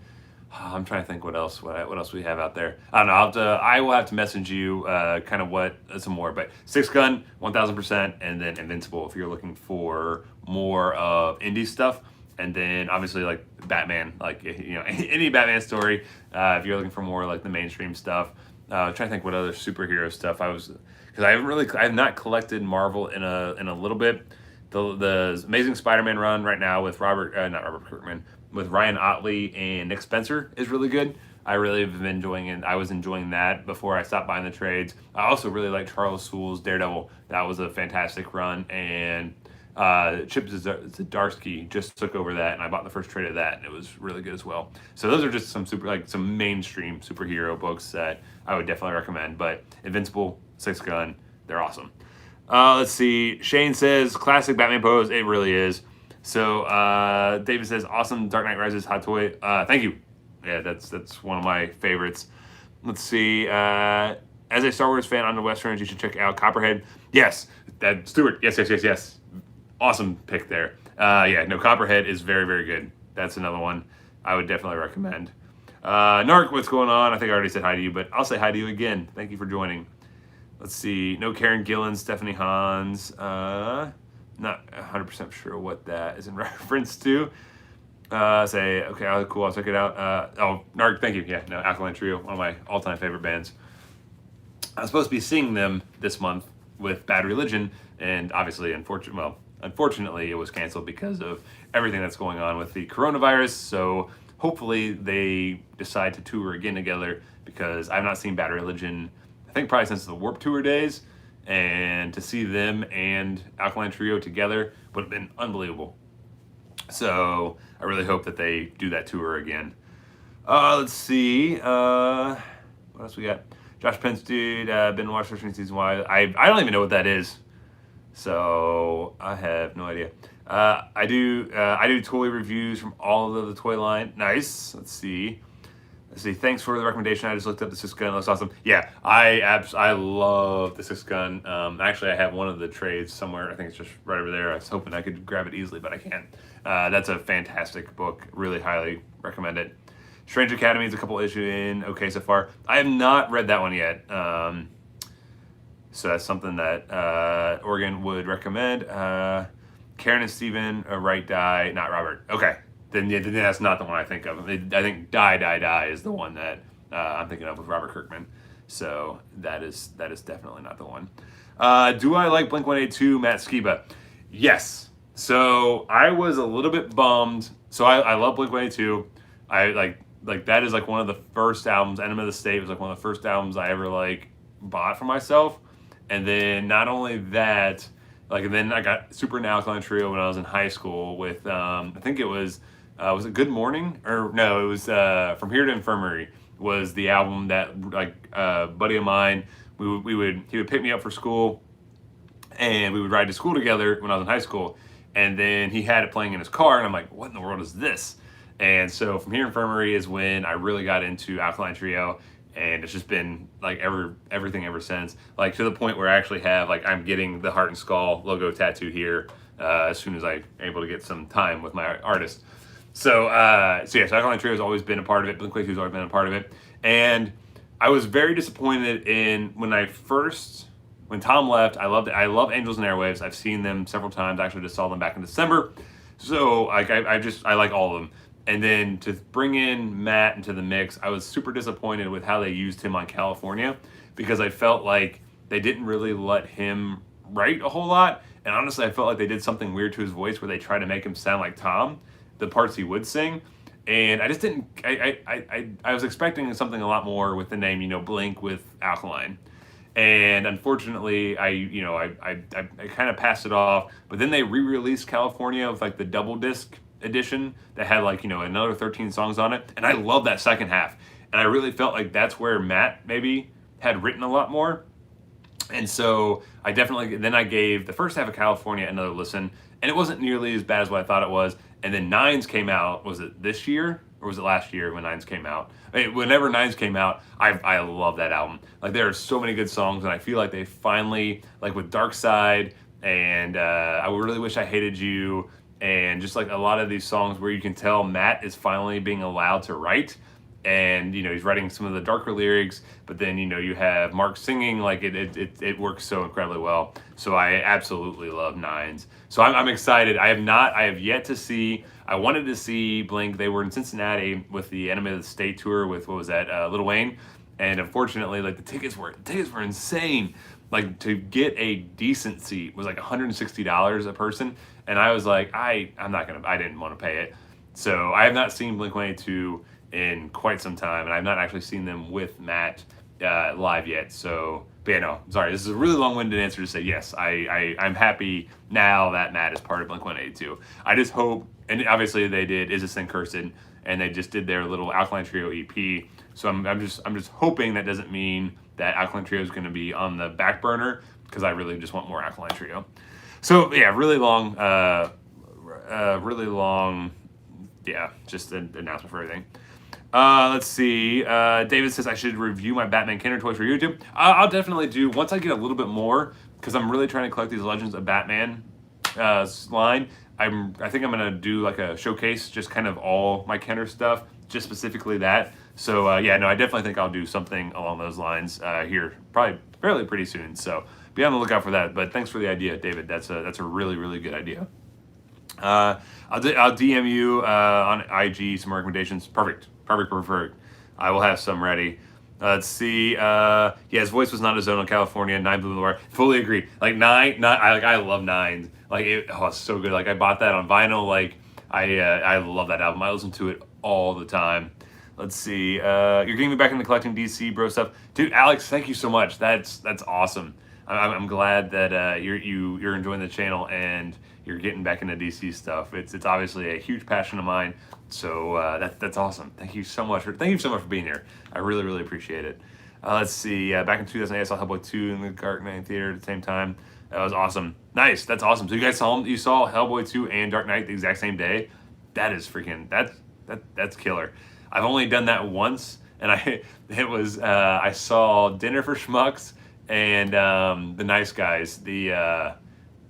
I'm trying to think what else we have out there. I don't know. I will have to message you kind of some more. But Sixth Gun, 1000%, and then Invincible if you're looking for more of indie stuff. And then obviously like Batman, like you know any Batman story. If you're looking for more like the mainstream stuff. I'm trying to think what other superhero stuff because I have not collected Marvel in a little bit. The Amazing Spider-Man run right now with not Robert Kirkman, with Ryan Otley and Nick Spencer is really good. I really have been enjoying it. I was enjoying that before I stopped buying the trades. I also really like Charles Soule's Daredevil. That was a fantastic run, and Chip Zdarsky just took over that, and I bought the first trade of that, and it was really good as well. So those are just some mainstream superhero books that I would definitely recommend. But Invincible, Sixth Gun, they're awesome. Let's see. Shane says classic Batman pose. It really is. So David says awesome Dark Knight Rises hot toy. Thank you. Yeah, that's one of my favorites. Let's see. As a Star Wars fan on the Westerns, you should check out Copperhead. Yes, that Stuart. Yes. Awesome pick there. Yeah, no, Copperhead is very, very good. That's another one I would definitely recommend. Narc, what's going on? I think I already said hi to you, but I'll say hi to you again. Thank you for joining. Let's see. No Karen Gillan, Stephanie Hans. Not 100% sure what that is in reference to. Okay, cool. I'll check it out. Narc, thank you. Yeah, no, Alkaline Trio, one of my all-time favorite bands. I was supposed to be seeing them this month with Bad Religion, and obviously, unfortunately, it was canceled because of everything that's going on with the coronavirus. So hopefully they decide to tour again together, because I've not seen Bad Religion, I think probably since the Warped Tour days, and to see them and Alkaline Trio together would have been unbelievable. So I really hope that they do that tour again. Let's see. What else we got? Josh Pence, dude, been watching season Y. I don't even know what that is. So I have no idea. I do toy reviews from all of the toy line. Nice. Let's see. Thanks for the recommendation. I just looked up the Sixth Gun. It looks awesome. Yeah, I love the Sixth Gun. Actually, I have one of the trades somewhere. I think it's just right over there. I was hoping I could grab it easily, but I can't. That's a fantastic book. Really highly recommend it. Strange Academy is a couple issue in. Okay, so far. I have not read that one yet. So that's something that Oregon would recommend. Karen and Steven, Wright Die, not Robert. Okay. Then that's not the one I think of. I think Die is the one that I'm thinking of with Robert Kirkman. So that is definitely not the one. Do I like Blink-182, Matt Skiba? Yes. So I was a little bit bummed. So I love Blink-182. I like that is like one of the first albums. Enema of the State was like one of the first albums I ever like bought for myself. And then not only that, Like, and then I got super into Alkaline Trio when I was in high school with, I think it was it Good Morning? Or no, it was From Here to Infirmary was the album that, like, a buddy of mine, he would pick me up for school, and we would ride to school together when I was in high school. And then he had it playing in his car, and I'm like, what in the world is this? And so From Here Infirmary is when I really got into Alkaline Trio, and it's just been like everything ever since. Like, to the point where I actually have, like, I'm getting the Heart and Skull logo tattoo here as soon as I'm able to get some time with my artist. So Alkaline Trio has always been a part of it. Blink-182 has always been a part of it. And I was very disappointed when Tom left. I love Angels and Airwaves. I've seen them several times. I actually just saw them back in December. So like I like all of them. And then to bring in Matt into the mix, I was super disappointed with how they used him on California, because I felt like they didn't really let him write a whole lot. And honestly, I felt like they did something weird to his voice where they tried to make him sound like Tom, the parts he would sing. And I just didn't, I was expecting something a lot more with the name, Blink with Alkaline. And unfortunately, I kind of passed it off. But then they re-released California with like the double disc edition that had like, another 13 songs on it. And I love that second half. And I really felt like that's where Matt maybe had written a lot more. And so I gave the first half of California another listen, and it wasn't nearly as bad as what I thought it was. And then Nines came out, was it this year or was it last year when Nines came out? Whenever Nines came out, I love that album. Like, there are so many good songs, and I feel like they finally, like with Dark Side and I Really Wish I Hated You, and just like a lot of these songs where you can tell Matt is finally being allowed to write. And he's writing some of the darker lyrics, but then you have Mark singing. Like, it works so incredibly well. So I absolutely love Nines. So I'm excited. I have yet to see. I wanted to see Blink. They were in Cincinnati with the Enemy of the State tour with, what was that, Lil Wayne, and unfortunately, like, the tickets were insane. Like, to get a decent seat was like $160 a person, and I was like, I didn't want to pay it. So I have not seen Blink-182 in quite some time, and I've not actually seen them with Matt live yet. So, but yeah, no, sorry, this is a really long-winded answer to say yes. I'm happy now that Matt is part of Blink-182. I just hope, and obviously they did Is This Thing Cursed, and they just did their little Alkaline Trio EP. So I'm just hoping that doesn't mean that Alkaline Trio is going to be on the back burner, because I really just want more Alkaline Trio. So yeah, really long, yeah, just an announcement for everything. Let's see. David says I should review my Batman Kinder toys for YouTube. I'll definitely do once I get a little bit more, because I'm really trying to collect these Legends of Batman line. I think I'm gonna do like a showcase, just kind of all my Kinder stuff, just specifically that. So yeah, no, I definitely think I'll do something along those lines here, probably fairly pretty soon. So be on the lookout for that. But thanks for the idea, David. That's a really, really good idea. I'll DM you on IG some recommendations. Perfect. I will have some ready. Let's see. Yeah, his voice was not his own on California. Nine Blue the Wire. Fully agree. Like Nine. I love Nines. Like it's so good. Like I bought that on vinyl. Like I love that album. I listen to it all the time. Let's see. You're getting me back into collecting DC bro stuff, dude. Alex, thank you so much. That's awesome. I'm glad that you're enjoying the channel and you're getting back into DC stuff. It's obviously a huge passion of mine. So that's awesome. Thank you so much for being here. I really, really appreciate it. Let's see. Back in 2008, I saw Hellboy 2 in the Dark Knight theater at the same time. That was awesome. Nice. That's awesome. So you saw Hellboy 2 and Dark Knight the exact same day. That is freaking. That's killer. I've only done that once, and I saw Dinner for Schmucks and The Nice Guys. It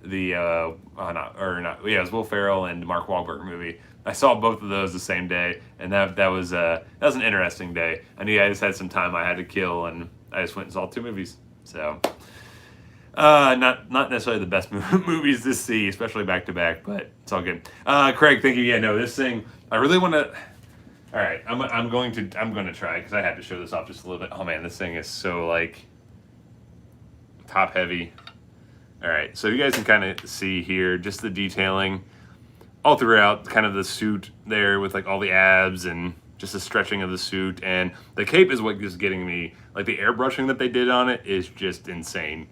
was Will Ferrell and Mark Wahlberg movie. I saw both of those the same day, and that was an interesting day. I knew I just had some time I had to kill, and I just went and saw 2 movies. So, not necessarily the best movies to see, especially back to back, but it's all good. Craig, thank you. Yeah, no, this thing I really want to. All right, I'm going to try, because I had to show this off just a little bit. Oh man, this thing is so like top heavy. All right, so you guys can kind of see here just the detailing all throughout, kind of the suit there with like all the abs and just the stretching of the suit, and the cape is what is getting me. Like the airbrushing that they did on it is just insane.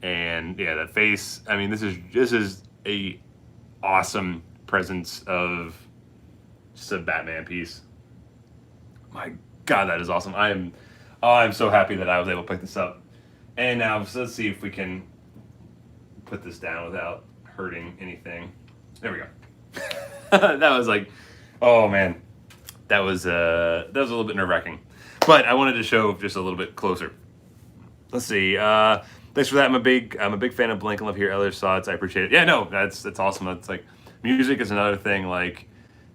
And yeah, the face. I mean, this is a awesome presence of just a Batman piece. My God, that is awesome. I'm so happy that I was able to pick this up. And now, so let's see if we can put this down without hurting anything. There we go. That was like, oh man, that was a little bit nerve-wracking. But I wanted to show just a little bit closer. Let's see. Thanks for that. I'm a big fan of Blank and Love Here. Others thoughts. I appreciate it. Yeah, no, that's awesome. That's like, music is another thing. Like,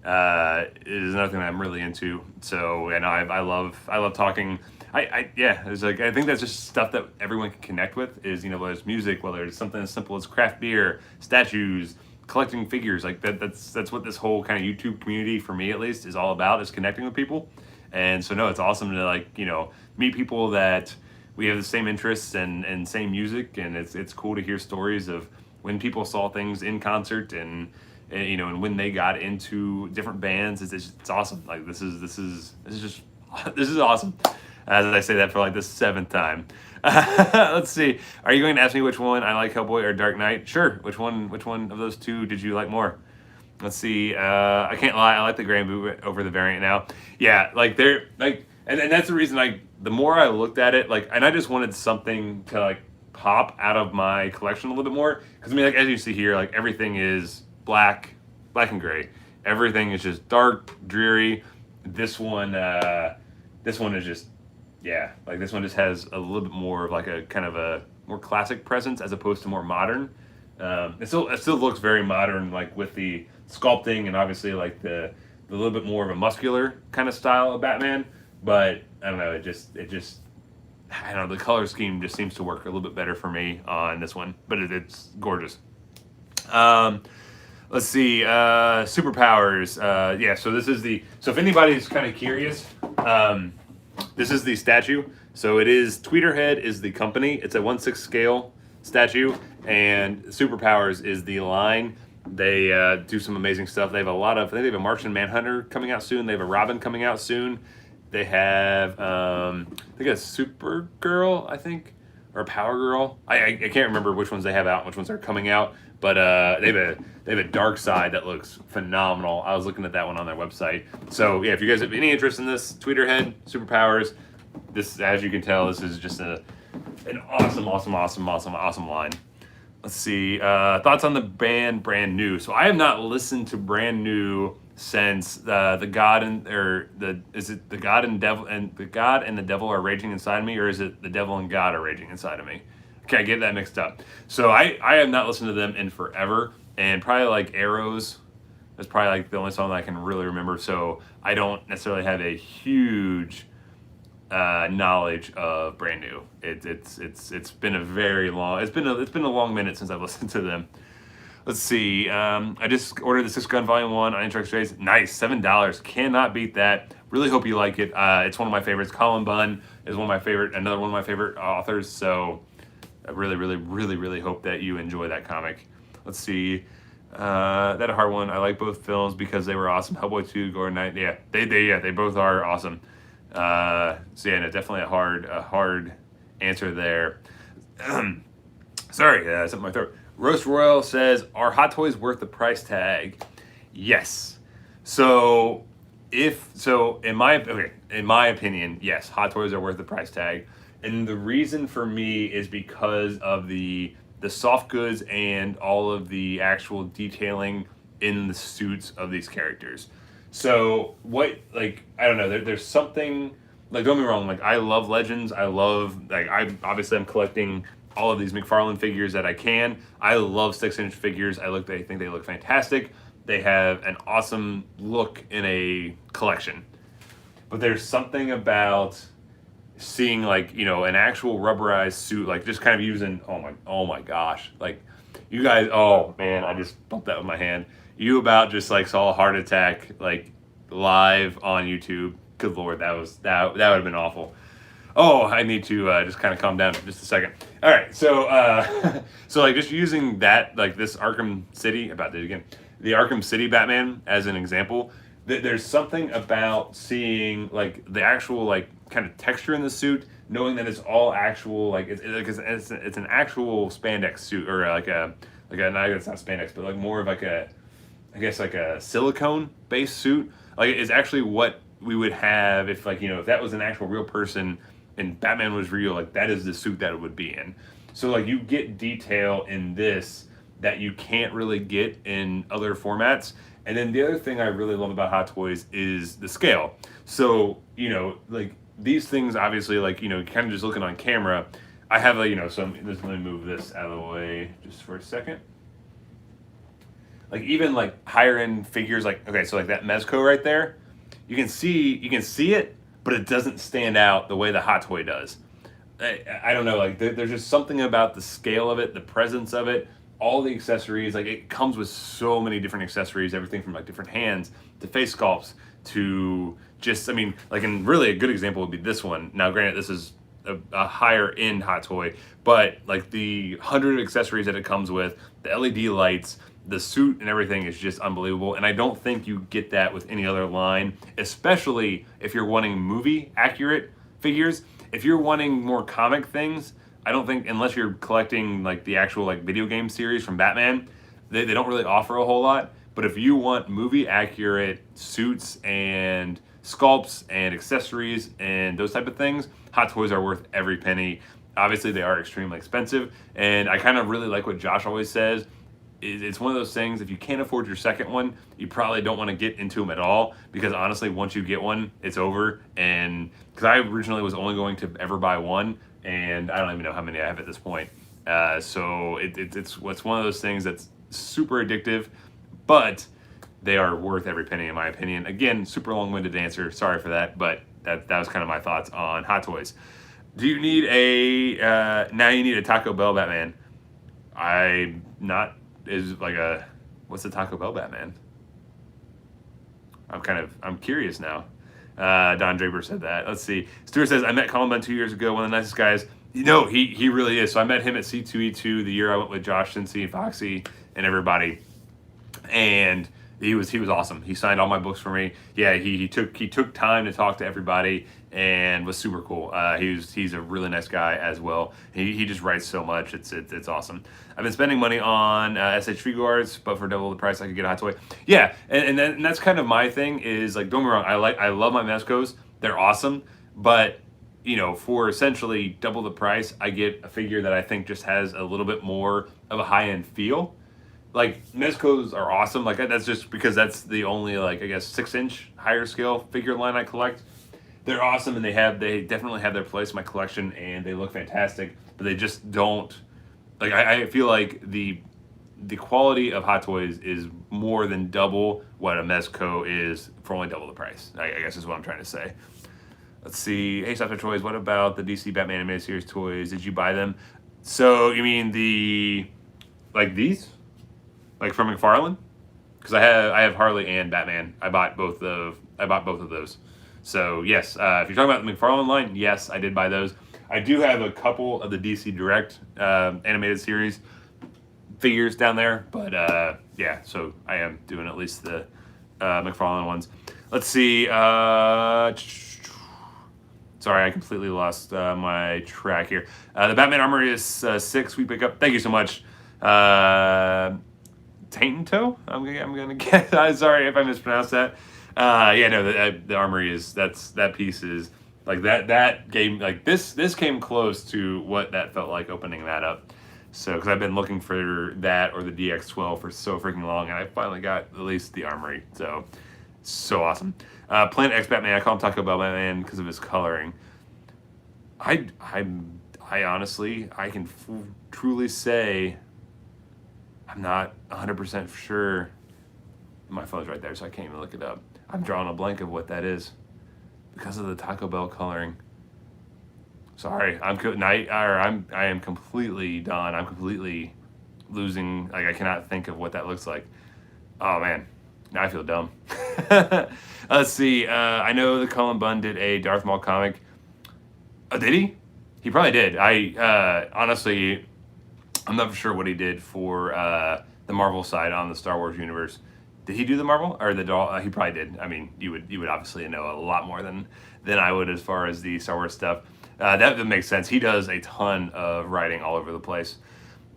is another thing that I'm really into. So, and I love talking. Yeah, it's like, I think that's just stuff that everyone can connect with. Is, you know, whether it's music, whether it's something as simple as craft beer, statues, collecting figures. Like that's what this whole kind of YouTube community, for me at least, is all about, is connecting with people. And so no, it's awesome to, like, you know, meet people that we have the same interests and same music, and it's cool to hear stories of when people saw things in concert and you know, and when they got into different bands. It's awesome. Like, this is awesome. As I say that for like the 7th time. Let's see. Are you going to ask me which one I like, Hellboy or Dark Knight? Sure. Which one of those two did you like more? Let's see. I can't lie. I like the gray boot over the variant now. Yeah, like they're like, and that's the reason. Like, the more I looked at it, like, and I just wanted something to like pop out of my collection a little bit more. Because I mean, like, as you see here, like, everything is black and gray. Everything is just dark, dreary. This one is just, yeah, like, this one just has a little bit more of like a kind of a more classic presence as opposed to more modern. It still looks very modern, like with the sculpting and obviously like the little bit more of a muscular kind of style of Batman. But I don't know, it just I don't know, the color scheme just seems to work a little bit better for me on this one. But it's gorgeous. Let's see, superpowers. Yeah, so this is so if anybody's kind of curious, this is the statue. So it is, Tweeterhead is the company. It's a 1/6 scale statue, and Superpowers is the line. They do some amazing stuff. They have I think they have a Martian Manhunter coming out soon. They have a Robin coming out soon. They have, I think a Supergirl, I think, or a Power Girl. I can't remember which ones they have out and which ones are coming out. But they have a Dark Side that looks phenomenal. I was looking at that one on their website. So yeah, if you guys have any interest in this, Tweeterhead, Superpowers, this, as you can tell, this is just an awesome line. Let's see, thoughts on the band Brand New. So I have not listened to Brand New since the God and the God and the Devil are raging inside me, or is it the Devil and God are raging inside of me? Okay, I get that mixed up. So I have not listened to them in forever, and probably like Arrows is probably like the only song that I can really remember. So I don't necessarily have a huge knowledge of Brand New. It's been a very long, it's been a long minute since I've listened to them. Let's see. I just ordered the 6 Gun Volume 1 on Interact Trades. Nice, $7. Cannot beat that. Really hope you like it. It's one of my favorites. Colin Bunn is another one of my favorite authors. So I really hope that you enjoy that comic. Let's see. That a hard one. I like both films because they were awesome. Hellboy 2, Gore Knight. Yeah, they both are awesome. So yeah, no, definitely a hard answer there. Sorry, something in my throat. Roast Royal says, are Hot Toys worth the price tag? Yes. So in my opinion, yes, Hot Toys are worth the price tag. And the reason for me is because of the soft goods and all of the actual detailing in the suits of these characters. So what, like, I don't know, there's something, like, don't get me wrong, like, I love Legends. I'm collecting all of these McFarlane figures that I can. I love 6-inch figures. I think they look fantastic. They have an awesome look in a collection. But there's something about seeing, like, you know, an actual rubberized suit, like, just kind of using, oh my gosh, like, you guys, oh man, I just bumped that with my hand. You about just like saw a heart attack, like, live on YouTube. Good Lord, that would have been awful. Oh, I need to just kind of calm down for just a second. All right, so so like just using that, like this Arkham City, about it again, the Arkham City Batman as an example. There's something about seeing like the actual like kind of texture in the suit knowing that it's all actual, like it's an actual spandex suit, or like a no, it's not spandex, but like more of like a, I guess like a silicone based suit. Like it's actually what we would have if, like, you know, if that was an actual real person and Batman was real, like that is the suit that it would be in. So like you get detail in this that you can't really get in other formats. And then the other thing I really love about Hot Toys is the scale. So, you know, like these things obviously, like, you know, kind of just looking on camera, I have a, you know, some, let me move this out of the way just for a second. Like even like higher end figures, like, okay, so like that MEZCO right there, you can see it, but it doesn't stand out the way the Hot Toy does. I don't know, like there's just something about the scale of it, the presence of it, all the accessories. Like it comes with so many different accessories, everything from like different hands to face sculpts to just, I mean, like, and really a good example would be this one. Now, granted, this is a higher end Hot Toy, but like the 100 accessories that it comes with, the LED lights, the suit and everything is just unbelievable. And I don't think you get that with any other line, especially if you're wanting movie accurate figures. If you're wanting more comic things, I don't think, unless you're collecting like the actual like video game series from Batman, they don't really offer a whole lot. But if you want movie accurate suits and sculpts and accessories and those type of things, Hot Toys are worth every penny. Obviously they are extremely expensive, and I kind of really like what Josh always says. It's one of those things, if you can't afford your second one, you probably don't want to get into them at all, because honestly, once you get one, it's over. And because I originally was only going to ever buy one, and I don't even know how many I have at this point. So it's one of those things that's super addictive, but they are worth every penny in my opinion. Again, super long-winded answer, sorry for that, but that was kind of my thoughts on Hot Toys. Do you need now you need a Taco Bell Batman? I'm not, is like a, what's the Taco Bell Batman? I'm curious now. Don Draper said that. Let's see. Stuart says, I met Columbine 2 years ago, one of the nicest guys. You know, he really is. So I met him at C2E2 the year I went with Josh, Cincy, Foxy, and everybody. And he was awesome. He signed all my books for me. Yeah, he took time to talk to everybody and was super cool. He's a really nice guy as well. He just writes so much. It's awesome. I've been spending money on SH Figuarts, but for double the price I could get a Hot Toy. Yeah, and that's kind of my thing. Is like, don't get me wrong, I love my MEZCOs. They're awesome, but you know, for essentially double the price, I get a figure that I think just has a little bit more of a high-end feel. Like, MEZCOs are awesome. Like, that's just because that's the only, like, I guess 6-inch higher scale figure line I collect. They're awesome, and they definitely have their place in my collection, and they look fantastic, but they just don't, like, I feel like the quality of Hot Toys is more than double what a MEZCO is for only double the price. I guess is what I'm trying to say. Let's see. Hey, Software Toys, what about the DC Batman Animated Series toys? Did you buy them? So, you mean like these? Like from McFarlane? Because I have Harley and Batman. I bought both of those. So yes, if you're talking about the McFarlane line, yes, I did buy those. I do have a couple of the DC Direct animated series figures down there, but yeah, so I am doing at least the McFarlane ones. Let's see. Sorry, I completely lost my track here. The Batman Armory is 6. We pick up. Thank you so much. Tainto? I'm gonna guess. Sorry if I mispronounced that. Yeah, no, the Armory is, that piece is like that game. Like this came close to what that felt like opening that up. So, because I've been looking for that or the DX12 for so freaking long, and I finally got at least the Armory. So awesome. Planet X Batman. I call him Taco Bell Batman because of his coloring. I honestly, I can truly say I'm not 100% sure. My phone's right there, so I can't even look it up. I'm drawing a blank of what that is because of the Taco Bell coloring. Sorry, I am completely done. I'm completely losing. Like, I cannot think of what that looks like. Oh man, now I feel dumb. Let's see. I know the Cullen Bunn did a Darth Maul comic. Oh, did he? He probably did. Honestly, I'm not sure what he did for the Marvel side on the Star Wars universe. Did he do the Marvel or the doll? He probably did. I mean, you would obviously know a lot more than I would as far as the Star Wars stuff. That makes sense. He does a ton of writing all over the place.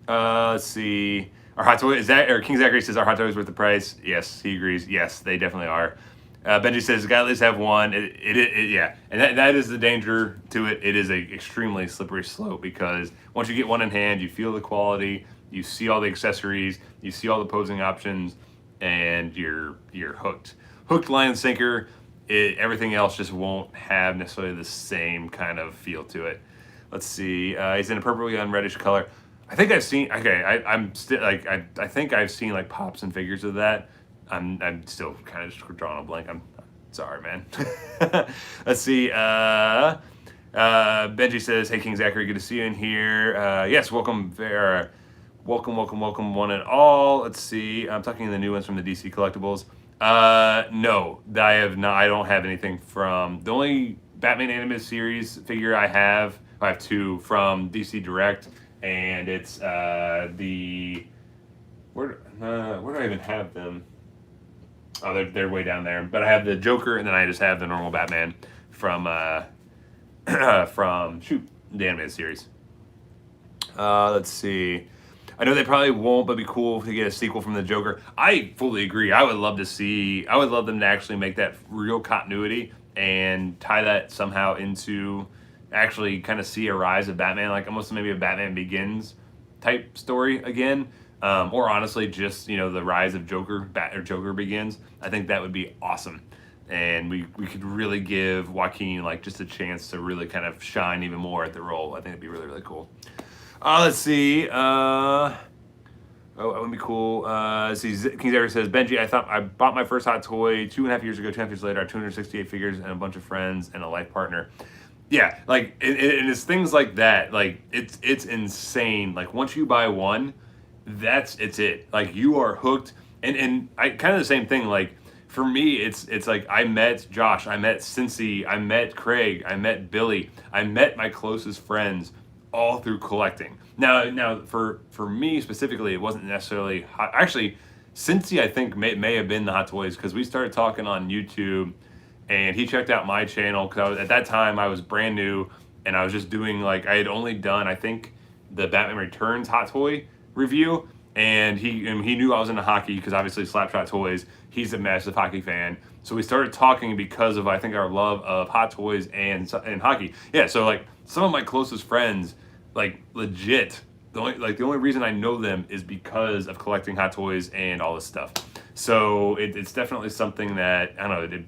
Let's see. Our hot toy is that, or King Zachary says our hot toy is worth the price. Yes, he agrees. Yes, they definitely are. Benji says, "Got to at least have one." Yeah, and that is the danger to it. It is a extremely slippery slope because once you get one in hand, you feel the quality, you see all the accessories, you see all the posing options, and you're hooked. Hooked, line and sinker. Everything else just won't have necessarily the same kind of feel to it. Let's see. He's in a purpley on reddish color. I think I've seen. Okay, I'm still like I think I've seen like pops and figures of that. I'm still kind of just drawing a blank. I'm sorry, man. Let's see. Benji says, "Hey, King Zachary, good to see you in here." Yes, welcome there. Welcome, one and all. Let's see. I'm talking the new ones from the DC Collectibles. No, I have not. I don't have anything from the only Batman animated series figure I have two from DC Direct, and it's the where do I even have them? Oh, they're way down there. But I have the Joker, and then I just have the normal Batman from from the animated series. Let's see. I know they probably won't, but it'd be cool to get a sequel from the Joker. I fully agree. I would love them to actually make that real continuity and tie that somehow into actually kind of see a rise of Batman, like almost maybe a Batman Begins type story again. Or honestly, just, the rise of Joker Begins. I think that would be awesome. And we could really give Joaquin like just a chance to really kind of shine even more at the role. I think it'd be really, really cool. Let's see. That would be cool. Let's see. King Zachary says, Benji, I thought I bought my first hot toy 2.5 years ago. 2.5 years later, I have 268 figures and a bunch of friends and a life partner. Yeah, like, and it's things like that. Like, it's insane. Like, once you buy one, it's it. Like, you are hooked. And I kind of the same thing. Like, for me, it's like I met Josh, I met Cincy, I met Craig, I met Billy, I met my closest friends all through collecting. Now for me specifically, it wasn't necessarily hot. Actually, Cincy I think may have been the hot toys because we started talking on YouTube, and he checked out my channel because at that time I was brand new and I was just doing like I had only done I think the Batman Returns hot toy review, and he knew I was into hockey because obviously Slapshot Toys. He's a massive hockey fan, so we started talking because of I think our love of hot toys and hockey. Yeah, so like some of my closest friends, like legit, the only reason I know them is because of collecting hot toys and all this stuff. So it's definitely something that I don't know. It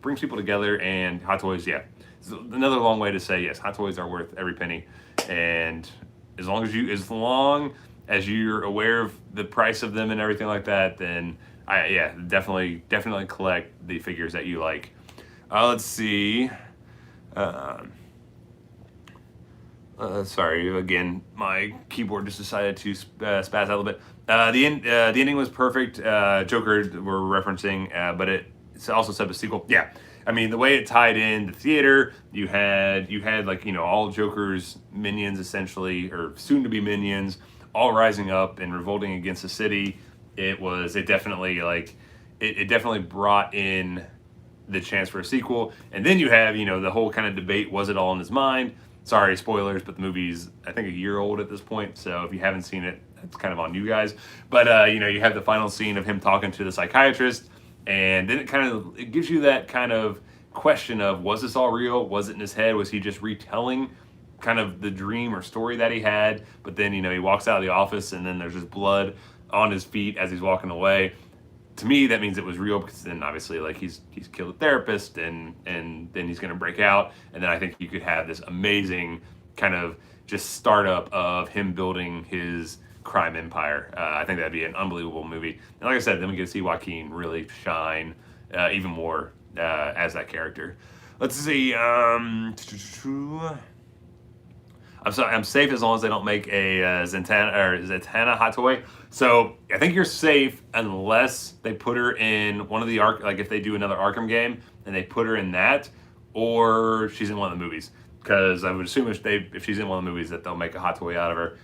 brings people together, and hot toys, yeah, it's another long way to say yes. Hot toys are worth every penny, and as long as you're aware of the price of them and everything like that, then definitely collect the figures that you like. Let's see. Sorry, again, my keyboard just decided to spaz out a little bit. The ending was perfect. Joker we're referencing, but it's also set up a sequel. Yeah, I mean the way it tied in the theater, you had like all Joker's minions essentially, or soon to be minions, all rising up and revolting against the city. It definitely brought in the chance for a sequel, and then you have the whole kind of debate: was it all in his mind? Sorry, spoilers, but the movie's I think a year old at this point, so if you haven't seen it, it's kind of on you guys. But you have the final scene of him talking to the psychiatrist, and then it gives you that kind of question of, was this all real? Was it in his head? Was he just retelling kind of the dream or story that he had? But then he walks out of the office, and then there's just blood on his feet as he's walking away. To me, that means it was real, because then obviously like he's killed a therapist, and then he's going to break out, and then I think you could have this amazing kind of just startup of him building his crime empire. I think that'd be an unbelievable movie. And like I said, then we get to see Joaquin really shine even more as that character. Let's see. I'm safe as long as they don't make a Zatanna hot toy. So I think you're safe unless they put her in one of the like if they do another Arkham game and they put her in that, or she's in one of the movies. Because I would assume if she's in one of the movies that they'll make a hot toy out of her.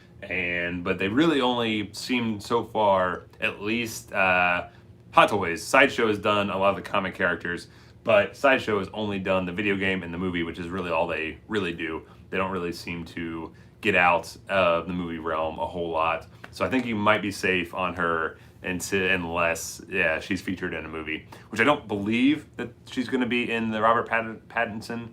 But they really only seem so far, at least Hot Toys. Sideshow has done a lot of the comic characters. But Sideshow has only done the video game and the movie, which is really all they really do. They don't really seem to get out of the movie realm a whole lot. So I think you might be safe on her unless, yeah, she's featured in a movie, which I don't believe that she's going to be in the Robert Pattinson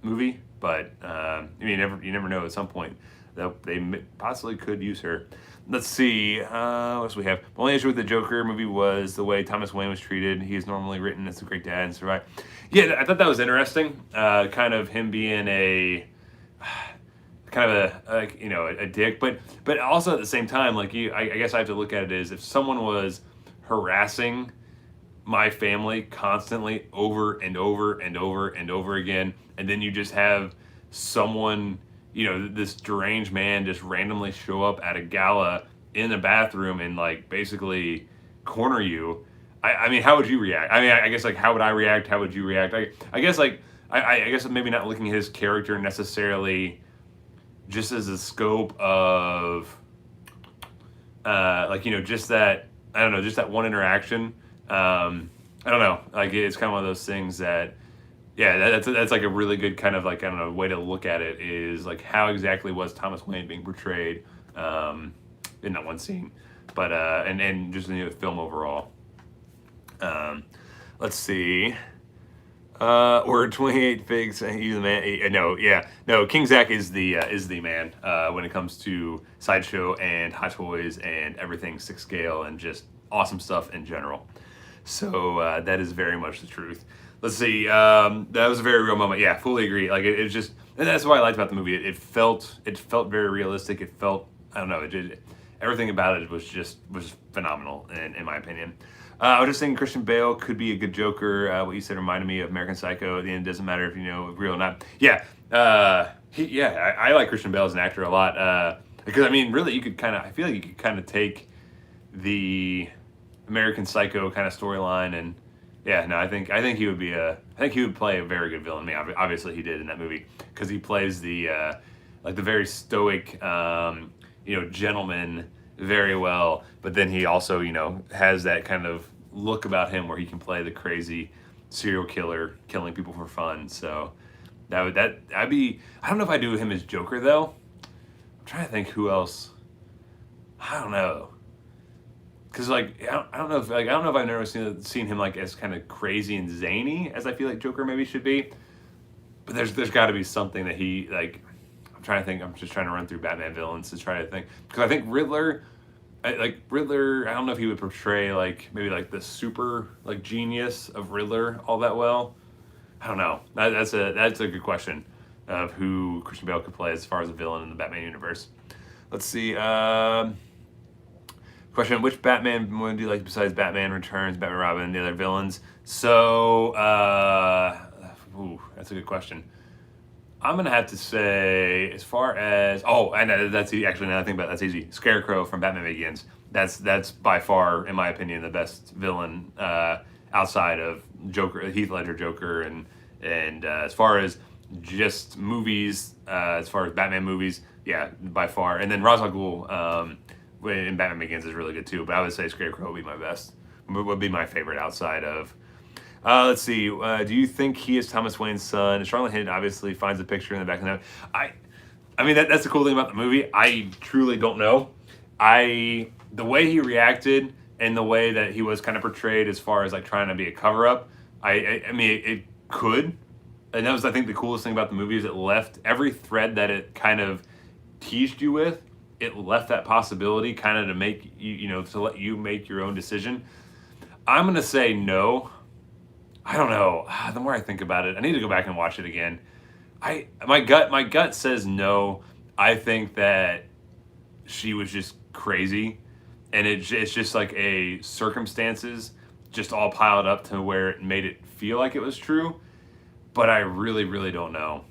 movie. But I mean, you never know. At some point, they possibly could use her. Let's see, what else we have? The only issue with the Joker movie was the way Thomas Wayne was treated. He is normally written as a great dad and survived. Yeah, I thought that was interesting. Kind of him being a kind of a dick, but also at the same time, like I guess I have to look at it as if someone was harassing my family constantly over and over and over and over again, and then you just have someone, this deranged man just randomly show up at a gala in the bathroom and like basically corner you. I mean, how would you react? I mean, I guess like how would I react? How would you react? I guess like I guess maybe not looking at his character necessarily just as a scope of just that, I don't know, just that one interaction. I don't know, like it's kind of one of those things that, yeah, that's like a really good kind of like, I don't know, way to look at it is like how exactly was Thomas Wayne being portrayed in that one scene, but and just in the film overall. Let's see. Or 28 figs. He's the man. No. King Zach is the man when it comes to Sideshow and Hot Toys and everything 6 scale and just awesome stuff in general. So that is very much the truth. Let's see. That was a very real moment. Yeah, fully agree. Like it's just, and that's what I liked about the movie. It felt very realistic. It felt, I don't know. Everything about it was phenomenal in my opinion. I was just thinking Christian Bale could be a good Joker. What you said reminded me of American Psycho. At the end, it doesn't matter if you know real or not. Yeah, I like Christian Bale as an actor a lot. Because I mean, really, I feel like you could kind of take the American Psycho kind of storyline and I think he would play a very good villain. I mean, obviously he did in that movie because he plays the like the very stoic gentleman very well, but then he also has that kind of look about him where he can play the crazy serial killer killing people for fun. So I'd be, I don't know if I do him as Joker though. I'm trying to think who else. I don't know, because like I don't know if I've never seen him like as kind of crazy and zany as I feel like Joker maybe should be, but there's got to be something that he like. I'm trying to think. I'm just trying to run through Batman villains to try to think, because I think Riddler, I don't know if he would portray like maybe like the super like genius of Riddler all that well. I don't know. That's a good question of who Christian Bale could play as far as a villain in the Batman universe. Let's see. Question: which Batman would you like besides Batman Returns, Batman Robin, and the other villains? So, that's a good question. I'm gonna have to say, as far as that's easy. Actually, now I think about it, that's easy. Scarecrow from Batman Begins. That's by far, in my opinion, the best villain outside of Joker, Heath Ledger Joker, and as far as just movies, as far as Batman movies, yeah, by far. And then Ra's al Ghul in Batman Begins is really good too. But I would say Scarecrow would be my best. Would be my favorite outside of. Let's see. Do you think he is Thomas Wayne's son? Charlotte Hinton obviously finds a picture in the back of the note. I mean, that's the cool thing about the movie. I truly don't know. The way he reacted and the way that he was kind of portrayed as far as like trying to be a cover up, I mean, it could. And that was, I think, the coolest thing about the movie is it left every thread that it kind of teased you with. It left that possibility kind of to make you, to let you make your own decision. I'm going to say no. I don't know. The more I think about it, I need to go back and watch it again. My gut says no. I think that she was just crazy, and it's just like a circumstances just all piled up to where it made it feel like it was true. But I really, really don't know.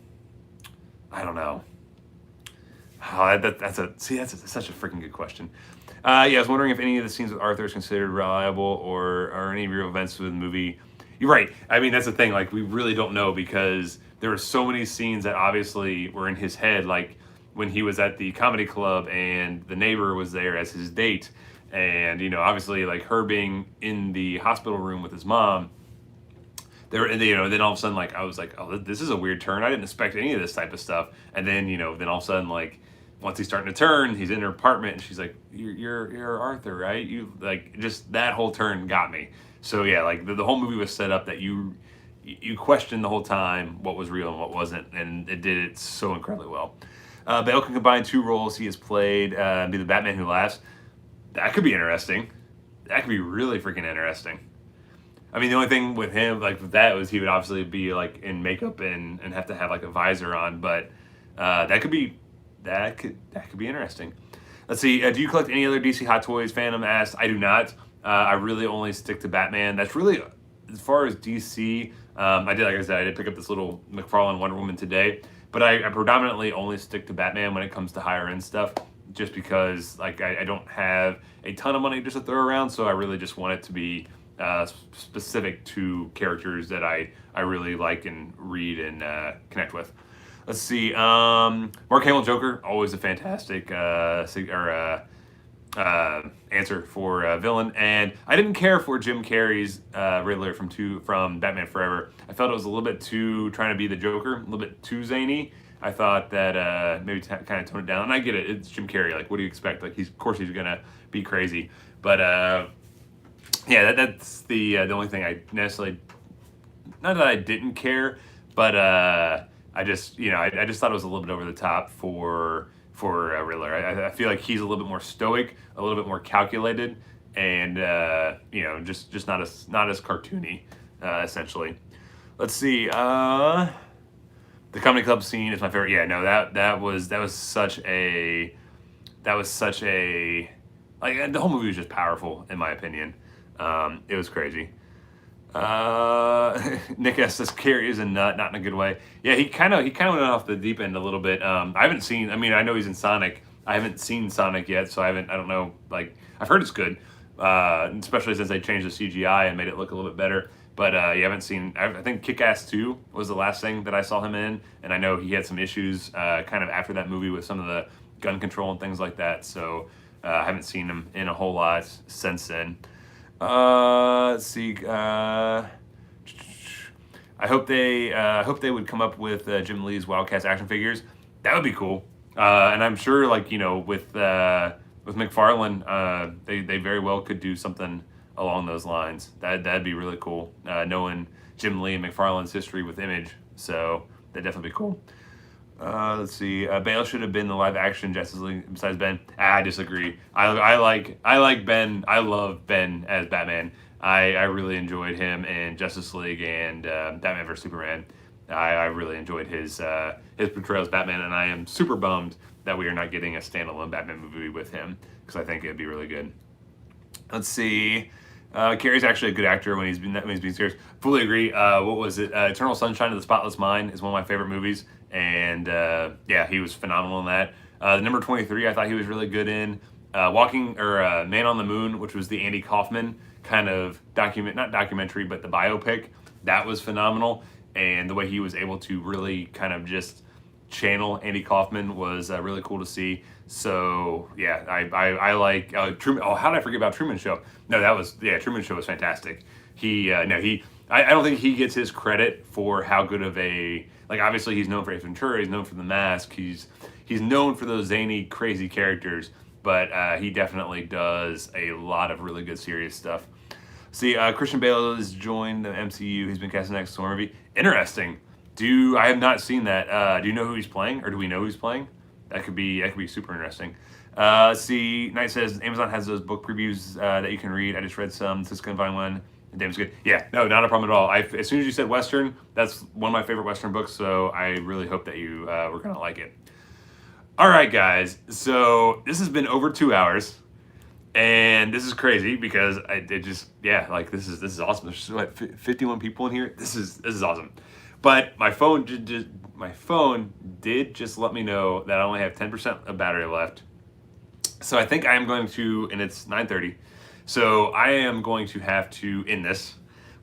I don't know. Oh, that's such a freaking good question. I was wondering if any of the scenes with Arthur is considered reliable or any real events within the movie. You're right. I mean, that's the thing. Like, we really don't know because there were so many scenes that obviously were in his head. Like when he was at the comedy club and the neighbor was there as his date, and obviously like her being in the hospital room with his mom. then all of a sudden, like, I was like, oh, this is a weird turn. I didn't expect any of this type of stuff. And then, then all of a sudden, like, once he's starting to turn, he's in her apartment, and she's like, you're Arthur, right? You, like, just that whole turn got me. So yeah, like the whole movie was set up that you questioned the whole time what was real and what wasn't, and it did it so incredibly well. Bale can combine 2 roles. He has played be the Batman Who Laughs. That could be interesting. That could be really freaking interesting. I mean, the only thing with him, like with that, was he would obviously be like in makeup and have to have like a visor on. But that could be interesting. Let's see. Do you collect any other DC Hot Toys? Phantom asked. I do not. I really only stick to Batman. That's really, as far as DC. Like I said, I did pick up this little McFarlane Wonder Woman today. But I predominantly only stick to Batman when it comes to higher end stuff, just because like I don't have a ton of money just to throw around, so I really just want it to be specific to characters that I really like and read and connect with. Let's see, Mark Hamill Joker, always a fantastic answer for villain, and I didn't care for Jim Carrey's Riddler from Batman Forever. I felt it was a little bit too trying to be the Joker, a little bit too zany. I thought that maybe kind of tone it down, and I get it. It's Jim Carrey. Like, what do you expect? Like, of course he's gonna be crazy, but yeah, that's the only thing I necessarily. Not that I didn't care, but I just I just thought it was a little bit over the top for Riddler. I feel like he's a little bit more stoic, a little bit more calculated, and just not as cartoony, essentially. Let's see. The comedy club scene is my favorite. Yeah, no, that was such a like the whole movie was just powerful in my opinion. It was crazy. Nick S says Carrie is a nut, not in a good way. Yeah, he kind of went off the deep end a little bit. I haven't seen. I mean, I know he's in Sonic. I haven't seen Sonic yet, so I don't know. Like, I've heard it's good, especially since they changed the CGI and made it look a little bit better. But you haven't seen. I think Kick-Ass 2 was the last thing that I saw him in, and I know he had some issues kind of after that movie with some of the gun control and things like that. So I haven't seen him in a whole lot since then. Let's see. I hope they would come up with Jim Lee's Wildcats action figures. That would be cool. And I'm sure, like with McFarlane, they very well could do something along those lines. That'd be really cool. Knowing Jim Lee and McFarlane's history with Image, so that'd definitely be cool. Let's see. Bale should have been the live action Justice League besides Ben. I disagree. I like Ben. I love Ben as Batman. I really enjoyed him in Justice League and Batman vs Superman. I really enjoyed his portrayal as Batman, and I am super bummed that we are not getting a standalone Batman movie with him, because I think it'd be really good. Let's see. Carrey's actually a good actor when he's being serious. Fully agree. What was it? Eternal Sunshine of the Spotless Mind is one of my favorite movies, and yeah, he was phenomenal in that. The number 23, I thought he was really good in. Man on the Moon, which was the Andy Kaufman kind of not documentary, but the biopic. That was phenomenal, and the way he was able to really kind of just channel Andy Kaufman was really cool to see. So yeah, I like Truman. Oh, how did I forget about Truman Show? No, Truman Show was fantastic. I don't think he gets his credit for how good of a, like, obviously he's known for Ace Ventura, he's known for The Mask, he's known for those zany, crazy characters, but he definitely does a lot of really good serious stuff. See, Christian Bale has joined the MCU. He's been cast in the next Thor movie. Interesting. I have not seen that. Do you know who he's playing, or do we know who he's playing? That could be super interesting. See, Knight says Amazon has those book previews that you can read. I just read some. Cisco and Vine one. Damn, good. Yeah, no, not a problem at all. As soon as you said Western, that's one of my favorite Western books. So I really hope that you were gonna like it. All right, guys. So this has been over 2 hours, and this is crazy because this is awesome. There's what, 51 people in here. This is awesome. But my phone did just let me know that I only have 10% of battery left. So I think I am going to, and it's 9:30. So I am going to have to end this.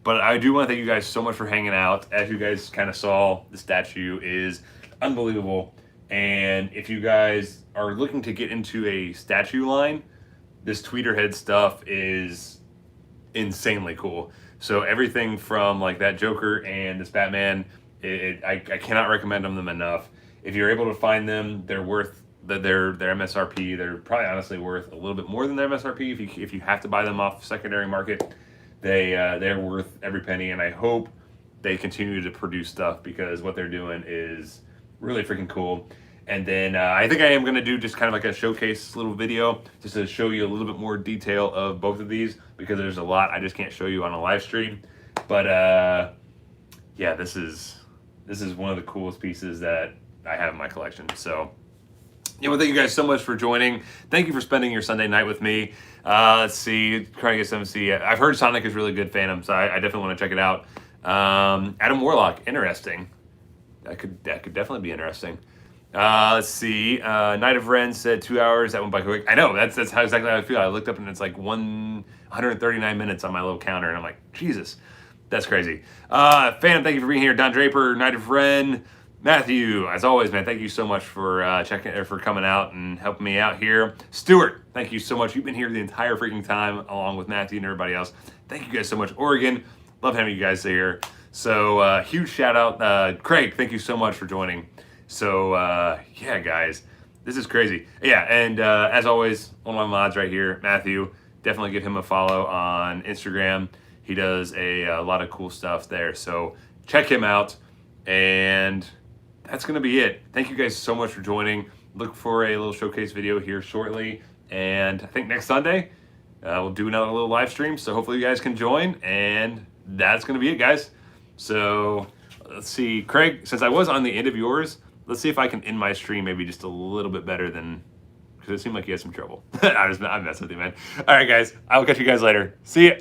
But I do want to thank you guys so much for hanging out. As you guys kind of saw, the statue is unbelievable. And if you guys are looking to get into a statue line, this Tweeterhead stuff is insanely cool. So everything from like that Joker and this Batman, I cannot recommend them enough. If you're able to find them, they're worth their MSRP. They're probably honestly worth a little bit more than their MSRP. If you have to buy them off secondary market, they're worth every penny. And I hope they continue to produce stuff because what they're doing is really freaking cool. And then I think I am going to do just kind of like a showcase little video just to show you a little bit more detail of both of these because there's a lot I just can't show you on a live stream. But yeah, this is one of the coolest pieces that I have in my collection. So yeah, well, thank you guys so much for joining. Thank you for spending your Sunday night with me. Let's see, trying to get some see. I've heard Sonic is really good, Phantom, so I definitely want to check it out. Adam Warlock, interesting. That could definitely be interesting. Let's see. Night of Ren said 2 hours. That went by quick. I know. That's how exactly how I feel. I looked up and it's like 139 minutes on my little counter, and I'm like, Jesus, that's crazy. Phantom, thank you for being here. Don Draper, Night of Ren, Matthew, as always, man, thank you so much for for coming out and helping me out here. Stuart, thank you so much. You've been here the entire freaking time, along with Matthew and everybody else. Thank you guys so much. Oregon, love having you guys here. So huge shout out, Craig. Thank you so much for joining. So yeah, guys, this is crazy. Yeah, and as always, one of my mods right here, Matthew. Definitely give him a follow on Instagram. He does a lot of cool stuff there. So check him out. And that's going to be it. Thank you guys so much for joining. Look for a little showcase video here shortly. And I think next Sunday, we'll do another little live stream. So hopefully you guys can join. And that's going to be it, guys. So let's see. Craig, since I was on the end of yours, let's see if I can end my stream maybe just a little bit better than... Because it seemed like you had some trouble. I'm messing with you, man. All right, guys. I will catch you guys later. See ya.